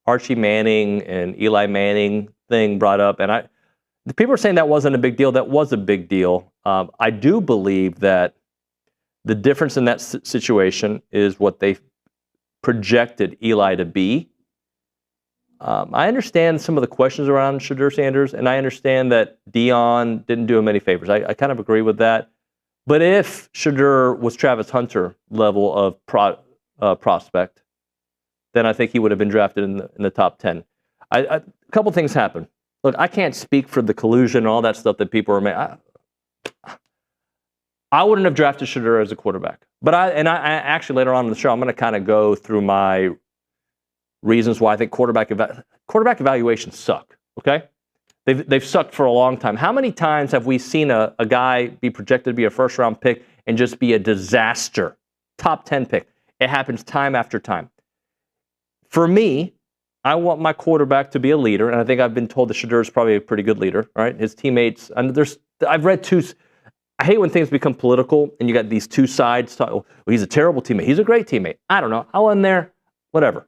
Archie Manning and Eli Manning thing brought up, and the people are saying that wasn't a big deal. That was a big deal. I do believe that the difference in that situation is what they projected Eli to be. I understand some of the questions around Shedeur Sanders, and I understand that Dion didn't do him any favors. I kind of agree with that. But if Shedeur was Travis Hunter level of prospect, then I think he would have been drafted in the top 10. A couple things happened. Look, I can't speak for the collusion and all that stuff that people are making. I wouldn't have drafted Shedeur as a quarterback. But I actually later on in the show, I'm going to kind of go through my reasons why I think quarterback evaluations suck. Okay, they've sucked for a long time. How many times have we seen a guy be projected to be a first round pick and just be a disaster? Top 10 pick. It happens time after time. For me, I want my quarterback to be a leader, and I think I've been told that Shedeur is probably a pretty good leader. Right, his teammates. And I've read two. I hate when things become political and you got these two sides. Well, he's a terrible teammate. He's a great teammate. I don't know. I wasn't there. Whatever.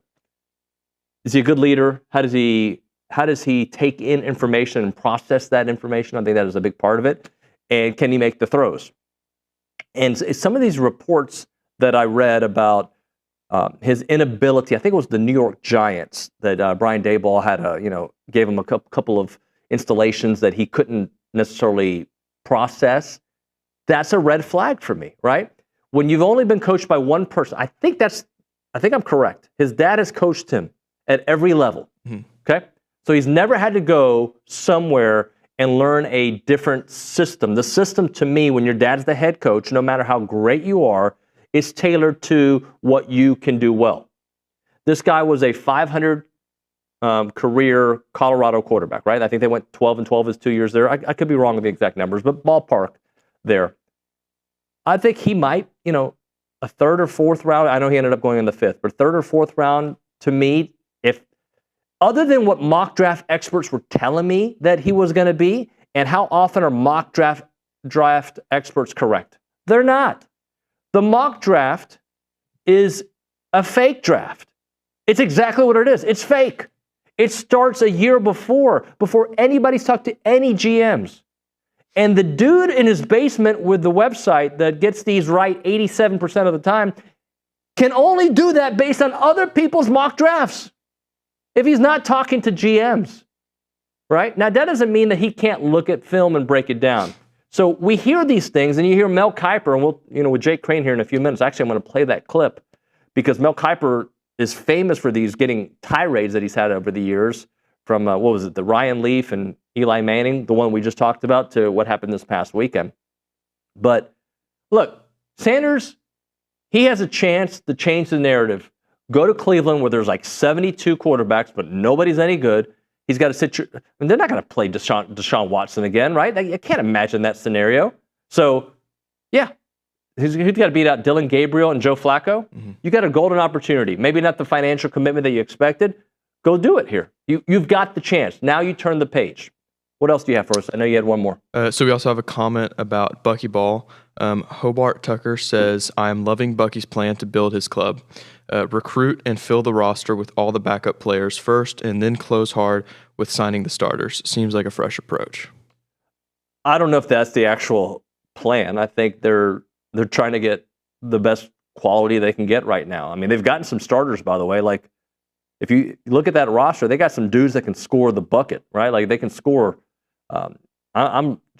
Is he a good leader? How does he take in information and process that information? I think that is a big part of it. And can he make the throws? And some of these reports that I read about his inability, I think it was the New York Giants that Brian Daboll had gave him a couple of installations that he couldn't necessarily process. That's a red flag for me, right? When you've only been coached by one person, I think I'm correct. His dad has coached him at every level. Mm-hmm. Okay? So he's never had to go somewhere and learn a different system. The system to me, when your dad's the head coach, no matter how great you are, is tailored to what you can do well. This guy was a 500 career Colorado quarterback, right? I think they went 12-12 his 2 years there. I could be wrong with the exact numbers, but ballpark there. I think he might, a third or fourth round. I know he ended up going in the fifth, but third or fourth round to me, if other than what mock draft experts were telling me that he was going to be, and how often are mock draft experts correct? They're not. The mock draft is a fake draft. It's exactly what it is. It's fake. It starts a year before anybody's talked to any GMs. And the dude in his basement with the website that gets these right 87% of the time can only do that based on other people's mock drafts. If he's not talking to GMs, right? Now, that doesn't mean that he can't look at film and break it down. So we hear these things, and you hear Mel Kiper, and with Jake Crain here in a few minutes. Actually, I'm going to play that clip because Mel Kiper is famous for these getting tirades that he's had over the years from, the Ryan Leaf and Eli Manning, the one we just talked about, to what happened this past weekend. But look, Sanders, he has a chance to change the narrative. Go to Cleveland where there's like 72 quarterbacks, but nobody's any good. He's got to they're not going to play Deshaun Watson again, right? I can't imagine that scenario. So, yeah, he's got to beat out Dylan Gabriel and Joe Flacco. Mm-hmm. You got a golden opportunity. Maybe not the financial commitment that you expected. Go do it here. You've got the chance. Now you turn the page. What else do you have for us? I know you had one more. So we also have a comment about Bucky Ball. Hobart Tucker says, I am loving Bucky's plan to build his club. Recruit and fill the roster with all the backup players first and then close hard with signing the starters. Seems like a fresh approach. I don't know if that's the actual plan. I think they're trying to get the best quality they can get right now. I mean, they've gotten some starters, by the way. Like, if you look at that roster, they got some dudes that can score the bucket, right? Like, they can score.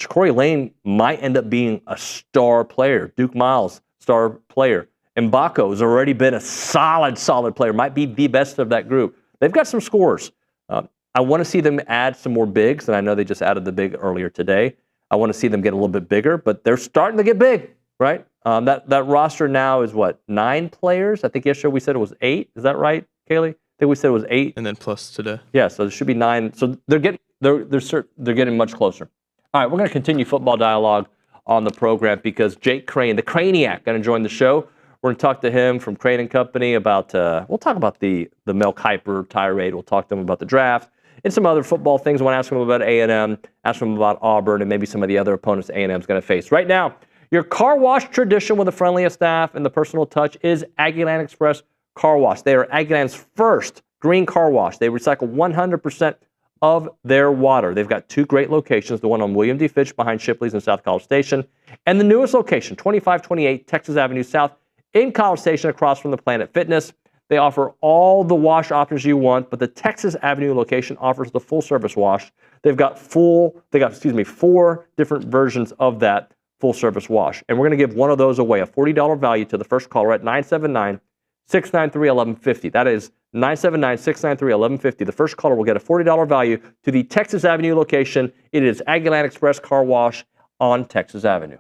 Corey Lane might end up being a star player. Duke Miles, star player. Mbako has already been a solid player. Might be the best of that group. They've got some scorers. I want to see them add some more bigs, and I know they just added the big earlier today. I want to see them get a little bit bigger, but they're starting to get big, right? That roster now is what, 9 players? I think yesterday we said it was 8. Is that right, Kaylee? I think we said it was 8. And then plus today. Yeah, so there should be 9. So they're getting much closer. All right, we're going to continue football dialogue on the program because Jake Crain, the Crainiac, going to join the show. We're going to talk to him from Crain and Company about, we'll talk about the Mel Kiper tirade. We'll talk to him about the draft and some other football things. I want to ask him about A&M, ask him about Auburn, and maybe some of the other opponents A&M is going to face. Right now, your car wash tradition with the friendliest staff and the personal touch is Aggieland Express Car Wash. They are Aggieland's first green car wash. They recycle 100% of their water. They've got 2 great locations, the one on William D. Fitch behind Shipley's in South College Station, and the newest location, 2528 Texas Avenue South in College Station across from the Planet Fitness. They offer all the wash options you want, but the Texas Avenue location offers the full service wash. They've got 4 different versions of that full service wash. And we're going to give one of those away, a $40 value to the first caller at 979-693-1150. That is 979-693-1150. The first caller will get a $40 value to the Texas Avenue location. It is Aggieland Express Car Wash on Texas Avenue.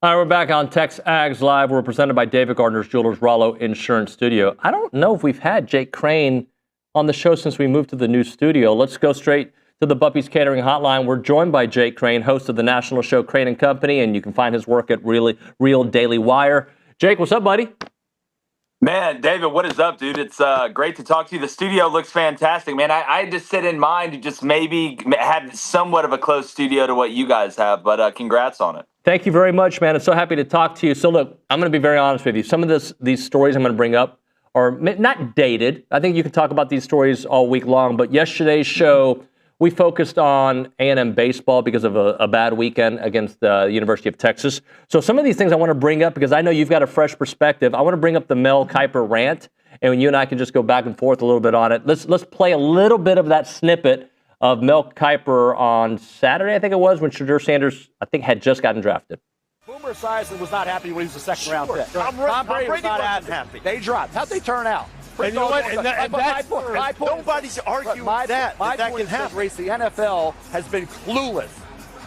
All right, we're back on TexAgs Live. We're presented by David Gardner's Jewelers, Rollo Insurance Studio. I don't know if we've had Jake Crain on the show since we moved to the new studio. Let's go straight to the Buppy's Catering Hotline. We're joined by Jake Crain, host of the national show Crain and Company, and you can find his work at Real Daily Wire. Jake, what's up, buddy? Man, David, what is up, dude? It's great to talk to you. The studio looks fantastic, man. I just sit in mind to just maybe have somewhat of a close studio to what you guys have, but congrats on it. Thank you very much, man. I'm so happy to talk to you. So, look, I'm going to be very honest with you. Some of these stories I'm going to bring up are not dated. I think you can talk about these stories all week long, but yesterday's show, we focused on A&M baseball because of a bad weekend against the University of Texas. So some of these things I want to bring up because I know you've got a fresh perspective. I want to bring up the Mel Kiper rant, and you and I can just go back and forth a little bit on it. Let's play a little bit of that snippet of Mel Kiper on Saturday, I think it was, when Shedeur Sanders, I think, had just gotten drafted. Boomer Esiason was not happy when he was a second-round pick. Tom Brady was not happy. They dropped. How'd they turn out? And you know what? My point nobody's arguing that can happen. Race, the NFL has been clueless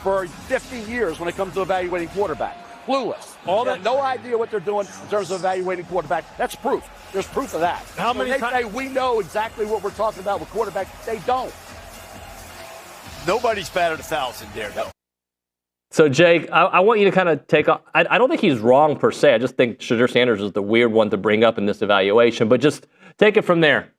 for 50 years when it comes to evaluating quarterback. Clueless. No idea what they're doing in terms of evaluating quarterback. That's proof. There's proof of that. How many they say we know exactly what we're talking about with quarterback? They don't. Nobody's batted 1,000 there, though. So, Jake, I want you to kind of take – I don't think he's wrong per se. I just think Shedeur Sanders is the weird one to bring up in this evaluation. But just take it from there.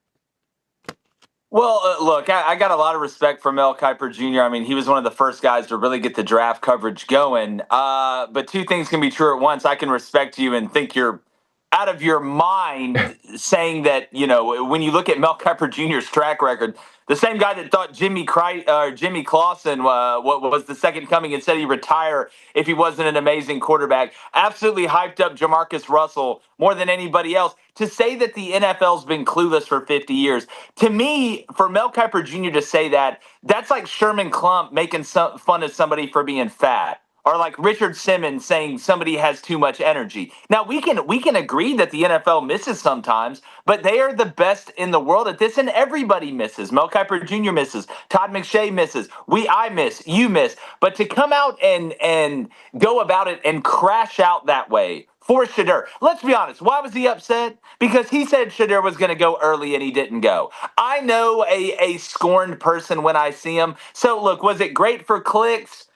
Well, look, I got a lot of respect for Mel Kiper Jr. I mean, he was one of the first guys to really get the draft coverage going. But two things can be true at once. I can respect you and think you're out of your mind saying that, you know, when you look at Mel Kiper Jr.'s track record – the same guy that thought Jimmy Clausen was the second coming and said he'd retire if he wasn't an amazing quarterback. Absolutely hyped up Jamarcus Russell more than anybody else. To say that the NFL's been clueless for 50 years, to me, for Mel Kiper Jr. to say that, that's like Sherman Klump making fun of somebody for being fat. Or like Richard Simmons saying somebody has too much energy. Now, we can agree that the NFL misses sometimes, but they are the best in the world at this, and everybody misses. Mel Kiper Jr. misses. Todd McShay misses. I miss. You miss. But to come out and go about it and crash out that way for Shedeur. Let's be honest. Why was he upset? Because he said Shedeur was going to go early and he didn't go. I know a scorned person when I see him. So, look, was it great for clicks?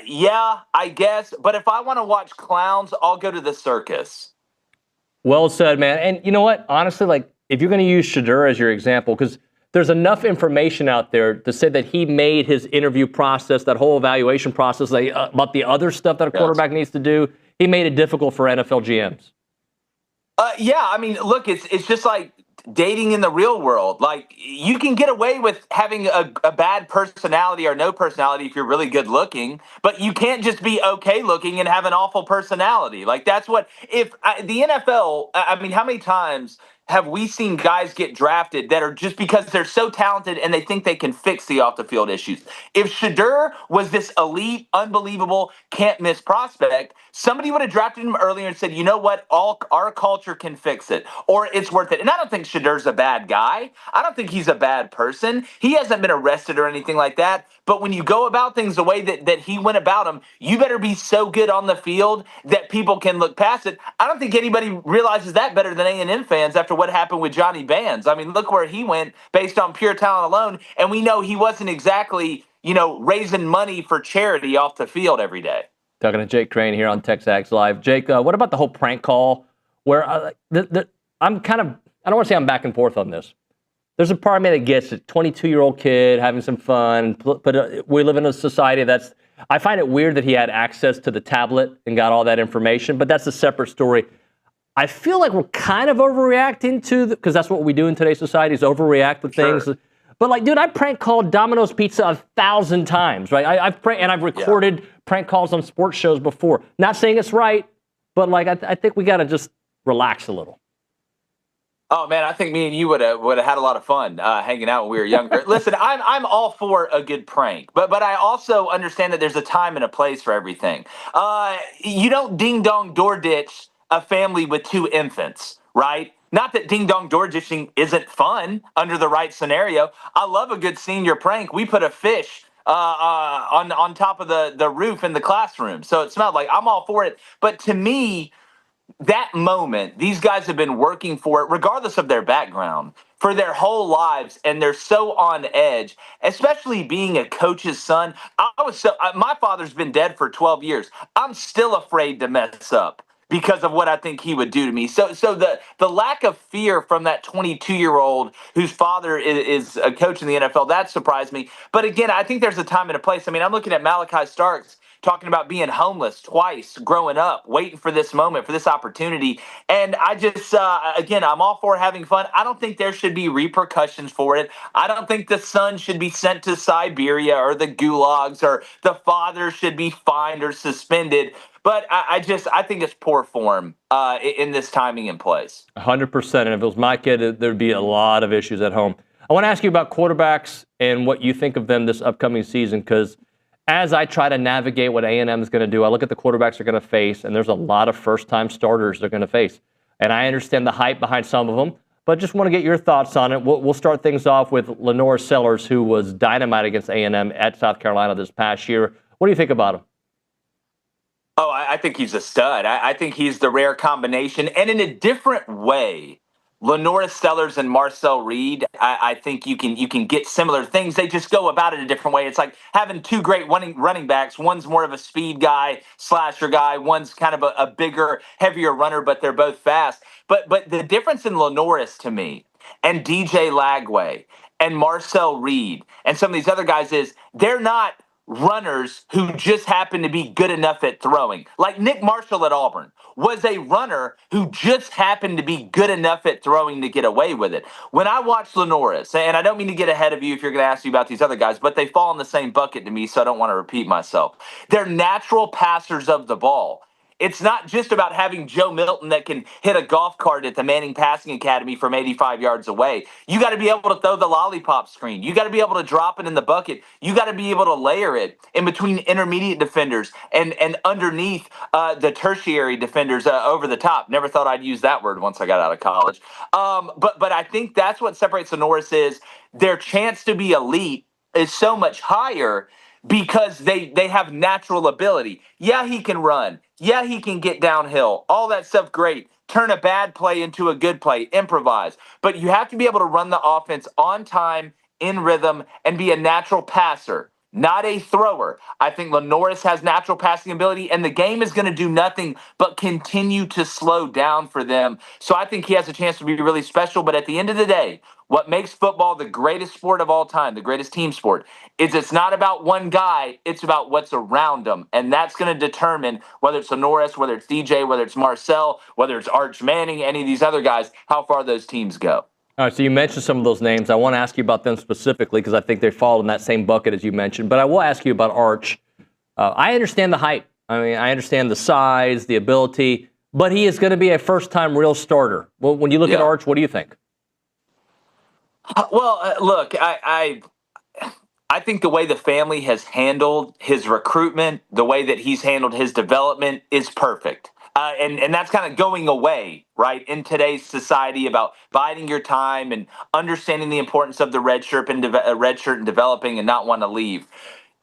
Yeah, I guess. But if I want to watch clowns, I'll go to the circus. Well said, man. And you know what? Honestly, like, if you're going to use Shedeur as your example, because there's enough information out there to say that he made his interview process, that whole evaluation process, about the other stuff that a quarterback needs to do, he made it difficult for NFL GMs. Yeah, I mean, look, it's just like dating in the real world. Like, you can get away with having a bad personality or no personality if you're really good looking, but you can't just be okay looking and have an awful personality. Like, that's what, if the NFL, I mean, how many times have we seen guys get drafted that are just because they're so talented and they think they can fix the off the field issues? If Shedeur was this elite, unbelievable, can't miss prospect, somebody would have drafted him earlier and said, you know what, our culture can fix it, or it's worth it. And I don't think Shedeur's a bad guy. I don't think he's a bad person. He hasn't been arrested or anything like that. But when you go about things the way that he went about them, you better be so good on the field that people can look past it. I don't think anybody realizes that better than A&M fans after what happened with Johnny Bands. I mean, look where he went based on pure talent alone. And we know he wasn't exactly, raising money for charity off the field every day. Talking to Jake Crain here on TexAgs Live. Jake, what about the whole prank call where I'm kind of, I don't want to say I'm back and forth on this. There's a part of me that gets it, 22-year-old kid having some fun, but we live in a society that's, I find it weird that he had access to the tablet and got all that information, but that's a separate story. I feel like we're kind of overreacting because that's what we do in today's society is overreact with things. Sure. But like, dude, I prank called Domino's Pizza 1,000 times, right? I've recorded prank calls on sports shows before. Not saying it's right, but like, I think we got to just relax a little. Oh man, I think me and you would have had a lot of fun hanging out when we were younger. Listen, I'm all for a good prank, but I also understand that there's a time and a place for everything. You don't ding dong door ditch a family with 2 infants, right? Not that ding dong door ditching isn't fun under the right scenario. I love a good senior prank. We put a fish on top of the roof in the classroom. So it smelled like I'm all for it. But to me, that moment, these guys have been working for it, regardless of their background, for their whole lives, and they're so on edge, especially being a coach's son. My father's been dead for 12 years. I'm still afraid to mess up because of what I think he would do to me. So the lack of fear from that 22-year-old whose father is a coach in the NFL, that surprised me. But again, I think there's a time and a place. I mean, I'm looking at Malachi Starks talking about being homeless twice growing up, waiting for this moment, for this opportunity. And I just, again, I'm all for having fun. I don't think there should be repercussions for it. I don't think the son should be sent to Siberia or the gulags, or the father should be fined or suspended. But I think it's poor form in this timing and place. 100%. And if it was my kid, there'd be a lot of issues at home. I want to ask you about quarterbacks and what you think of them this upcoming season, because as I try to navigate what A&M is going to do, I look at the quarterbacks they're going to face, and there's a lot of first-time starters they're going to face. And I understand the hype behind some of them, but just want to get your thoughts on it. We'll start things off with Lenore Sellers, who was dynamite against A&M at South Carolina this past year. What do you think about him? Oh, I think he's a stud. I think he's the rare combination. And in a different way, Lenore Sellers and Marcel Reed, I think you can get similar things. They just go about it a different way. It's like having two great running backs. One's more of a speed guy, slasher guy. One's kind of a bigger, heavier runner, but they're both fast. But the difference in Lenore, to me, and DJ Lagway and Marcel Reed and some of these other guys is they're not runners who just happen to be good enough at throwing. Like Nick Marshall at Auburn was a runner who just happened to be good enough at throwing to get away with it. When I watch Lenoris, and I don't mean to get ahead of you if you're going to ask me about these other guys, but they fall in the same bucket to me, so I don't want to repeat myself. They're natural passers of the ball. It's not just about having Joe Milton that can hit a golf cart at the Manning Passing Academy from 85 yards away. You got to be able to throw the lollipop screen. You got to be able to drop it in the bucket. You got to be able to layer it in between intermediate defenders and underneath the tertiary defenders over the top. Never thought I'd use that word once I got out of college. But I think that's what separates the Norris is their chance to be elite is so much higher because they have natural ability. Yeah, he can run. Yeah, he can get downhill. All that stuff, great. Turn a bad play into a good play. Improvise. But you have to be able to run the offense on time, in rhythm, and be a natural passer, not a thrower. I think Lenoris has natural passing ability, and the game is going to do nothing but continue to slow down for them. So I think he has a chance to be really special. But at the end of the day, what makes football the greatest sport of all time, the greatest team sport, is it's not about one guy, it's about what's around him. And that's going to determine whether it's Lenoris, whether it's DJ, whether it's Marcel, whether it's Arch Manning, any of these other guys, how far those teams go. All right, so you mentioned some of those names. I want to ask you about them specifically because I think they fall in that same bucket as you mentioned. But I will ask you about Arch. I understand the hype. I mean, I understand the size, the ability, but he is going to be a first-time real starter. Well, when you look at Arch, what do you think? Look, I think the way the family has handled his recruitment, the way that he's handled his development is perfect. And that's kind of going away, right, in today's society about biding your time and understanding the importance of the red shirt and developing and not want to leave.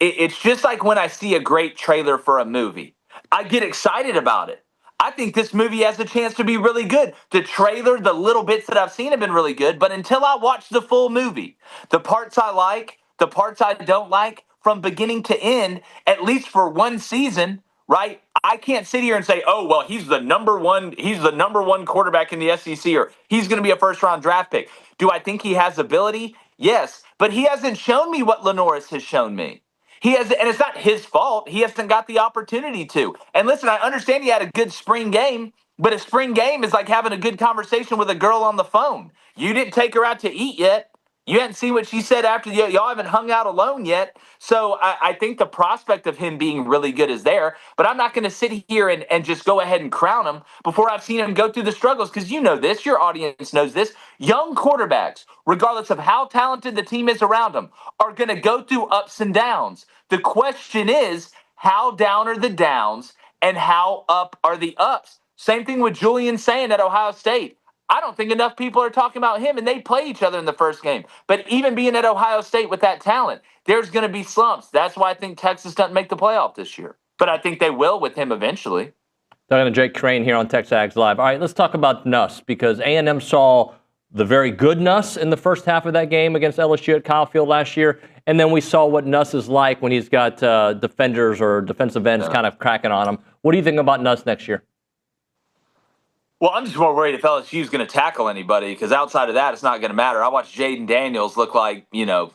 It's just like when I see a great trailer for a movie. I get excited about it. I think this movie has a chance to be really good. The trailer, the little bits that I've seen have been really good, but until I watch the full movie, the parts I like, the parts I don't like, from beginning to end, at least for one season, right? I can't sit here and say, oh, well, he's the number one quarterback in the SEC, or he's going to be a first-round draft pick. Do I think he has ability? Yes, but he hasn't shown me what Lenoris has shown me. He has, and it's not his fault. He hasn't got the opportunity to. And listen, I understand he had a good spring game, but a spring game is like having a good conversation with a girl on the phone. You didn't take her out to eat yet. You hadn't seen what she said after y'all haven't hung out alone yet. So I think the prospect of him being really good is there, but I'm not going to sit here and just go ahead and crown him before I've seen him go through the struggles, because you know this, your audience knows this. Young quarterbacks, regardless of how talented the team is around them, are going to go through ups and downs. The question is, how down are the downs and how up are the ups? Same thing with Julian saying at Ohio State. I don't think enough people are talking about him, and they play each other in the first game. But even being at Ohio State with that talent, there's going to be slumps. That's why I think Texas doesn't make the playoff this year. But I think they will with him eventually. Talking to Jake Crain here on TexAgs Live. All right, let's talk about Nuss, because A&M saw the very good Nuss in the first half of that game against LSU at Kyle Field last year, and then we saw what Nuss is like when he's got defenders or defensive ends kind of cracking on him. What do you think about Nuss next year? Well, I'm just more worried if LSU's going to tackle anybody, because outside of that, it's not going to matter. I watched Jaden Daniels look like,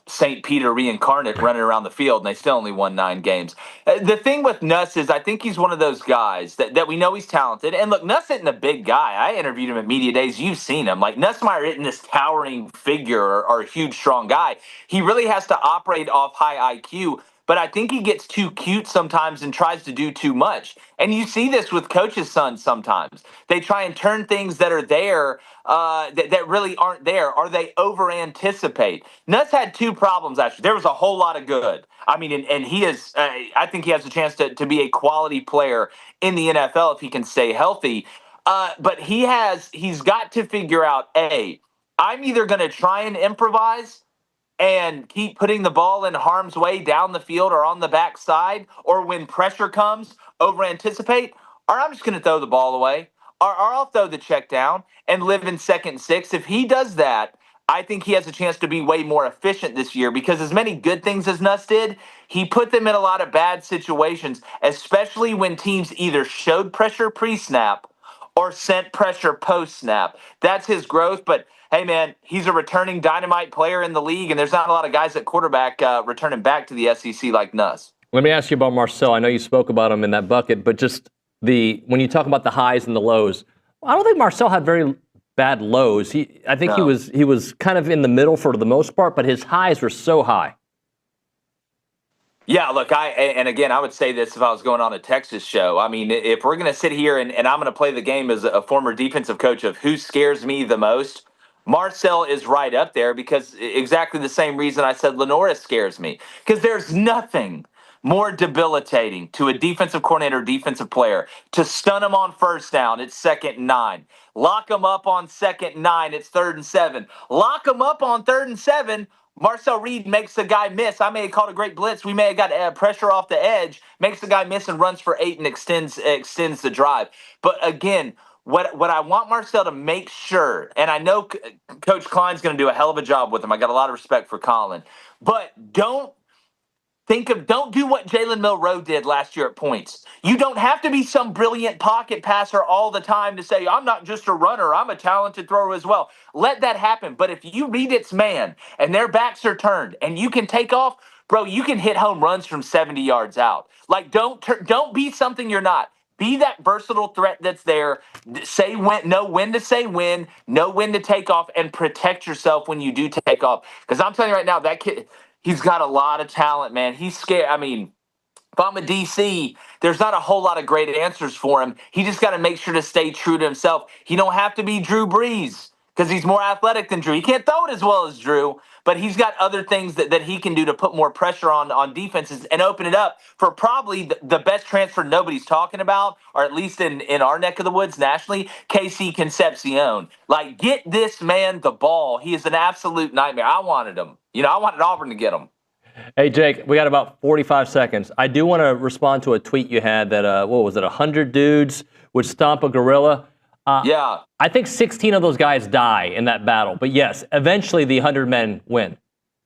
St. Peter reincarnate running around the field, and they still only won 9 games. The thing with Nuss is I think he's one of those guys that we know he's talented. And look, Nuss isn't a big guy. I interviewed him at Media Days. You've seen him. Like, Nussmeier isn't this towering figure or a huge, strong guy. He really has to operate off high IQ. But I think he gets too cute sometimes and tries to do too much. And you see this with coaches' sons sometimes. They try and turn things that are there that really aren't there, or they over-anticipate. Nuss had 2 problems, actually. There was a whole lot of good. I mean, and he is I think he has a chance to be a quality player in the NFL if he can stay healthy. But he's got to figure out, I'm either going to try and improvise and keep putting the ball in harm's way down the field or on the backside, or when pressure comes, over-anticipate, or I'm just going to throw the ball away, or I'll throw the check down and live in 2nd and 6. If he does that, I think he has a chance to be way more efficient this year, because as many good things as Nuss did, he put them in a lot of bad situations, especially when teams either showed pressure pre-snap or sent pressure post-snap. That's his growth, but hey, man, he's a returning dynamite player in the league, and there's not a lot of guys at quarterback returning back to the SEC like Nuss. Let me ask you about Marcel. I know you spoke about him in that bucket, but just when you talk about the highs and the lows, I don't think Marcel had very bad lows. I think he was kind of in the middle for the most part, but his highs were so high. Yeah, look, and again, I would say this if I was going on a Texas show. I mean, if we're going to sit here and I'm going to play the game as a former defensive coach of who scares me the most, Marcel is right up there, because exactly the same reason I said Lenora scares me. Because there's nothing more debilitating to a defensive coordinator, defensive player, to stun him on first down, it's 2nd and 9. Lock him up on 2nd and 9, it's 3rd and 7. Lock him up on 3rd and 7, Marcel Reed makes the guy miss. I may have called a great blitz. We may have got pressure off the edge, makes the guy miss and runs for 8 and extends the drive. But again, what I want Marcel to make sure, and I know Coach Klein's going to do a hell of a job with him. I got a lot of respect for Colin. But don't do what Jalen Milroe did last year at points. You don't have to be some brilliant pocket passer all the time to say, I'm not just a runner, I'm a talented thrower as well. Let that happen. But if you read its man and their backs are turned and you can take off, bro, you can hit home runs from 70 yards out. Like, don't be something you're not. Be that versatile threat that's there. Know when to say when, know when to take off, and protect yourself when you do take off. Because I'm telling you right now, that kid, he's got a lot of talent, man. He's scared. I mean, if I'm a DC, there's not a whole lot of great answers for him. He just got to make sure to stay true to himself. He don't have to be Drew Brees, because he's more athletic than Drew. He can't throw it as well as Drew, but he's got other things that he can do to put more pressure on defenses and open it up for probably the best transfer nobody's talking about, or at least in our neck of the woods nationally, KC Concepcion. Like, get this man the ball. He is an absolute nightmare. I wanted him. I wanted Auburn to get him. Hey, Jake, we got about 45 seconds. I do want to respond to a tweet you had that, 100 dudes would stomp a gorilla. Yeah. I think 16 of those guys die in that battle. But yes, eventually the 100 men win.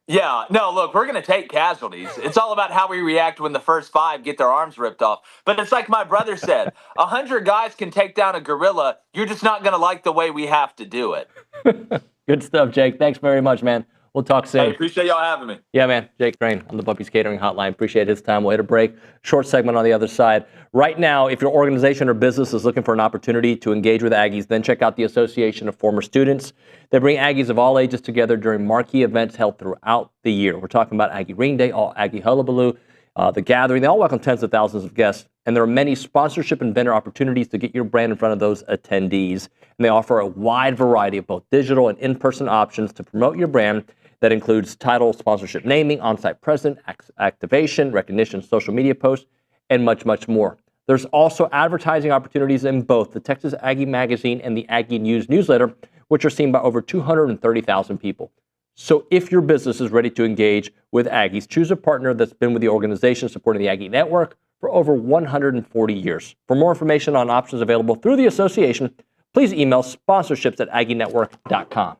Yeah. No, look, we're going to take casualties. It's all about how we react when the first 5 get their arms ripped off. But it's like my brother said, 100 guys can take down a gorilla. You're just not going to like the way we have to do it. Good stuff, Jake. Thanks very much, man. We'll talk soon. I appreciate y'all having me. Yeah, man. Jake Crain on the Bumpy's Catering Hotline. Appreciate his time. We'll hit a break. Short segment on the other side. Right now, if your organization or business is looking for an opportunity to engage with Aggies, then check out the Association of Former Students. They bring Aggies of all ages together during marquee events held throughout the year. We're talking about Aggie Ring Day, All Aggie Hullabaloo, The Gathering. They all welcome tens of thousands of guests, and there are many sponsorship and vendor opportunities to get your brand in front of those attendees. And they offer a wide variety of both digital and in-person options to promote your brand. That includes title, sponsorship naming, on-site presence, activation, recognition, social media posts, and much, much more. There's also advertising opportunities in both the Texas Aggie Magazine and the Aggie News newsletter, which are seen by over 230,000 people. So if your business is ready to engage with Aggies, choose a partner that's been with the organization supporting the Aggie Network for over 140 years. For more information on options available through the association, please email sponsorships@aggienetwork.com.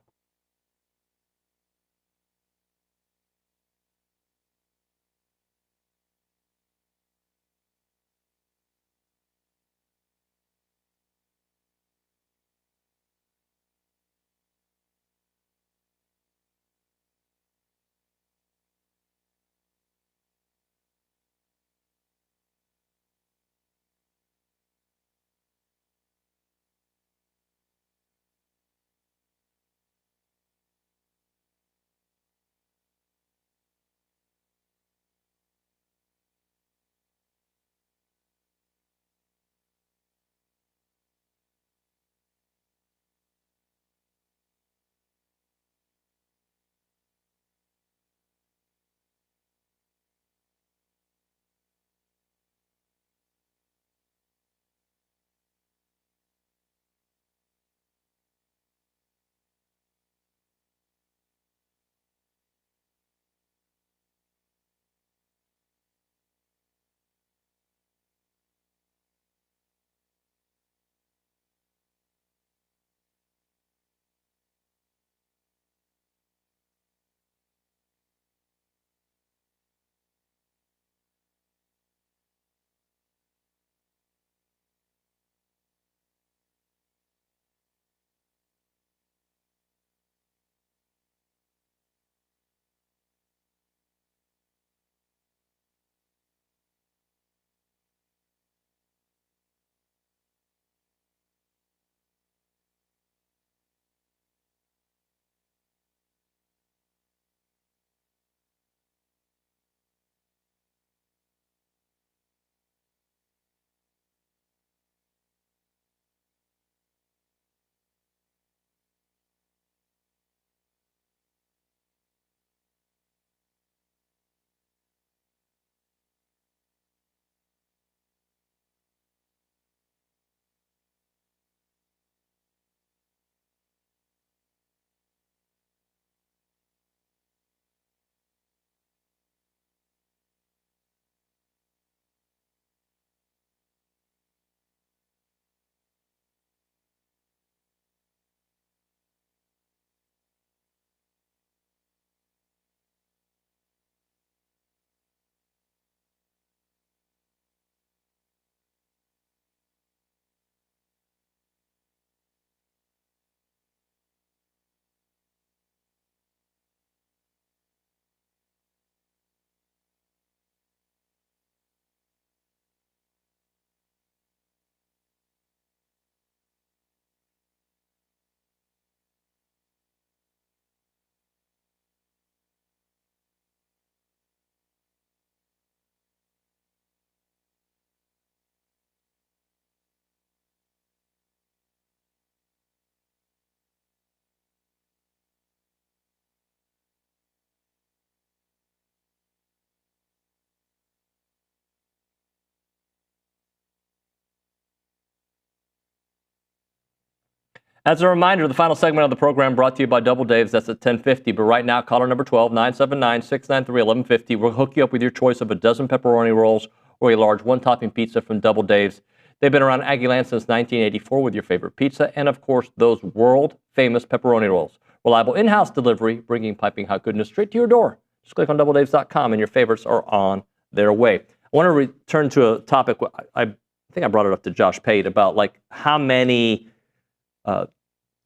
As a reminder, the final segment of the program brought to you by Double Dave's. That's at 10:50. But right now, caller number 12, 979-693-1150. We'll hook you up with your choice of a dozen pepperoni rolls or a large one-topping pizza from Double Dave's. They've been around Aggie Land since 1984 with your favorite pizza and, of course, those world-famous pepperoni rolls. Reliable in-house delivery, bringing piping hot goodness straight to your door. Just click on doubledaves.com and your favorites are on their way. I want to return to a topic. I think I brought it up to Josh Pate about like how many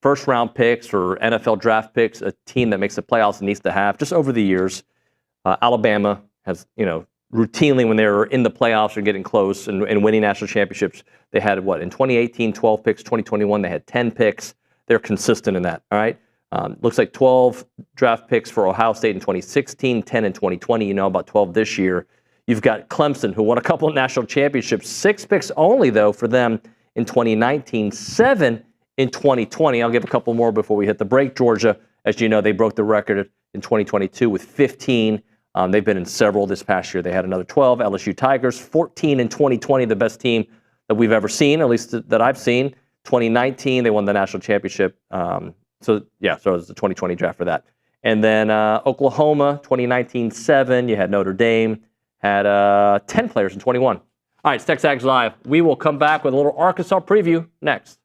first-round picks or NFL draft picks a team that makes the playoffs needs to have. Just over the years, Alabama has, routinely when they were in the playoffs or getting close and winning national championships, they had, in 2018, 12 picks. 2021, they had 10 picks. They're consistent in that, all right? Looks like 12 draft picks for Ohio State in 2016, 10 in 2020, about 12 this year. You've got Clemson, who won a couple of national championships, 6 picks only, though, for them in 2019, 7 in 2020. I'll give a couple more before we hit the break. Georgia, as you know, they broke the record in 2022 with 15. They've been in several this past year. They had another 12. LSU Tigers, 14 in 2020, the best team that we've ever seen, at least that I've seen. 2019, they won the national championship. So it was the 2020 draft for that. And then Oklahoma, 2019-7. You had Notre Dame, had 10 players in 21. All right, it's TexAgs Live. We will come back with a little Arkansas preview next.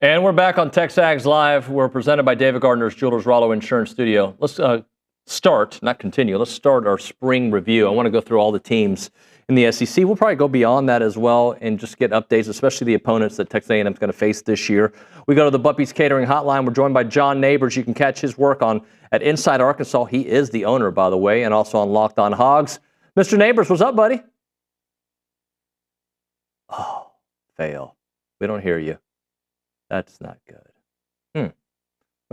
And we're back on TexAgs Live. We're presented by David Gardner's Jewelers Rollo Insurance Studio. Let's start, not continue, let's start our spring review. I want to go through all the teams in the SEC. We'll probably go beyond that as well and just get updates, especially the opponents that Texas A&M is going to face this year. We go to the Buppy's Catering Hotline. We're joined by John Nabors. You can catch his work at Inside Arkansas. He is the owner, by the way, and also on Locked On Hogs. Mr. Nabors, what's up, buddy? Oh, fail. We don't hear you. That's not good. We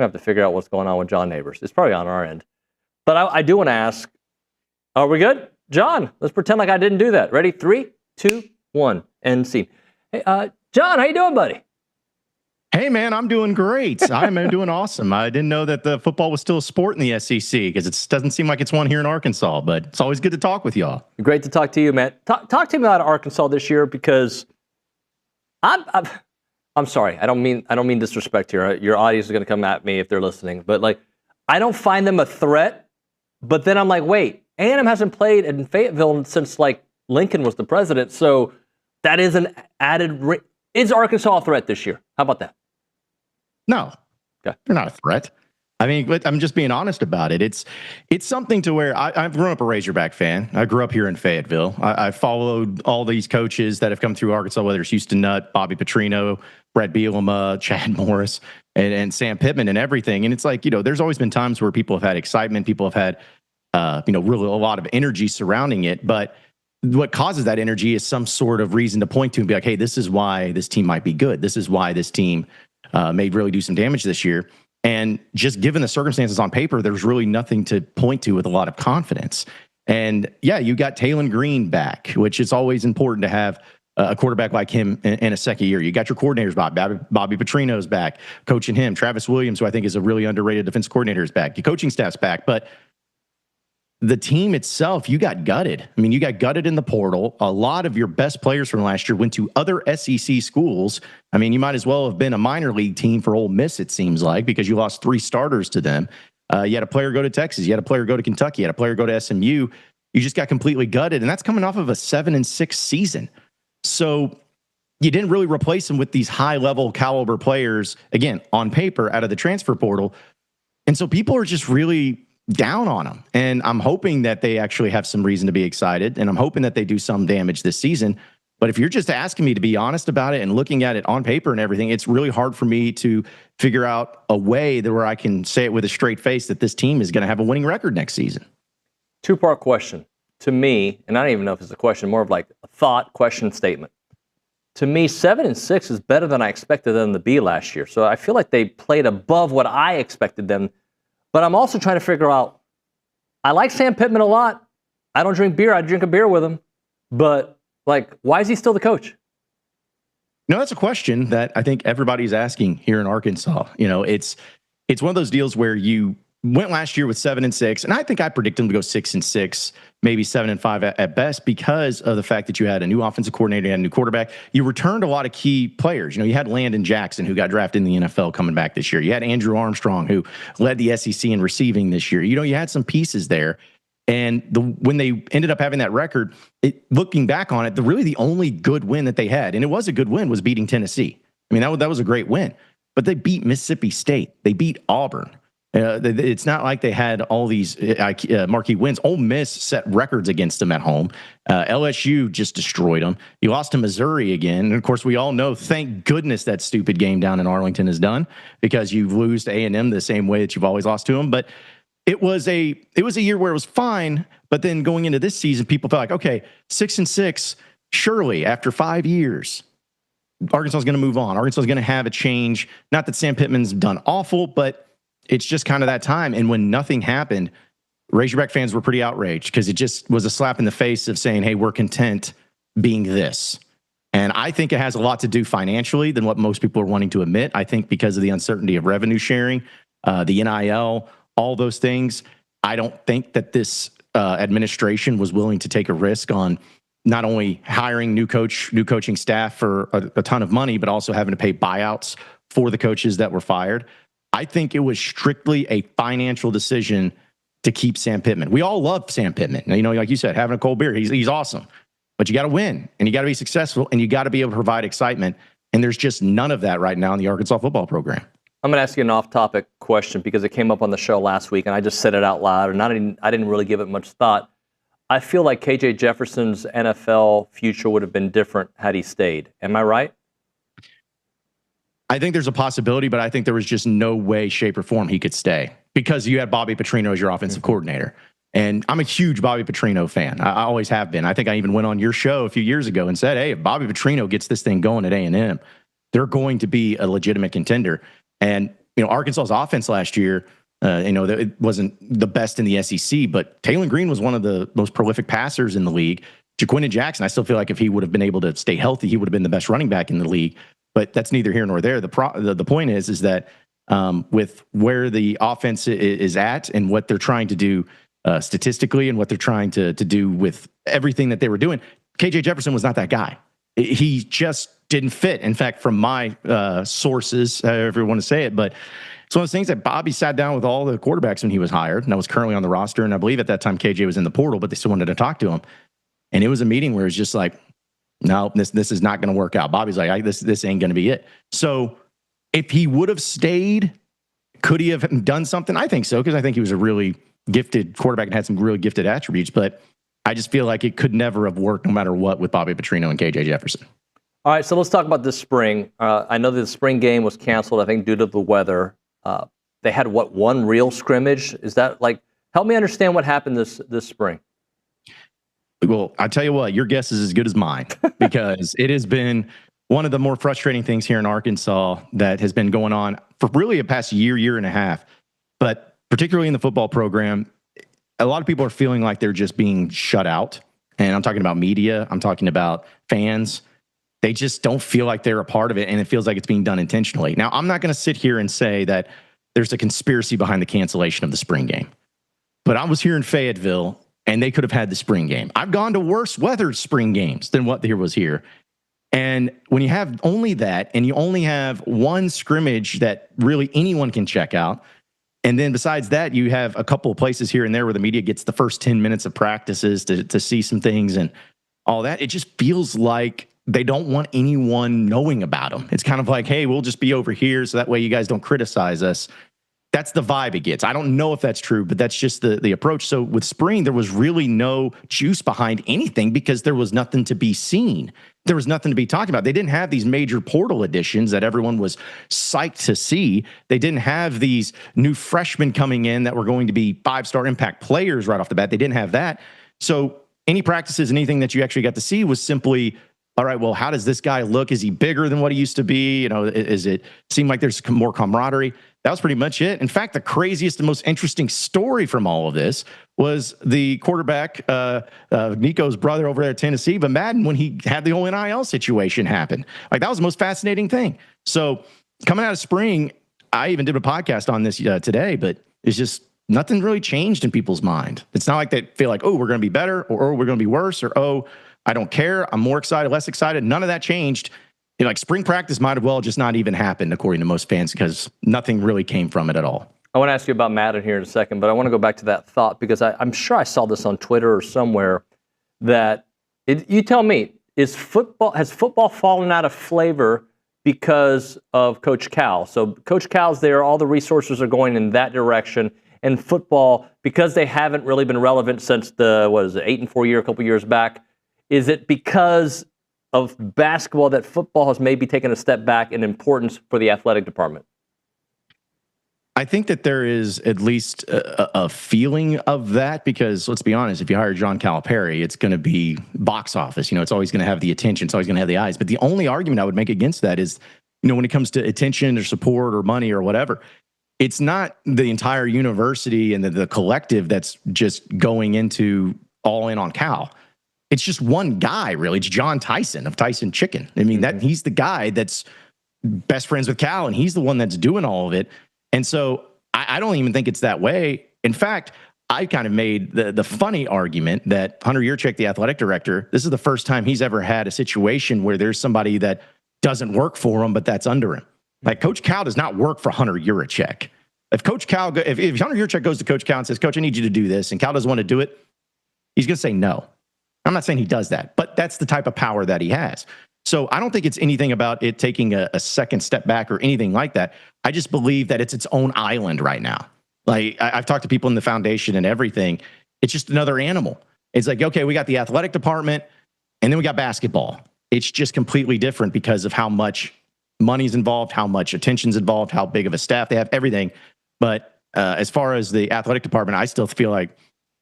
have to figure out what's going on with John Nabors. It's probably on our end. But I do want to ask, are we good? John, let's pretend like I didn't do that. Ready? 3, 2, 1, end scene. Hey, John, how you doing, buddy? Hey, man, I'm doing great. I'm doing awesome. I didn't know that the football was still a sport in the SEC because it doesn't seem like it's one here in Arkansas, but it's always good to talk with y'all. Great to talk to you, man. Talk to me about Arkansas this year because I'm sorry. I don't mean disrespect here. Your audience is going to come at me if they're listening, but like, I don't find them a threat. But then I'm like, wait, A&M hasn't played in Fayetteville since like Lincoln was the president, so that is an added. Is Arkansas a threat this year? How about that? No, they're not a threat. I mean, I'm just being honest about it. It's something to where I've grown up a Razorback fan. I grew up here in Fayetteville. I followed all these coaches that have come through Arkansas, whether it's Houston Nutt, Bobby Petrino, Brett Bielema, Chad Morris, and Sam Pittman and everything. And it's like, there's always been times where people have had excitement. People have had, really a lot of energy surrounding it. But what causes that energy is some sort of reason to point to and be like, hey, this is why this team might be good. This is why this team may really do some damage this year. And just given the circumstances on paper, there's really nothing to point to with a lot of confidence. And yeah, you got Taylon Green back, which is always important to have a quarterback like him in a second year. You got your coordinators back. Bobby Petrino's back, coaching him. Travis Williams, who I think is a really underrated defense coordinator, is back. Your coaching staff's back. But the team itself, you got gutted. I mean, you got gutted in the portal. A lot of your best players from last year went to other SEC schools. I mean, you might as well have been a minor league team for Ole Miss, it seems like, because you lost 3 starters to them. You had a player go to Texas. You had a player go to Kentucky. You had a player go to SMU. You just got completely gutted, and that's coming off of a 7-6 season. So you didn't really replace them with these high-level caliber players, again, on paper, out of the transfer portal. And so people are just really down on them. And I'm hoping that they actually have some reason to be excited, and I'm hoping that they do some damage this season. But if you're just asking me to be honest about it and looking at it on paper and everything, it's really hard for me to figure out a way that where I can say it with a straight face that this team is going to have a winning record next season. 2-part question. To me, and I don't even know if it's a question, more of like a thought, question, statement. To me, 7-6 is better than I expected them to be last year. So I feel like they played above what I expected them. But I'm also trying to figure out, I like Sam Pittman a lot. I don't drink beer. I drink a beer with him. But, why is he still the coach? No, that's a question that I think everybody's asking here in Arkansas. It's one of those deals where you went last year with 7-6, and I think I predicted them to go 6-6, maybe 7-5 at best, because of the fact that you had a new offensive coordinator and a new quarterback. You returned a lot of key players. You had Landon Jackson, who got drafted in the NFL, coming back this year. You had Andrew Armstrong, who led the SEC in receiving this year. You had some pieces there. And when they ended up having that record, looking back on it, the only good win that they had, and it was a good win, was beating Tennessee. I mean, that was a great win. But they beat Mississippi State. They beat Auburn. It's not like they had all these marquee wins. Ole Miss set records against them at home. LSU just destroyed them. You lost to Missouri again. And, of course, we all know, thank goodness that stupid game down in Arlington is done, because you lose to A&M the same way that you've always lost to them. But it was a year where it was fine. But then going into this season, people felt like, okay, 6-6, surely after 5 years, Arkansas is going to move on. Arkansas is going to have a change. Not that Sam Pittman's done awful, but it's just kind of that time. And when nothing happened, Razorback fans were pretty outraged, because it just was a slap in the face of saying, hey, we're content being this. And I think it has a lot to do financially than what most people are wanting to admit. I think because of the uncertainty of revenue sharing, the NIL, all those things, I don't think that this administration was willing to take a risk on not only hiring new coaching staff for a ton of money, but also having to pay buyouts for the coaches that were fired. I think it was strictly a financial decision to keep Sam Pittman. We all love Sam Pittman. Like you said, having a cold beer, he's awesome. But you got to win, and you got to be successful, and you got to be able to provide excitement. And there's just none of that right now in the Arkansas football program. I'm going to ask you an off-topic question, because it came up on the show last week, and I just said it out loud, and I didn't really give it much thought. I feel like KJ Jefferson's NFL future would have been different had he stayed. Am I right? I think there's a possibility, but I think there was just no way, shape, or form he could stay, because you had Bobby Petrino as your offensive coordinator. And I'm a huge Bobby Petrino fan. I always have been. I think I even went on your show a few years ago and said, hey, if Bobby Petrino gets this thing going at A&M, they're going to be a legitimate contender. And, Arkansas's offense last year, it wasn't the best in the SEC, but Taylon Green was one of the most prolific passers in the league. Jaquindon Jackson, I still feel like if he would have been able to stay healthy, he would have been the best running back in the league. But that's neither here nor there. The point is that with where the offense is at and what they're trying to do statistically and what they're trying to do with everything that they were doing, KJ Jefferson was not that guy. He just didn't fit. In fact, from my sources, however you want to say it, but it's one of those things that Bobby sat down with all the quarterbacks when he was hired, and I was currently on the roster, and I believe at that time KJ was in the portal, but they still wanted to talk to him. And it was a meeting where it's just like, no, this is not going to work out. Bobby's like, this ain't going to be it. So if he would have stayed, Could he have done something? I think so, because I think he was a really gifted quarterback and had some really gifted attributes, but I just feel like it could never have worked no matter what with Bobby Petrino and KJ Jefferson. All right, so let's talk about this spring. I know that the spring game was canceled, I think, due to the weather. They had, one real scrimmage? Is that help me understand what happened this spring. Well, I tell you what, your guess is as good as mine, because it has been one of the more frustrating things here in Arkansas that has been going on for really the past year and a half. But particularly in the football program, a lot of people are feeling like they're just being shut out. And I'm talking about media. I'm talking about fans. They just don't feel like they're a part of it, and it feels like it's being done intentionally. Now, I'm not going to sit here and say that there's a conspiracy behind the cancellation of the spring game. But I was here in Fayetteville, and they could have had the spring game. I've gone to worse weather spring games than what there was here. And when you have only that, and you only have one scrimmage that really anyone can check out, and then besides that, you have a couple of places here and there where the media gets the first 10 minutes of practices to see some things and all that, it just feels like they don't want anyone knowing about them. It's kind of like, hey, we'll just be over here so that way you guys don't criticize us. That's the vibe it gets. I don't know if that's true, but that's just the approach. So with spring, there was really no juice behind anything because there was nothing to be seen. There was nothing to be talked about. They didn't have these major portal additions that everyone was psyched to see. They didn't have these new freshmen coming in that were going to be 5-star impact players right off the bat. They didn't have that. So any practices, anything that you actually got to see was simply, all right, well, how does this guy look? Is he bigger than what he used to be? Is it seem like there's more camaraderie? That was pretty much it. In fact, the craziest and most interesting story from all of this was the quarterback, Nico's brother over there at Tennessee, but Madden, when he had the whole NIL situation happen. That was the most fascinating thing. So coming out of spring, I even did a podcast on this today, but it's just nothing really changed in people's mind. It's not like they feel like, oh, we're going to be better, or we're going to be worse, or, oh, I don't care, I'm more excited, less excited. None of that changed. Spring practice might have well just not even happened, according to most fans, because nothing really came from it at all. I want to ask you about Madden here in a second, but I want to go back to that thought because I'm sure I saw this on Twitter or somewhere that you tell me, has football fallen out of flavor because of Coach Cal? So Coach Cal's there, all the resources are going in that direction, and football, because they haven't really been relevant since the 8-4 year, a couple years back, is it because of basketball that football has maybe taken a step back in importance for the athletic department? I think that there is at least a feeling of that because, let's be honest, if you hire John Calipari, it's going to be box office. It's always going to have the attention. It's always going to have the eyes. But the only argument I would make against that is, when it comes to attention or support or money or whatever, it's not the entire university and the collective that's just going into all in on Cal. It's just one guy, really. It's John Tyson of Tyson Chicken. I mean, he's the guy that's best friends with Cal, and he's the one that's doing all of it. And so I don't even think it's that way. In fact, I kind of made the funny argument that Hunter Yurchek, the athletic director, this is the first time he's ever had a situation where there's somebody that doesn't work for him, but that's under him. Coach Cal does not work for Hunter Yurchek. If Coach Cal, if Hunter Yurchek goes to Coach Cal and says, "Coach, I need you to do this," and Cal doesn't want to do it, he's going to say no. I'm not saying he does that, but that's the type of power that he has. So I don't think it's anything about it taking a second step back or anything like that. I just believe that it's its own island right now. I've talked to people in the foundation and everything. It's just another animal. It's like, okay, we got the athletic department and then we got basketball. It's just completely different because of how much money's involved, how much attention's involved, how big of a staff they have, everything. But as far as the athletic department, I still feel like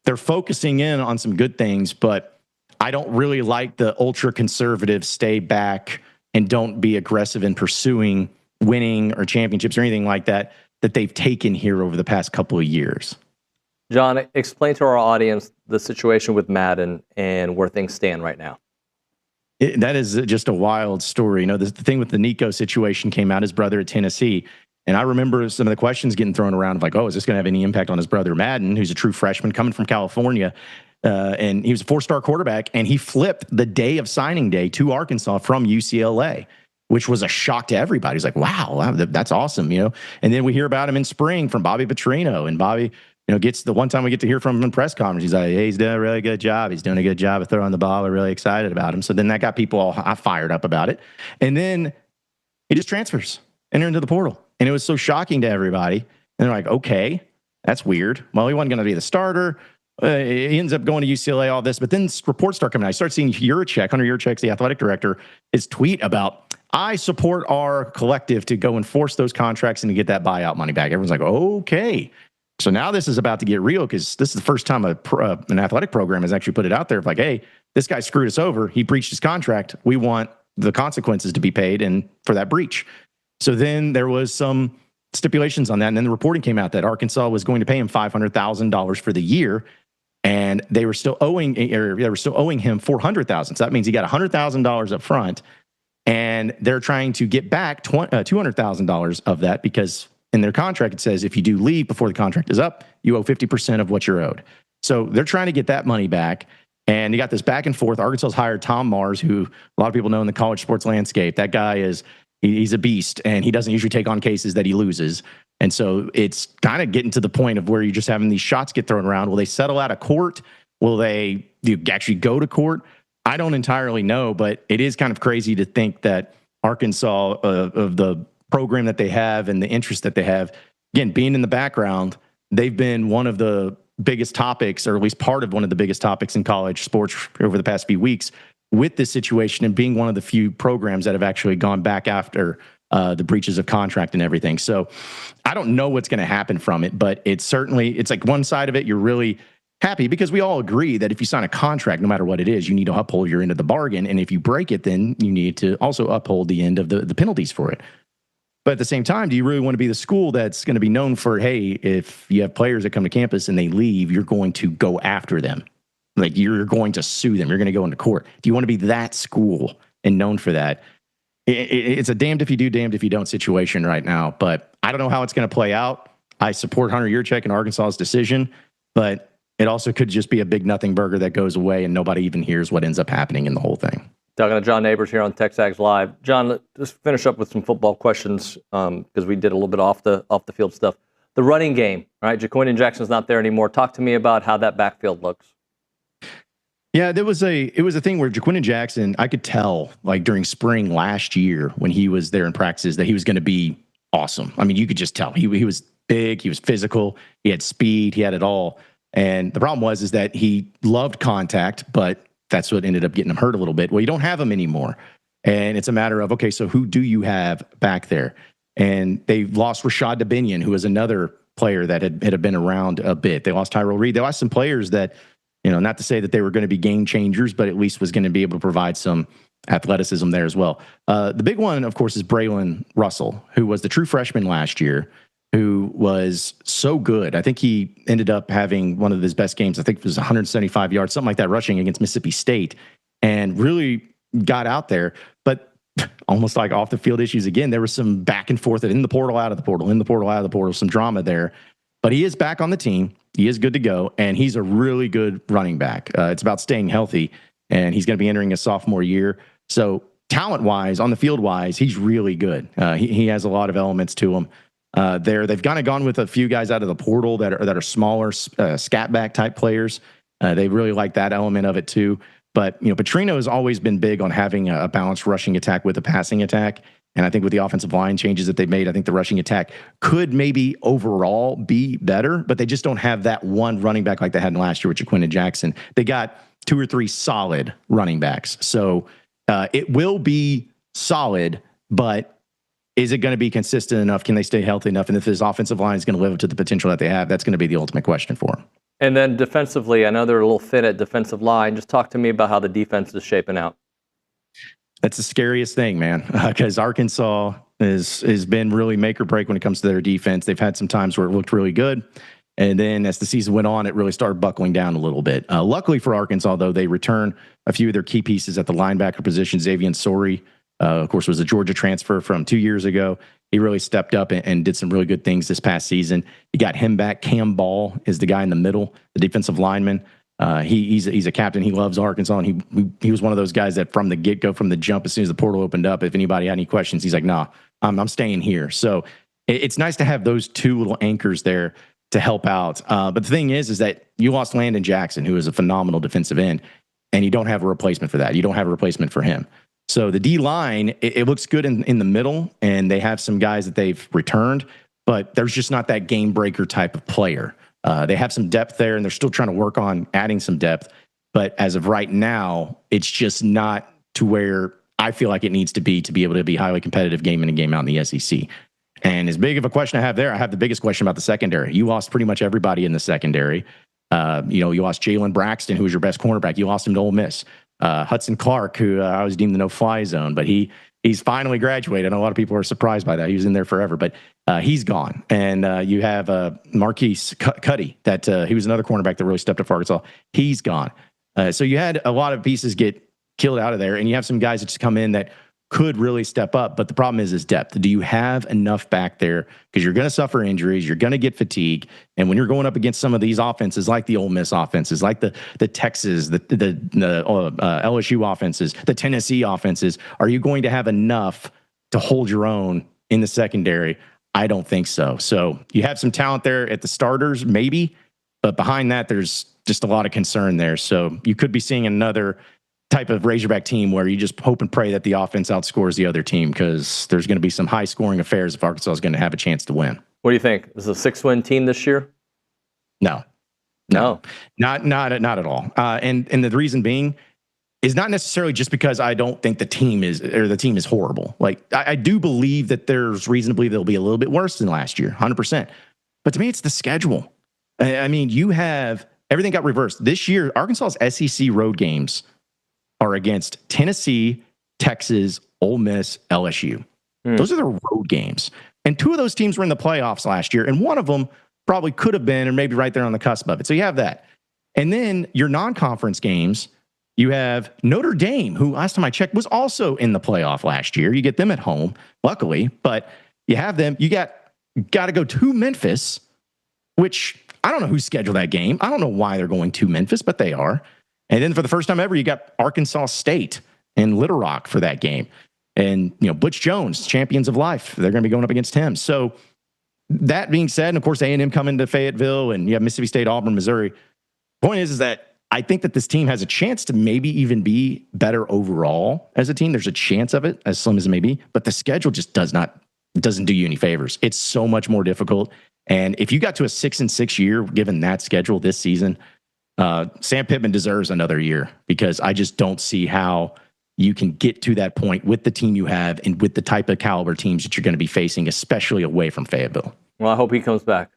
they're focusing in on some good things, but I don't really like the ultra conservative stay back and don't be aggressive in pursuing winning or championships or anything like that they've taken here over the past couple of years. John, explain to our audience the situation with Madden and where things stand right now. That is just a wild story. The thing with the Nico situation came out, his brother at Tennessee. And I remember some of the questions getting thrown around of is this going to have any impact on his brother Madden, who's a true freshman coming from California? And he was a 4-star quarterback, and he flipped the day of signing day to Arkansas from UCLA, which was a shock to everybody. He's like, wow, that's awesome, And then we hear about him in spring from Bobby Petrino, and Bobby, gets the one time we get to hear from him in press conference. He's like, hey, he's doing a really good job. He's doing a good job of throwing the ball. We're really excited about him. So then that got people all fired up about it. And then he just transfers, enter into the portal. And it was so shocking to everybody. And they're like, okay, that's weird. Well, he wasn't going to be the starter. He ends up going to UCLA, all this. But then reports start coming out. I start seeing Hunter Yurachek's the athletic director, his tweet about, I support our collective to go enforce those contracts and to get that buyout money back. Everyone's like, okay. So now this is about to get real because this is the first time an athletic program has actually put it out there of like, hey, this guy screwed us over. He breached his contract. We want the consequences to be paid and for that breach. So then there was some stipulations on that. And then the reporting came out that Arkansas was going to pay him $500,000 for the year. And they were still owing him $400,000. So that means he got $100,000 up front. And they're trying to get back $200,000 of that because in their contract, it says if you do leave before the contract is up, you owe 50% of what you're owed. So they're trying to get that money back. And you got this back and forth. Arkansas's hired Tom Mars, who a lot of people know in the college sports landscape. That guy he's a beast, and he doesn't usually take on cases that he loses. And so it's kind of getting to the point of where you're just having these shots get thrown around. Will they settle out of court? Will they actually go to court? I don't entirely know, but it is kind of crazy to think that Arkansas, of the program that they have and the interest that they have, again, being in the background, they've been one of the biggest topics, or at least part of one of the biggest topics in college sports over the past few weeks with this situation, and being one of the few programs that have actually gone back after the breaches of contract and everything. So I don't know what's going to happen from it, but it's like one side of it, you're really happy because we all agree that if you sign a contract, no matter what it is, you need to uphold your end of the bargain. And if you break it, then you need to also uphold the end of the penalties for it. But at the same time, do you really want to be the school that's going to be known for, hey, if you have players that come to campus and they leave, you're going to go after them? Like, you're going to sue them. You're going to go into court. Do you want to be that school and known for that? It's a damned if you do, damned if you don't situation right now. But I don't know how it's going to play out. I support Hunter Yurachek and Arkansas's decision, but it also could just be a big nothing burger that goes away and nobody even hears what ends up happening in the whole thing. Talking to John Nabors here on TexAgs Live. John, let's finish up with some football questions because we did a little bit off the field stuff. The running game, right? Jaquindon Jackson's not there anymore. Talk to me about how that backfield looks. Yeah, it was a thing where Jaquindon Jackson, I could tell like during spring last year when he was there in practices that he was going to be awesome. I mean, you could just tell he was big, he was physical, he had speed, he had it all. And the problem is that he loved contact, but that's what ended up getting him hurt a little bit. Well, you don't have him anymore. And it's a matter of, okay, so who do you have back there? And they lost Rashad Dubinion, who was another player that had been around a bit. They lost Tyrell Reed. They lost some players that, not to say that they were going to be game changers, but at least was going to be able to provide some athleticism there as well. The big one, of course, is Braylon Russell, who was the true freshman last year, who was so good. I think he ended up having one of his best games. I think it was 175 yards, something like that, rushing against Mississippi State, and really got out there. But almost like off the field issues again, there was some back and forth in the portal, out of the portal, in the portal, out of the portal, some drama there. But he is back on the team. He is good to go, and he's a really good running back. It's about staying healthy, and he's going to be entering his sophomore year. So talent-wise, on the field-wise, he's really good. He has a lot of elements to him. They've kind of gone with a few guys out of the portal that are smaller, scat back type players. They really like that element of it too. But Petrino has always been big on having a balanced rushing attack with a passing attack. And I think with the offensive line changes that they've made, I think the rushing attack could maybe overall be better, but they just don't have that one running back like they had last year with Jaquindon Jackson. They got 2 or 3 solid running backs. So it will be solid, but is it going to be consistent enough? Can they stay healthy enough? And if this offensive line is going to live up to the potential that they have, that's going to be the ultimate question for them. And then defensively, I know they're a little thin at defensive line. Just talk to me about how the defense is shaping out. That's the scariest thing, man, because Arkansas has been really make or break when it comes to their defense. They've had some times where it looked really good. And then as the season went on, it really started buckling down a little bit. Luckily for Arkansas, though, they return a few of their key pieces at the linebacker position. Xavier Sori, of course, was a Georgia transfer from 2 years ago. He really stepped up and did some really good things this past season. You got him back. Cam Ball is the guy in the middle, the defensive lineman. He's a captain. He loves Arkansas, and he was one of those guys that from the get-go, from the jump, as soon as the portal opened up, if anybody had any questions, he's like, nah, I'm staying here. So it's nice to have those two little anchors there to help out. But the thing is that you lost Landon Jackson, who is a phenomenal defensive end, and you don't have a replacement for that. You don't have a replacement for him. So the D-line, it looks good in the middle, and they have some guys that they've returned. but there's just not that game breaker type of player. They have some depth there, and they're still trying to work on adding some depth. But as of right now, it's just not to where I feel like it needs to be able to be highly competitive game in and game out in the SEC. And as big of a question I have there, I have the biggest question about the secondary. You lost pretty much everybody in the secondary. You lost Jalen Braxton, who was your best cornerback. You lost him to Ole Miss. Hudson Clark, who I was deemed the no-fly zone, but he's finally graduated. I know a lot of people are surprised by that. He was in there forever, but he's gone. And you have Marquise Cuddy, that he was another cornerback that really stepped up for Arkansas. He's gone. So you had a lot of pieces get killed out of there, and you have some guys that just come in that could really step up. But the problem is depth. Do you have enough back there? Because you're going to suffer injuries. You're going to get fatigue. And when you're going up against some of these offenses, like the Ole Miss offenses, like the Texas, the LSU offenses, the Tennessee offenses, are you going to have enough to hold your own in the secondary? I don't think so. So you have some talent there at the starters, maybe. But behind that, there's just a lot of concern there. So you could be seeing another type of Razorback team where you just hope and pray that the offense outscores the other team, because there's going to be some high scoring affairs if Arkansas is going to have a chance to win. What do you think? Is it a 6-win team this year? No, not at all. And the reason being is not necessarily just because I don't think the team is horrible. Like I do believe that there's reason to believe they'll be a little bit worse than last year, 100%. But to me, it's the schedule. I mean, you have everything got reversed this year. Arkansas's SEC road games are against Tennessee, Texas, Ole Miss, LSU. Those are the road games. And two of those teams were in the playoffs last year, and one of them probably could have been, or maybe right there on the cusp of it. So you have that. And then your non-conference games, you have Notre Dame, who last time I checked was also in the playoff last year. You get them at home, luckily, but you have them. You got to go to Memphis, which I don't know who scheduled that game. I don't know why they're going to Memphis, but they are. And then for the first time ever, you got Arkansas State and Little Rock for that game. And, Butch Jones, champions of life, they're going to be going up against him. So that being said, and of course, A&M coming to Fayetteville, and you have Mississippi State, Auburn, Missouri. Point is that I think that this team has a chance to maybe even be better overall as a team. There's a chance of it, as slim as it may be, but the schedule just doesn't do you any favors. It's so much more difficult. And if you got to a 6-6 year, given that schedule this season, Sam Pittman deserves another year, because I just don't see how you can get to that point with the team you have and with the type of caliber teams that you're going to be facing, especially away from Fayetteville. Well, I hope he comes back.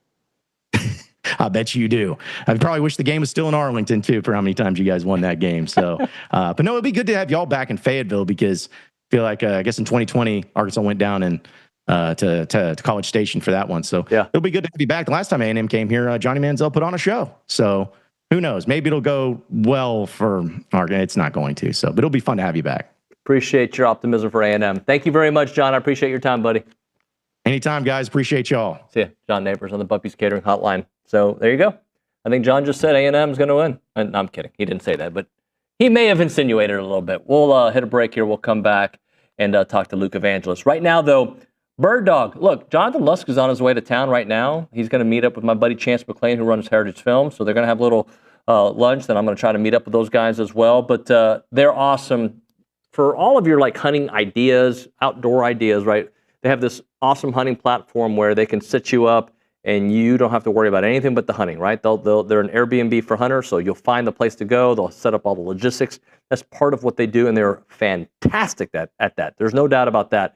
I bet you do. I probably wish the game was still in Arlington too, for how many times you guys won that game. So, but no, it'd be good to have y'all back in Fayetteville, because I feel like, I guess in 2020, Arkansas went down and to College Station for that one. So yeah, it'll be good to be back. The last time A&M came here, Johnny Manziel put on a show. So who knows? Maybe it'll go well for Arkansas. It's not going to. So, but it'll be fun to have you back. Appreciate your optimism for A&M. Thank you very much, John. I appreciate your time, buddy. Anytime, guys. Appreciate y'all. See ya. John Nabors on the Buppy's Catering Hotline. So there you go. I think John just said A&M is going to win. No, I'm kidding. He didn't say that, but he may have insinuated a little bit. We'll hit a break here. We'll come back and talk to Luke Evangelist. Right now, though, Bird Dog. Look, Jonathan Lusk is on his way to town right now. He's going to meet up with my buddy Chance McClain, who runs Heritage Films. So they're going to have a little lunch. Then I'm going to try to meet up with those guys as well. But they're awesome for all of your like hunting ideas, outdoor ideas, right? They have this awesome hunting platform where they can set you up and you don't have to worry about anything but the hunting, right? They're an Airbnb for hunters, so you'll find the place to go. They'll set up all the logistics. That's part of what they do, and they're fantastic at that. There's no doubt about that.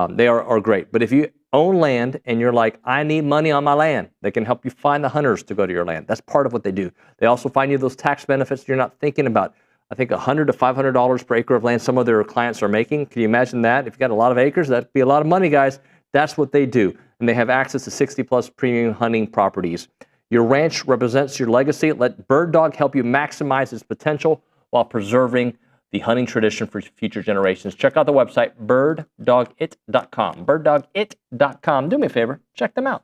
They are great. But if you own land and you're like, I need money on my land, they can help you find the hunters to go to your land. That's part of what they do. They also find you those tax benefits you're not thinking about. I think $100 to $500 per acre of land some of their clients are making. Can you imagine that? If you got a lot of acres, that'd be a lot of money, guys. That's what they do. And they have access to 60-plus premium hunting properties. Your ranch represents your legacy. Let Bird Dog help you maximize its potential while preserving the hunting tradition for future generations. Check out the website, birddogit.com. Birddogit.com. Do me a favor, check them out.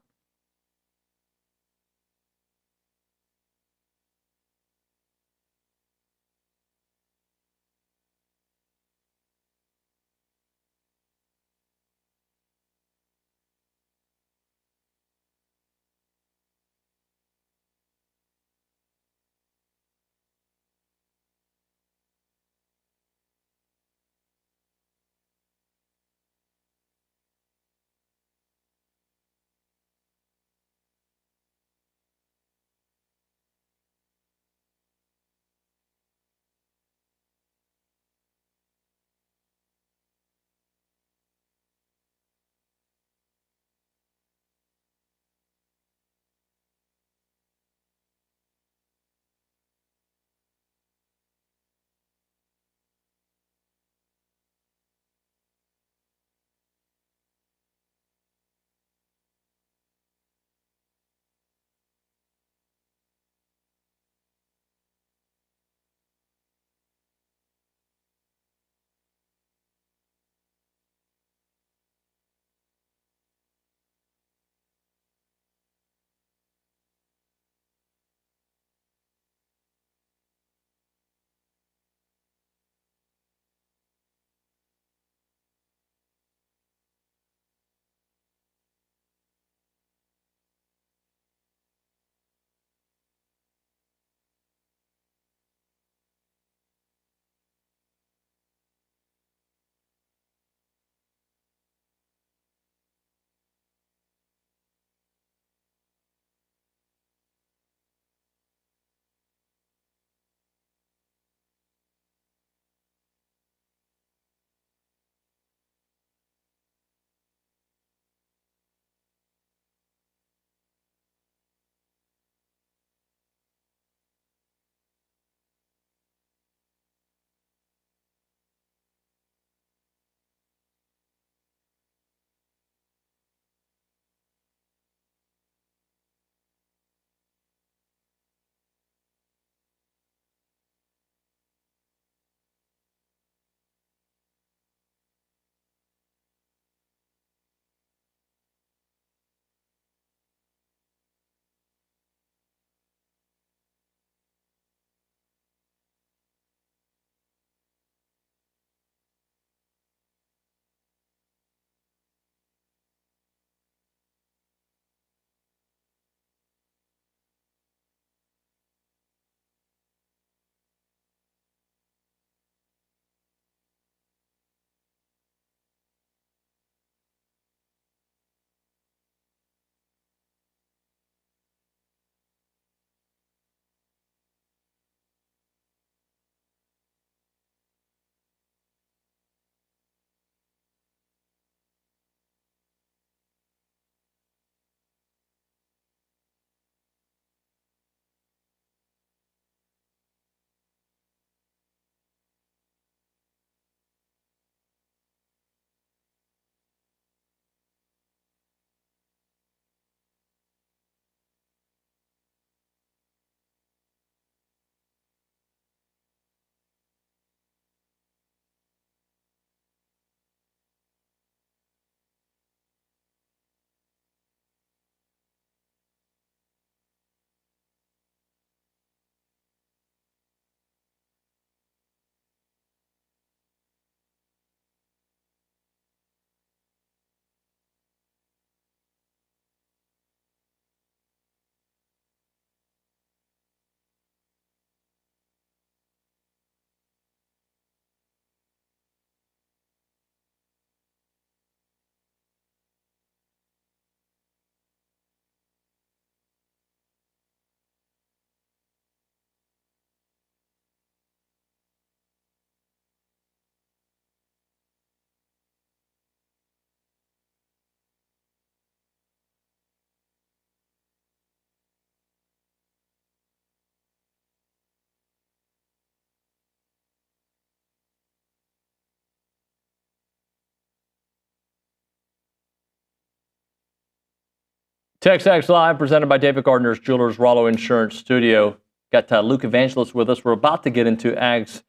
TexAgs Live, presented by David Gardner's Jewelers, Rollo Insurance Studio. Got Luke Evangelist with us. We're about to get into Ags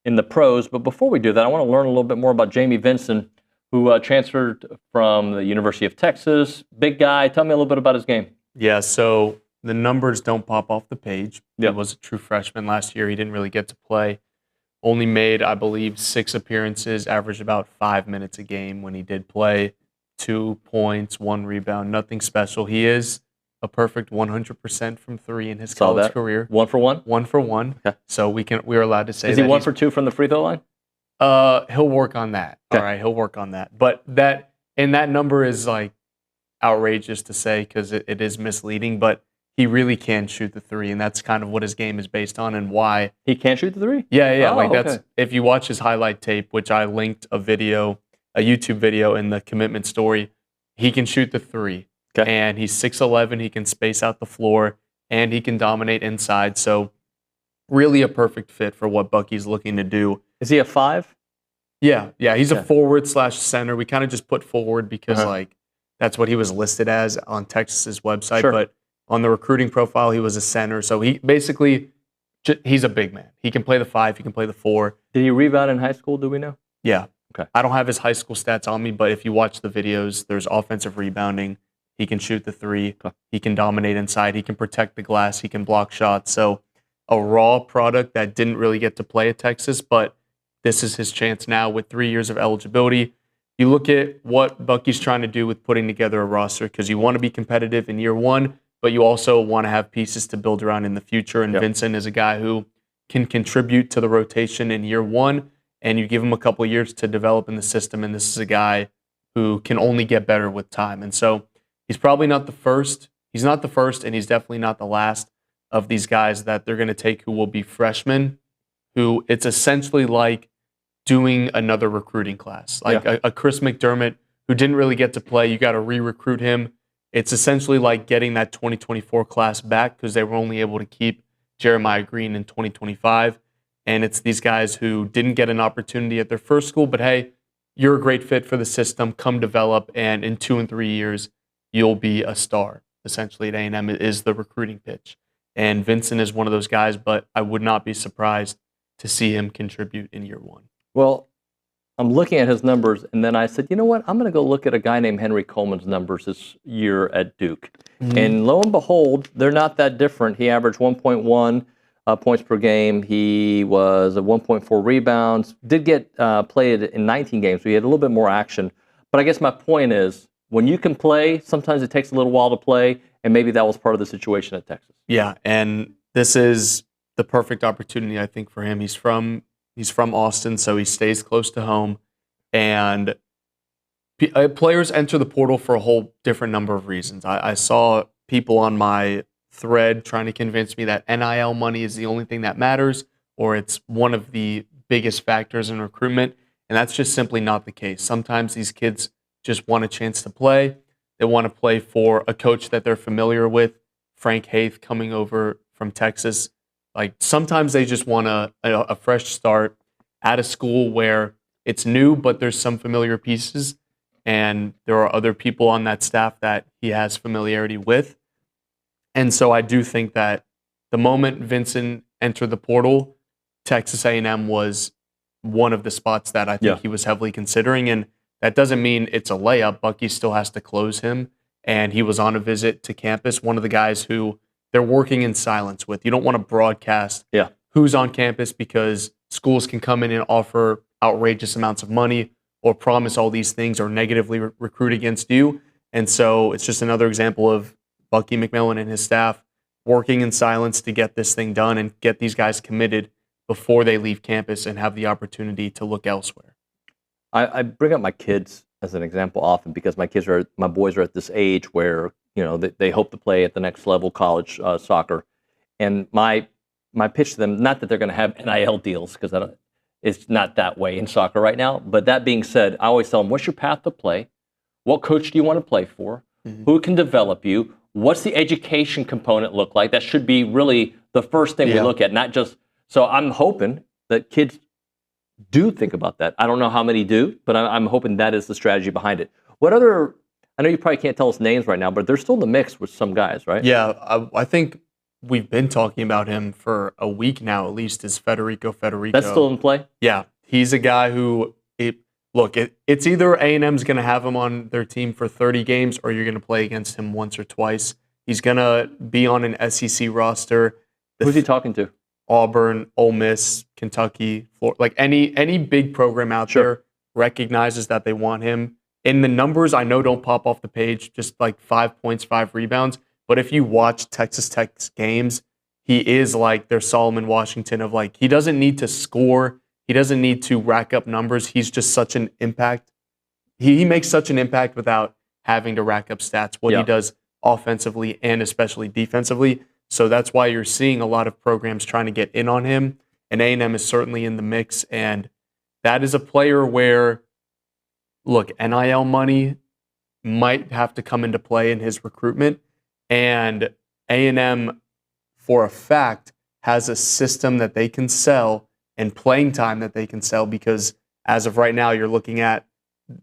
in the pros, but before we do that, I want to learn a little bit more about Jamie Vinson, who transferred from the University of Texas. Big guy. Tell me a little bit about his game. Yeah, so the numbers don't pop off the page. He was a true freshman last year. He didn't really get to play. Only made, I believe, 6 appearances, averaged about 5 minutes a game when he did play. 2 points, 1 rebound, nothing special. He is a perfect 100% from 3 in his college career. 1 for 1? 1 for 1. Okay. So we're allowed to say is he 1 for 2 from the free throw line? He'll work on that. Okay. All right, he'll work on that. But that number is like outrageous to say because it is misleading, but he really can shoot the 3, and that's kind of what his game is based on and why. He can shoot the 3? Yeah. Oh, that's if you watch his highlight tape, which I linked a YouTube video in the commitment story, he can shoot the 3. Okay. And he's 6'11", he can space out the floor, and he can dominate inside. So really a perfect fit for what Bucky's looking to do. Is he a 5? Yeah, he's a forward/center. We kind of just put forward because that's what he was listed as on Texas's website. Sure. But on the recruiting profile, he was a center. So he basically, he's a big man. He can play the 5, he can play the 4. Did he rebound in high school, do we know? Yeah. Okay. I don't have his high school stats on me, but if you watch the videos, there's offensive rebounding. He can shoot the 3. Okay. He can dominate inside. He can protect the glass. He can block shots. So a raw product that didn't really get to play at Texas, but this is his chance now with 3 years of eligibility. You look at what Bucky's trying to do with putting together a roster because you want to be competitive in year 1, but you also want to have pieces to build around in the future. And Vincent is a guy who can contribute to the rotation in year 1, and you give him a couple of years to develop in the system. And this is a guy who can only get better with time. And so he's probably not the first. He's not the first, and he's definitely not the last of these guys that they're going to take who will be freshmen, who it's essentially like doing another recruiting class. Like a Chris McDermott who didn't really get to play. You got to re-recruit him. It's essentially like getting that 2024 class back because they were only able to keep Jeremiah Green in 2025. And it's these guys who didn't get an opportunity at their first school, but hey, you're a great fit for the system. Come develop, and in 2 and 3 years, you'll be a star. Essentially, at A&M is the recruiting pitch. And Vincent is one of those guys, but I would not be surprised to see him contribute in year 1. Well, I'm looking at his numbers, and then I said, you know what? I'm going to go look at a guy named Henry Coleman's numbers this year at Duke. Mm-hmm. And lo and behold, they're not that different. He averaged 1.1 points per game. He was at 1.4 rebounds. Did get played in 19 games, so he had a little bit more action. But I guess my point is, when you can play, sometimes it takes a little while to play, and maybe that was part of the situation at Texas. Yeah, and this is the perfect opportunity, I think, for him. He's from Austin, so he stays close to home. And players enter the portal for a whole different number of reasons. I saw people on my thread trying to convince me that NIL money is the only thing that matters, or it's one of the biggest factors in recruitment. And that's just simply not the case. Sometimes these kids just want a chance to play. They want to play for a coach that they're familiar with. Frank Haith coming over from Texas. Like sometimes they just want a fresh start at a school where it's new, but there's some familiar pieces, and there are other people on that staff that he has familiarity with. And so I do think that the moment Vincent entered the portal, Texas A&M was one of the spots that I think he was heavily considering. And that doesn't mean it's a layup. Bucky still has to close him. And he was on a visit to campus, one of the guys who they're working in silence with. You don't want to broadcast who's on campus because schools can come in and offer outrageous amounts of money or promise all these things or negatively recruit against you. And so it's just another example of Bucky McMillan and his staff working in silence to get this thing done and get these guys committed before they leave campus and have the opportunity to look elsewhere. I bring up my kids as an example often because my boys are at this age where they hope to play at the next level, college soccer. And my pitch to them, not that they're going to have NIL deals because it's not that way in soccer right now. But that being said, I always tell them, what's your path to play? What coach do you want to play for? Mm-hmm. Who can develop you? What's the education component look like? That should be really the first thing we look at, not just. So I'm hoping that kids do think about that. I don't know how many do, but I'm hoping that is the strategy behind it. What other I know you probably can't tell us names right now, but they're still in the mix with some guys, right? Yeah, I think we've been talking about him for a week now, at least, is Federico. That's still in play? Yeah. He's a guy who, it's either A&M's going to have him on their team for 30 games or you're going to play against him once or twice. He's going to be on an SEC roster. Who's he talking to? Auburn, Ole Miss, Kentucky, Florida. Like any big program out there recognizes that they want him. And the numbers I know don't pop off the page, just like 5 points, 5 rebounds. But if you watch Texas Tech's games, he is like their Solomon Washington of like, he doesn't need to score. He doesn't need to rack up numbers. He's just such an impact. He makes such an impact without having to rack up stats, what he does offensively and especially defensively. So that's why you're seeing a lot of programs trying to get in on him. And A&M is certainly in the mix. And that is a player where, look, NIL money might have to come into play in his recruitment. And A&M, for a fact, has a system that they can sell and playing time that they can sell because as of right now, you're looking at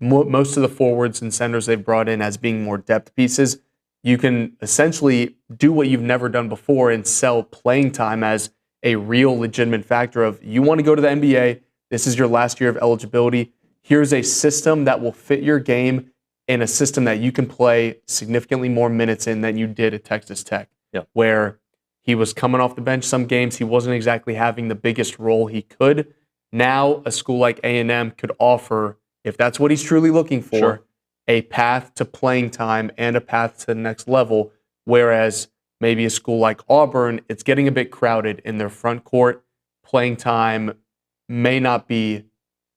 most of the forwards and centers they've brought in as being more depth pieces. You can essentially do what you've never done before and sell playing time as a real legitimate factor of you want to go to the NBA, this is your last year of eligibility. Here's a system that will fit your game and a system that you can play significantly more minutes in than you did at Texas Tech, where he was coming off the bench some games. He wasn't exactly having the biggest role he could. Now, a school like A&M could offer, if that's what he's truly looking for, a path to playing time and a path to the next level, whereas maybe a school like Auburn, it's getting a bit crowded in their front court. Playing time may not be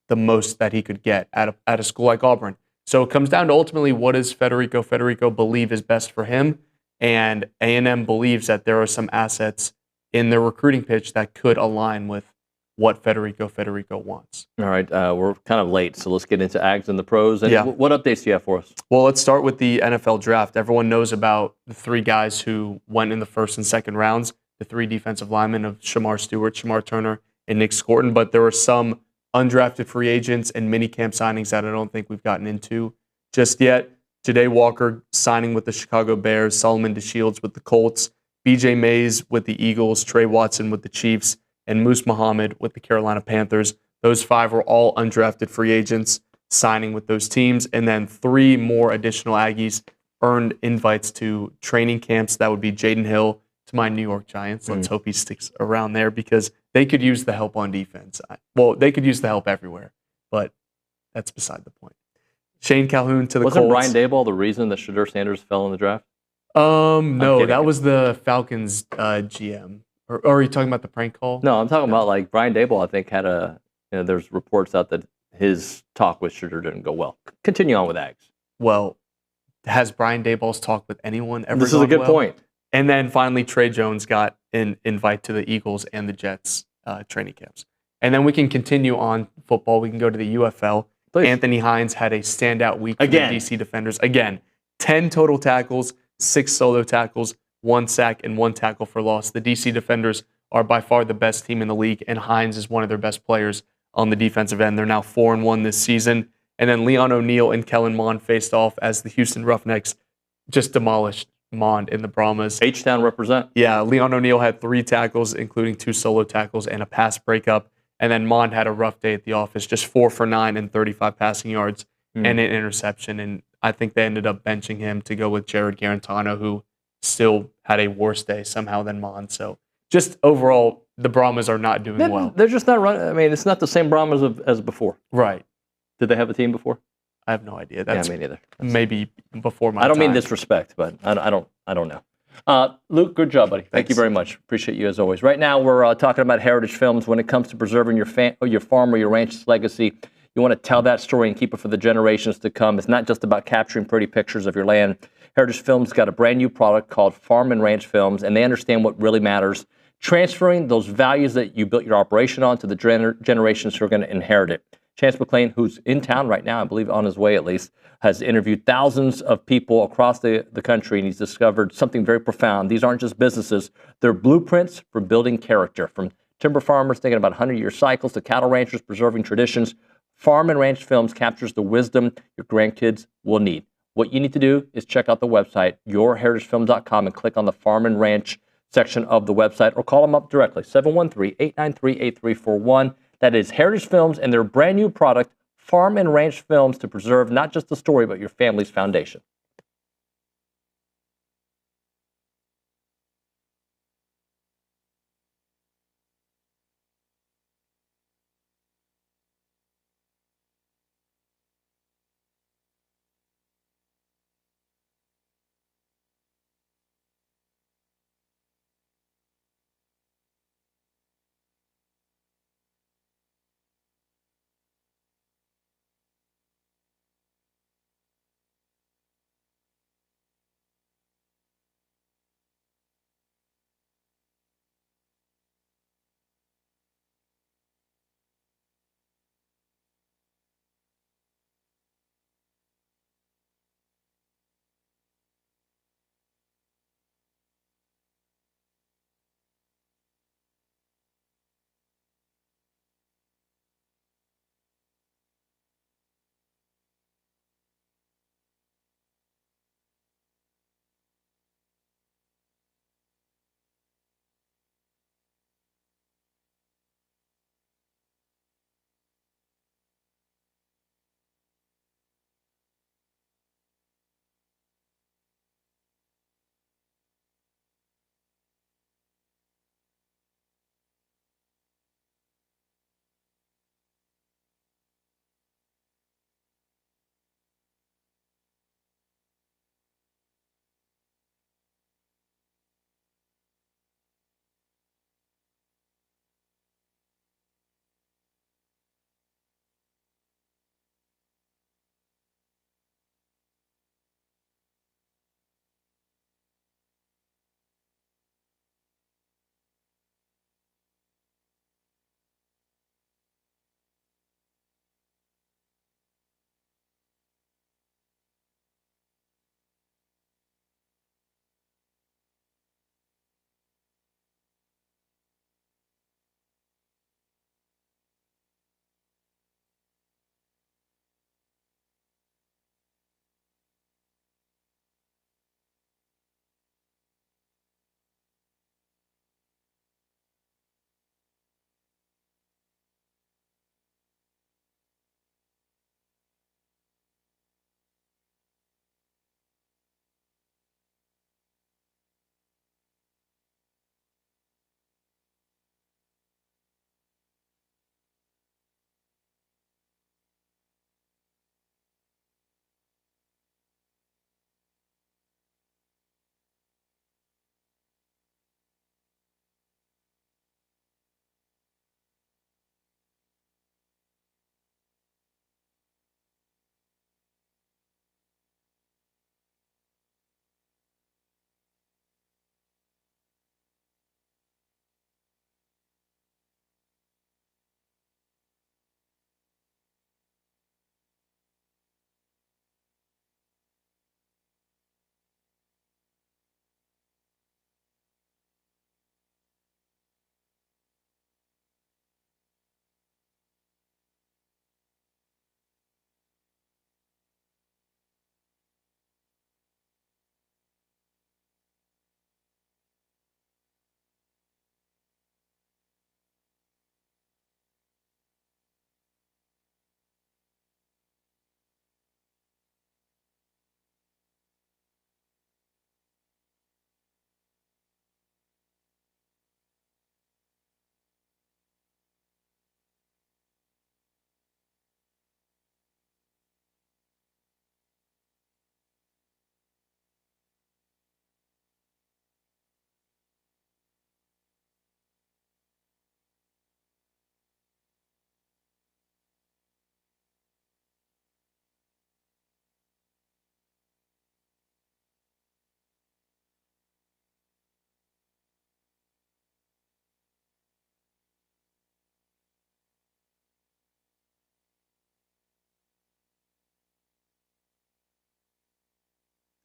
the most that he could get at a school like Auburn. So it comes down to ultimately what does Federico believe is best for him, and A&M believes that there are some assets in their recruiting pitch that could align with what Federico wants. All right, we're kind of late, so let's get into Ags and the pros. And what updates do you have for us? Well, let's start with the NFL draft. Everyone knows about the 3 guys who went in the first and second rounds, the 3 defensive linemen of Shamar Stewart, Shamar Turner, and Nick Scorton, but there were some undrafted free agents and minicamp signings that I don't think we've gotten into just yet. Ja'Day Walker signing with the Chicago Bears, Solomon DeShields with the Colts, BJ Mays with the Eagles, Trey Watson with the Chiefs, and Moose Muhammad with the Carolina Panthers. Those 5 were all undrafted free agents signing with those teams. And then 3 more additional Aggies earned invites to training camps. That would be Jaden Hill to my New York Giants. Let's hope he sticks around there because they could use the help on defense. Well, they could use the help everywhere, but that's beside the point. Shane Calhoun to the Colts. Wasn't Brian Daboll the reason that Shedeur Sanders fell in the draft? No, that was the Falcons GM. Or are you talking about the prank call? No, I'm talking about like Brian Daboll, I think, had there's reports out that his talk with Shedeur didn't go well. Continue on with Ags. Well, has Brian Daboll's talk with anyone ever This gone is a good well? point. And then finally, Trey Jones got an invite to the Eagles and the Jets training camps. And then we can continue on football. We can go to the UFL. Please. Anthony Hines had a standout week for the DC Defenders. Again, 10 total tackles, 6 solo tackles, 1 sack, and 1 tackle for loss. The DC Defenders are by far the best team in the league, and Hines is one of their best players on the defensive end. They're now 4-1 this season. And then Leon O'Neal and Kellen Mond faced off as the Houston Roughnecks just demolished Mond in the Brahmas. H-Town represent. Yeah, Leon O'Neal had 3 tackles, including 2 solo tackles and a pass breakup. And then Mond had a rough day at the office, just 4 for 9 and 35 passing yards and an interception. And I think they ended up benching him to go with Jared Garantano, who still had a worse day somehow than Mond. So just overall, the Brahmas are not doing well. They're just not running. I mean, it's not the same Brahmas as before. Right. Did they have a team before? I have no idea. That's me neither. Maybe before my I don't time. mean disrespect, but I don't know. Luke, good job, buddy. Thank you very much. Appreciate you as always. Right now, we're talking about heritage films. When it comes to preserving your farm or your ranch's legacy, you want to tell that story and keep it for the generations to come. It's not just about capturing pretty pictures of your land. Heritage Films got a brand new product called Farm and Ranch Films, and they understand what really matters, transferring those values that you built your operation on to the generations who are going to inherit it. Chance McClain, who's in town right now, I believe on his way at least, has interviewed thousands of people across the country, and he's discovered something very profound. These aren't just businesses. They're blueprints for building character, from timber farmers thinking about 100-year cycles to cattle ranchers preserving traditions. Farm and Ranch Films captures the wisdom your grandkids will need. what you need to do is check out the website, yourheritagefilm.com, and click on the Farm and Ranch section of the website, or call them up directly, 713-893-8341. That is Heritage Films and their brand new product, Farm and Ranch Films, to preserve not just the story, but your family's foundation.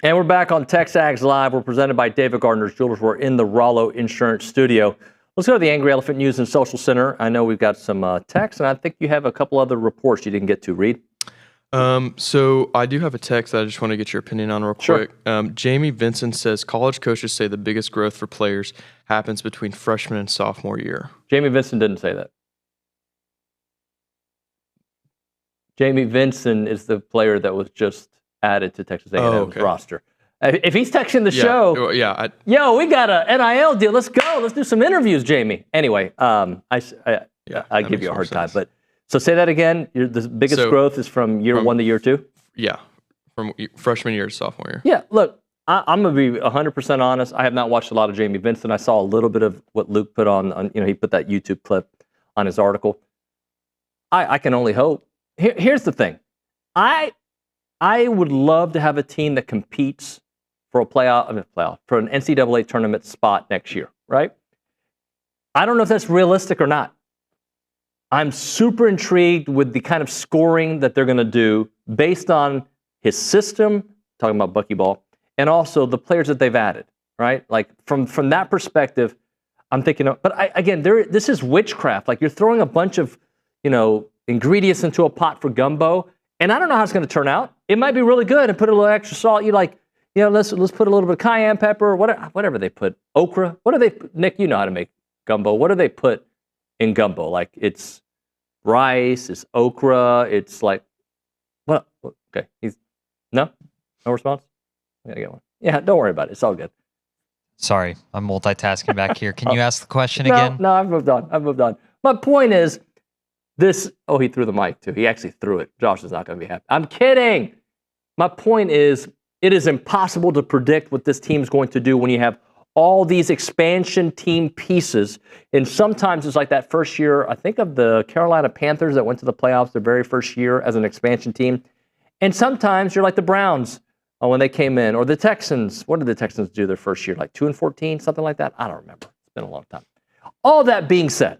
And we're back on TexAgs Live. We're presented by David Gardner's Jewelers. We're in the Rollo Insurance Studio. Let's go to the Angry Elephant News and Social Center. I know we've got some texts, and I think you have a couple other reports you didn't get to read. So I do have a text that I just want to get your opinion on real Sure. quick. Jamie Vincent says college coaches say the biggest growth for players happens between freshman and sophomore year. Jamie Vincent didn't say that. Jamie Vincent is the player that was just added to Texas A&M's roster. If he's texting the show, yo, we got a NIL deal. Let's go. Let's do some interviews, Jamie. Anyway, I give you a hard time. But so say that again. The biggest growth is from year 1 to year 2? Yeah, from freshman year to sophomore year. Yeah, look, I'm going to be 100% honest. I have not watched a lot of Jamie Vincent. I saw a little bit of what Luke put on he put that YouTube clip on his article. I can only hope. Here's the thing. I would love to have a team that competes for for an NCAA tournament spot next year, right? I don't know if that's realistic or not. I'm super intrigued with the kind of scoring that they're going to do based on his system, talking about buckyball, and also the players that they've added, right? Like from that perspective, I'm thinking, this is witchcraft. Like you're throwing a bunch of, ingredients into a pot for gumbo, and I don't know how it's going to turn out. It might be really good and put a little extra salt. Let's put a little bit of cayenne pepper, whatever they put. Okra. What do they? Nick, you know how to make gumbo. What do they put in gumbo? Like it's rice, it's okra, it's like what? Okay, no response. I gotta get one. Yeah, don't worry about it. It's all good. Sorry, I'm multitasking back here. Can you ask the question again? No, I've moved on. My point is this. Oh, he threw the mic too. He actually threw it. Josh is not going to be happy. I'm kidding. My point is, it is impossible to predict what this team's going to do when you have all these expansion team pieces. And sometimes it's like that first year, I think of the Carolina Panthers that went to the playoffs their very first year as an expansion team. And sometimes you're like the Browns when they came in, or the Texans. What did the Texans do their first year? Like 2-14, something like that? I don't remember. It's been a long time. All that being said,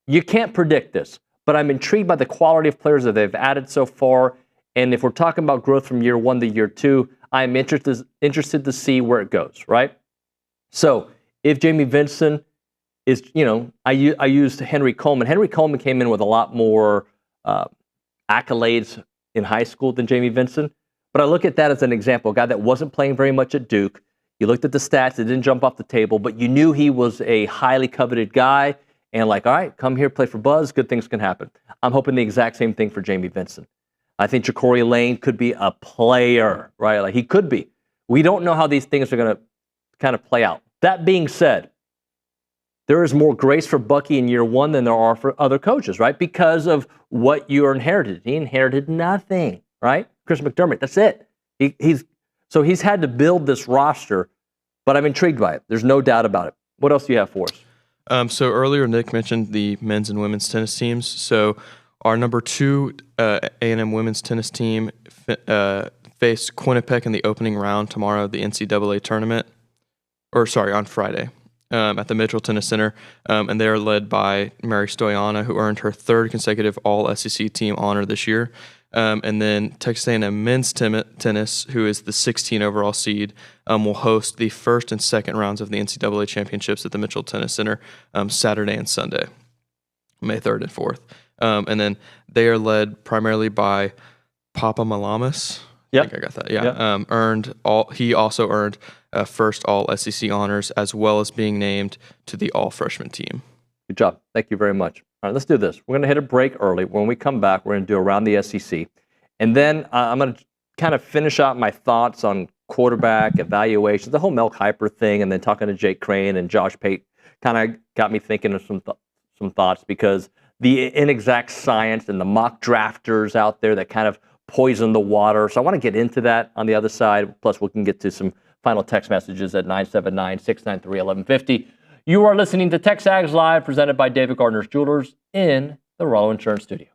you can't predict this, but I'm intrigued by the quality of players that they've added so far. And if we're talking about growth from year 1 to year 2, I'm interested to see where it goes, right? So if Jamie Vincent is, I used Henry Coleman. Henry Coleman came in with a lot more accolades in high school than Jamie Vincent. But I look at that as an example, a guy that wasn't playing very much at Duke. You looked at the stats, it didn't jump off the table, but you knew he was a highly coveted guy. And all right, come here, play for Buzz, good things can happen. I'm hoping the exact same thing for Jamie Vincent. I think Ja'Cory Lane could be a player, right? Like he could be. We don't know how these things are going to kind of play out. That being said, there is more grace for Bucky in year 1 than there are for other coaches, right? Because of what you inherited. He inherited nothing, right? Chris McDermott, that's it. He's had to build this roster, but I'm intrigued by it. There's no doubt about it. What else do you have for us? So earlier, Nick mentioned the men's and women's tennis teams. So our number 2 A&M women's tennis team face Quinnipiac in the opening round tomorrow of the NCAA tournament. On Friday at the Mitchell Tennis Center. And they are led by Mary Stoyana, who earned her 3rd consecutive All-SEC team honor this year. And then Texas A&M men's tennis, who is the 16 overall seed, will host the first and second rounds of the NCAA championships at the Mitchell Tennis Center Saturday and Sunday, May 3rd and 4th. And then they are led primarily by Papa Malamas. Yep. I think I got that. Yeah. He also earned first All-SEC honors, as well as being named to the All-Freshman team. Good job. Thank you very much. All right, let's do this. We're going to hit a break early. When we come back, we're going to do Around the SEC. And then I'm going to kind of finish out my thoughts on quarterback evaluations, the whole Mel Kiper thing, and then talking to Jake Crain and Josh Pate kind of got me thinking of some thoughts, because the inexact science and the mock drafters out there that kind of poison the water. So I want to get into that on the other side. Plus, we can get to some final text messages at 979-693-1150. You are listening to TexAgs Live, presented by David Gardner's Jewelers in the Rollo Insurance Studio.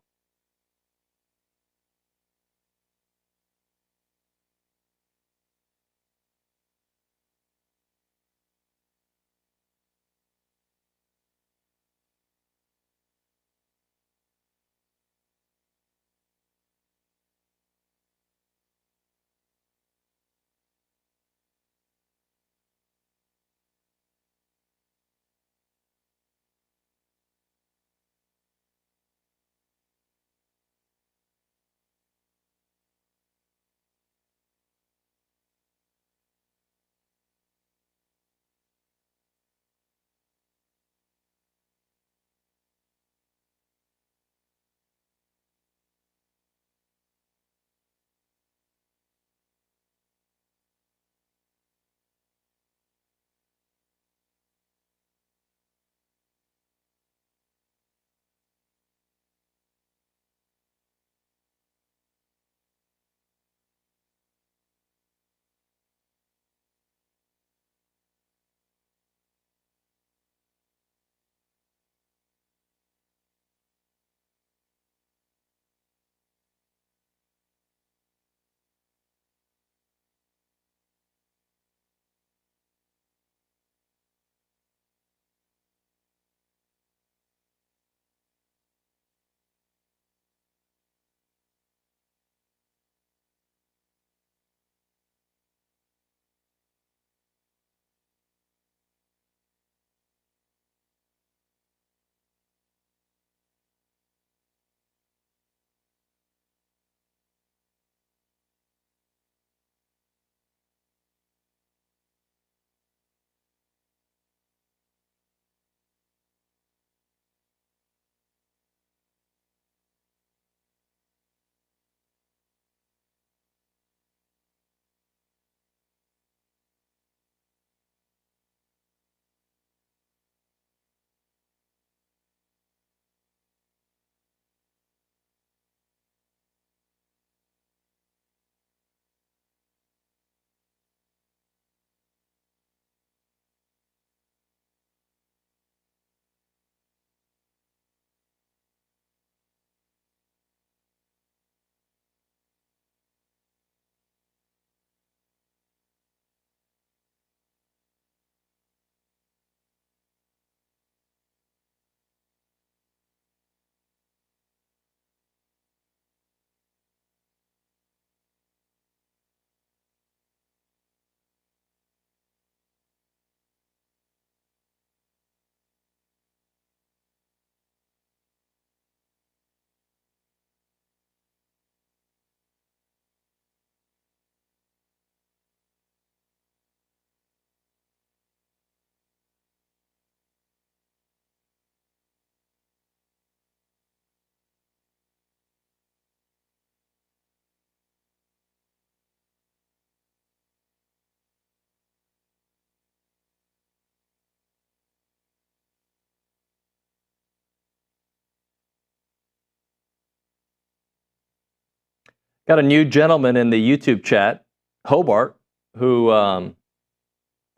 Got a new gentleman in the YouTube chat, Hobart, who is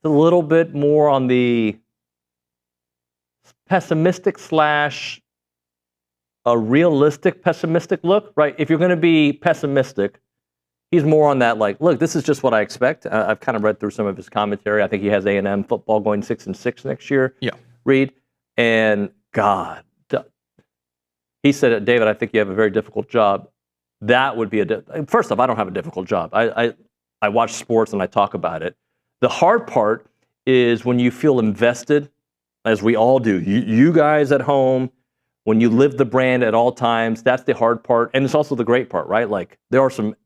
a little bit more on the pessimistic / a realistic pessimistic look, right? If you're going to be pessimistic, he's more on that, like, look, this is just what I expect. I've kind of read through some of his commentary. I think he has A&M football going 6-6 next year. Yeah. Reed. And God, he said, David, I think you have a very difficult job. That would be first off, I don't have a difficult job. I watch sports and I talk about it. The hard part is when you feel invested, as we all do. You guys at home, when you live the brand at all times, that's the hard part. And it's also the great part, right? Like, there are some...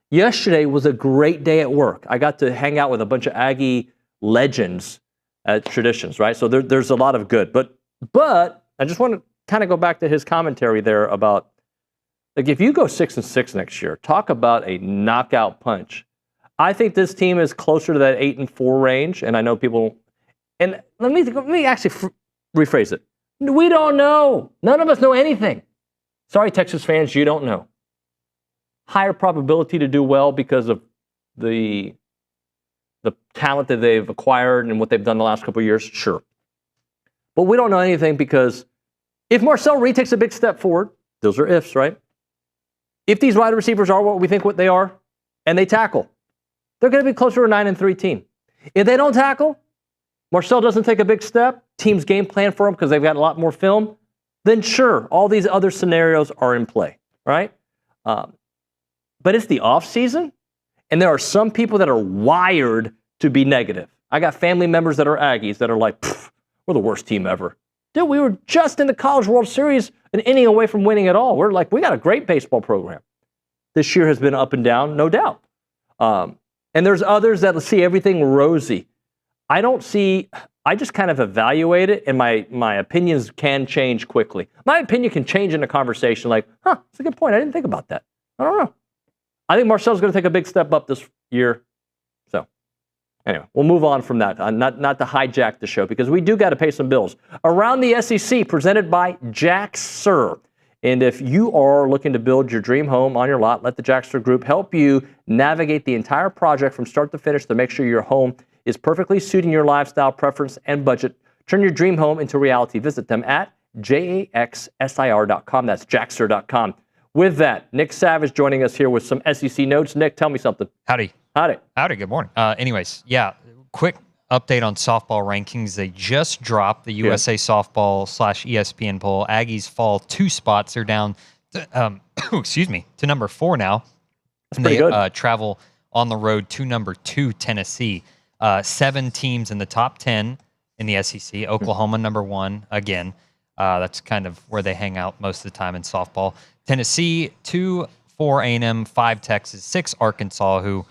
yesterday was a great day at work. I got to hang out with a bunch of Aggie legends at Traditions, right? So there's a lot of good. But I just want to kind of go back to his commentary there about, like, if you go 6-6 next year, talk about a knockout punch. I think this team is closer to that 8-4 range, and I know people... And let me actually rephrase it. We don't know. None of us know anything. Sorry, Texas fans, you don't know. Higher probability to do well because of the talent that they've acquired and what they've done the last couple of years? Sure. But we don't know anything because if Marcel Reed takes a big step forward, those are ifs, right? If these wide receivers are what we think what they are, and they tackle, they're going to be closer to a 9-3 team. If they don't tackle, Marcel doesn't take a big step, teams game plan for them because they've got a lot more film, then sure, all these other scenarios are in play, right? But it's the off season, and there are some people that are wired to be negative. I got family members that are Aggies that are like, we're the worst team ever. Dude, we were just in the College World Series an inning away from winning it all. We're like, we got a great baseball program. This year has been up and down, no doubt. And there's others that see everything rosy. I just kind of evaluate it, and my opinions can change quickly. My opinion can change in a conversation like, that's a good point. I didn't think about that. I don't know. I think Marcel's going to take a big step up this year. So, anyway, we'll move on from that. Not to hijack the show, because we do got to pay some bills. Around the SEC, presented by Jaxer. And if you are looking to build your dream home on your lot, let the Jaxer Group help you navigate the entire project from start to finish to make sure your home is perfectly suiting your lifestyle, preference, and budget. Turn your dream home into reality. Visit them at jaxsir.com. That's jaxer.com. With that, Nick Savage joining us here with some SEC notes. Nick, tell me something. Howdy. Good morning. Anyways, quick update on softball rankings. They just dropped the USA Softball / ESPN poll. Aggies fall 2 spots. They're down, to number 4 now. That's pretty good. Travel on the road to number 2, Tennessee. 7 teams in the top 10 in the SEC. Oklahoma, number 1, again. That's kind of where they hang out most of the time in softball. Tennessee, 2, 4 A&M, 5 Texas, 6 Arkansas, who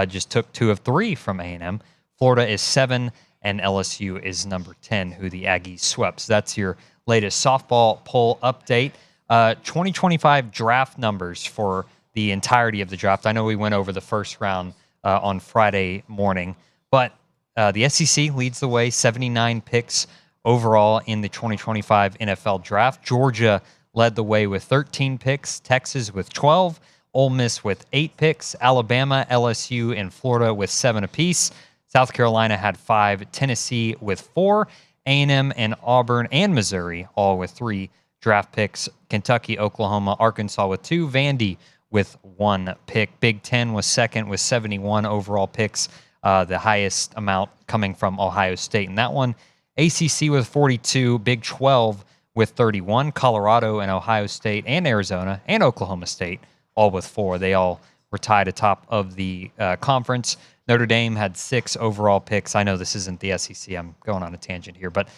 just took 2 of 3 from A&M. Florida is 7, and LSU is number 10, who the Aggies swept. So that's your latest softball poll update. 2025 draft numbers for the entirety of the draft. I know we went over the first round on Friday morning, but the SEC leads the way, 79 picks overall in the 2025 NFL draft. Georgia led the way with 13 picks, Texas with 12, Ole Miss with 8 picks, Alabama, LSU, and Florida with 7 apiece. South Carolina had 5, Tennessee with 4, A&M and Auburn and Missouri all with 3 draft picks. Kentucky, Oklahoma, Arkansas with 2, Vandy with 1 pick. Big Ten was second with 71 overall picks, the highest amount coming from Ohio State in that one. ACC with 42, Big 12 with 31, Colorado and Ohio State and Arizona and Oklahoma State all with 4. They all were tied atop of the conference. Notre Dame had 6 overall picks. I know this isn't the SEC. I'm going on a tangent here, but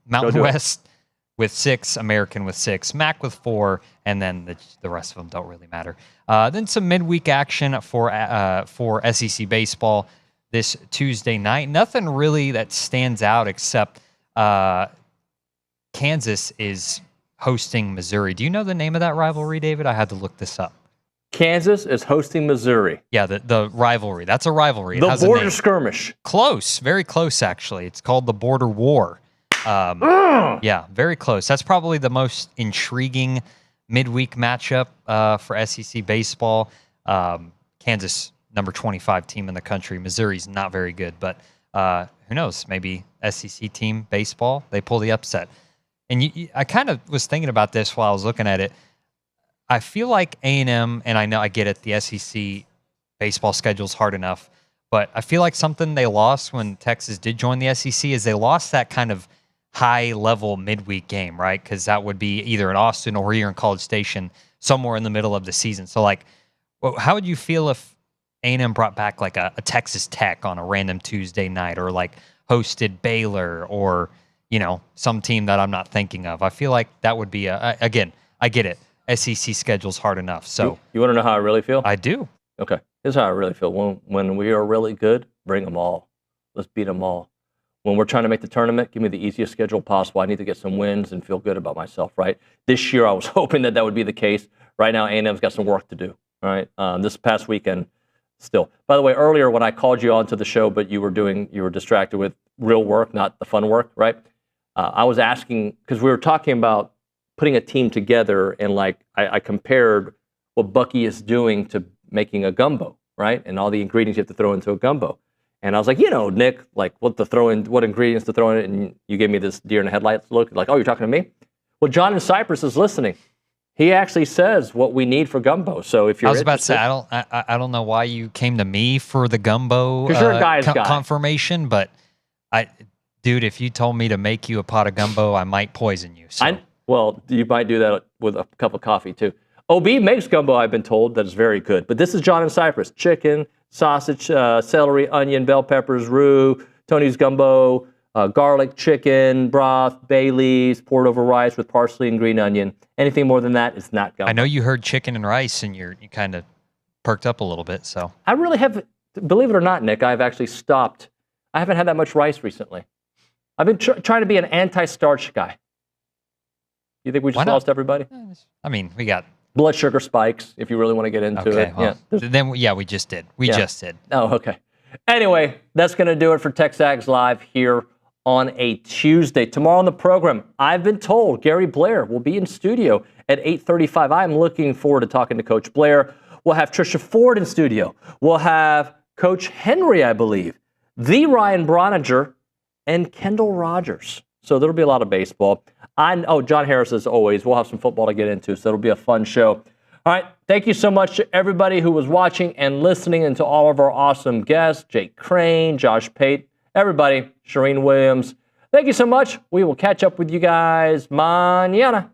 Mountain West with 6, American with 6, MAC with 4, and then the rest of them don't really matter. Then some midweek action for SEC baseball this Tuesday night. Nothing really that stands out except Kansas is hosting Missouri. Do you know the name of that rivalry, David? I had to look this up. Kansas is hosting Missouri. Yeah, the rivalry. That's a rivalry. The border skirmish. Close. Very close, actually. It's called the Border War. Yeah, very close. That's probably the most intriguing midweek matchup for SEC baseball. Kansas, number 25 team in the country. Missouri's not very good, but who knows? Maybe SEC team baseball, they pull the upset. And I kind of was thinking about this while I was looking at it. I feel like A&M, and I know I get it, the SEC baseball schedule's hard enough, but I feel like something they lost when Texas did join the SEC is they lost that kind of high-level midweek game, right? Because that would be either in Austin or here in College Station, somewhere in the middle of the season. So, like, how would you feel if A&M brought back, like, a Texas Tech on a random Tuesday night, or, like, hosted Baylor, or, you know, some team that I'm not thinking of? I feel like that would be, again, I get it. SEC schedule's hard enough. So you want to know how I really feel? I do. Okay. Here's how I really feel. When we are really good, bring them all. Let's beat them all. When we're trying to make the tournament, give me the easiest schedule possible. I need to get some wins and feel good about myself, right? This year, I was hoping that would be the case. Right now, A&M's got some work to do, all right? This past weekend, still. By the way, earlier when I called you onto the show, but you were distracted with real work, not the fun work, right? I was asking, because we were talking about putting a team together, and like I compared what Bucky is doing to making a gumbo, right? And all the ingredients you have to throw into a gumbo. And I was like, Nick, like what ingredients to throw in it, and you gave me this deer in the headlights look, like, oh, you're talking to me? Well, John in Cyprus is listening. He actually says what we need for gumbo. So if you're I was about to say, I don't know why you came to me for the gumbo because you're a guy's guy. Confirmation, but dude, if you told me to make you a pot of gumbo, I might poison you. So. Well, you might do that with a cup of coffee too. OB makes gumbo, I've been told, that is very good. But this is John in Cyprus. Chicken, sausage, celery, onion, bell peppers, roux, Tony's gumbo, garlic, chicken, broth, bay leaves, poured over rice with parsley and green onion. Anything more than that is not gumbo. I know you heard chicken and rice, and you kind of perked up a little bit. So I really have, believe it or not, Nick, I've actually stopped. I haven't had that much rice recently. I've been trying to be an anti-starch guy. You think we just lost everybody? I mean, we got blood sugar spikes, if you really want to get into it. Well, we just did. We just did. Oh, okay. Anyway, that's going to do it for TexAgs Live here on a Tuesday. Tomorrow on the program, I've been told Gary Blair will be in studio at 8:35. I'm looking forward to talking to Coach Blair. We'll have Trisha Ford in studio. We'll have Coach Henry, I believe, the Ryan Broniger, and Kendall Rogers. So there'll be a lot of baseball. John Harris, as always. We'll have some football to get into, so it'll be a fun show. All right, thank you so much to everybody who was watching and listening, and to all of our awesome guests, Jake Crain, Josh Pate, everybody, Charean Williams. Thank you so much. We will catch up with you guys mañana.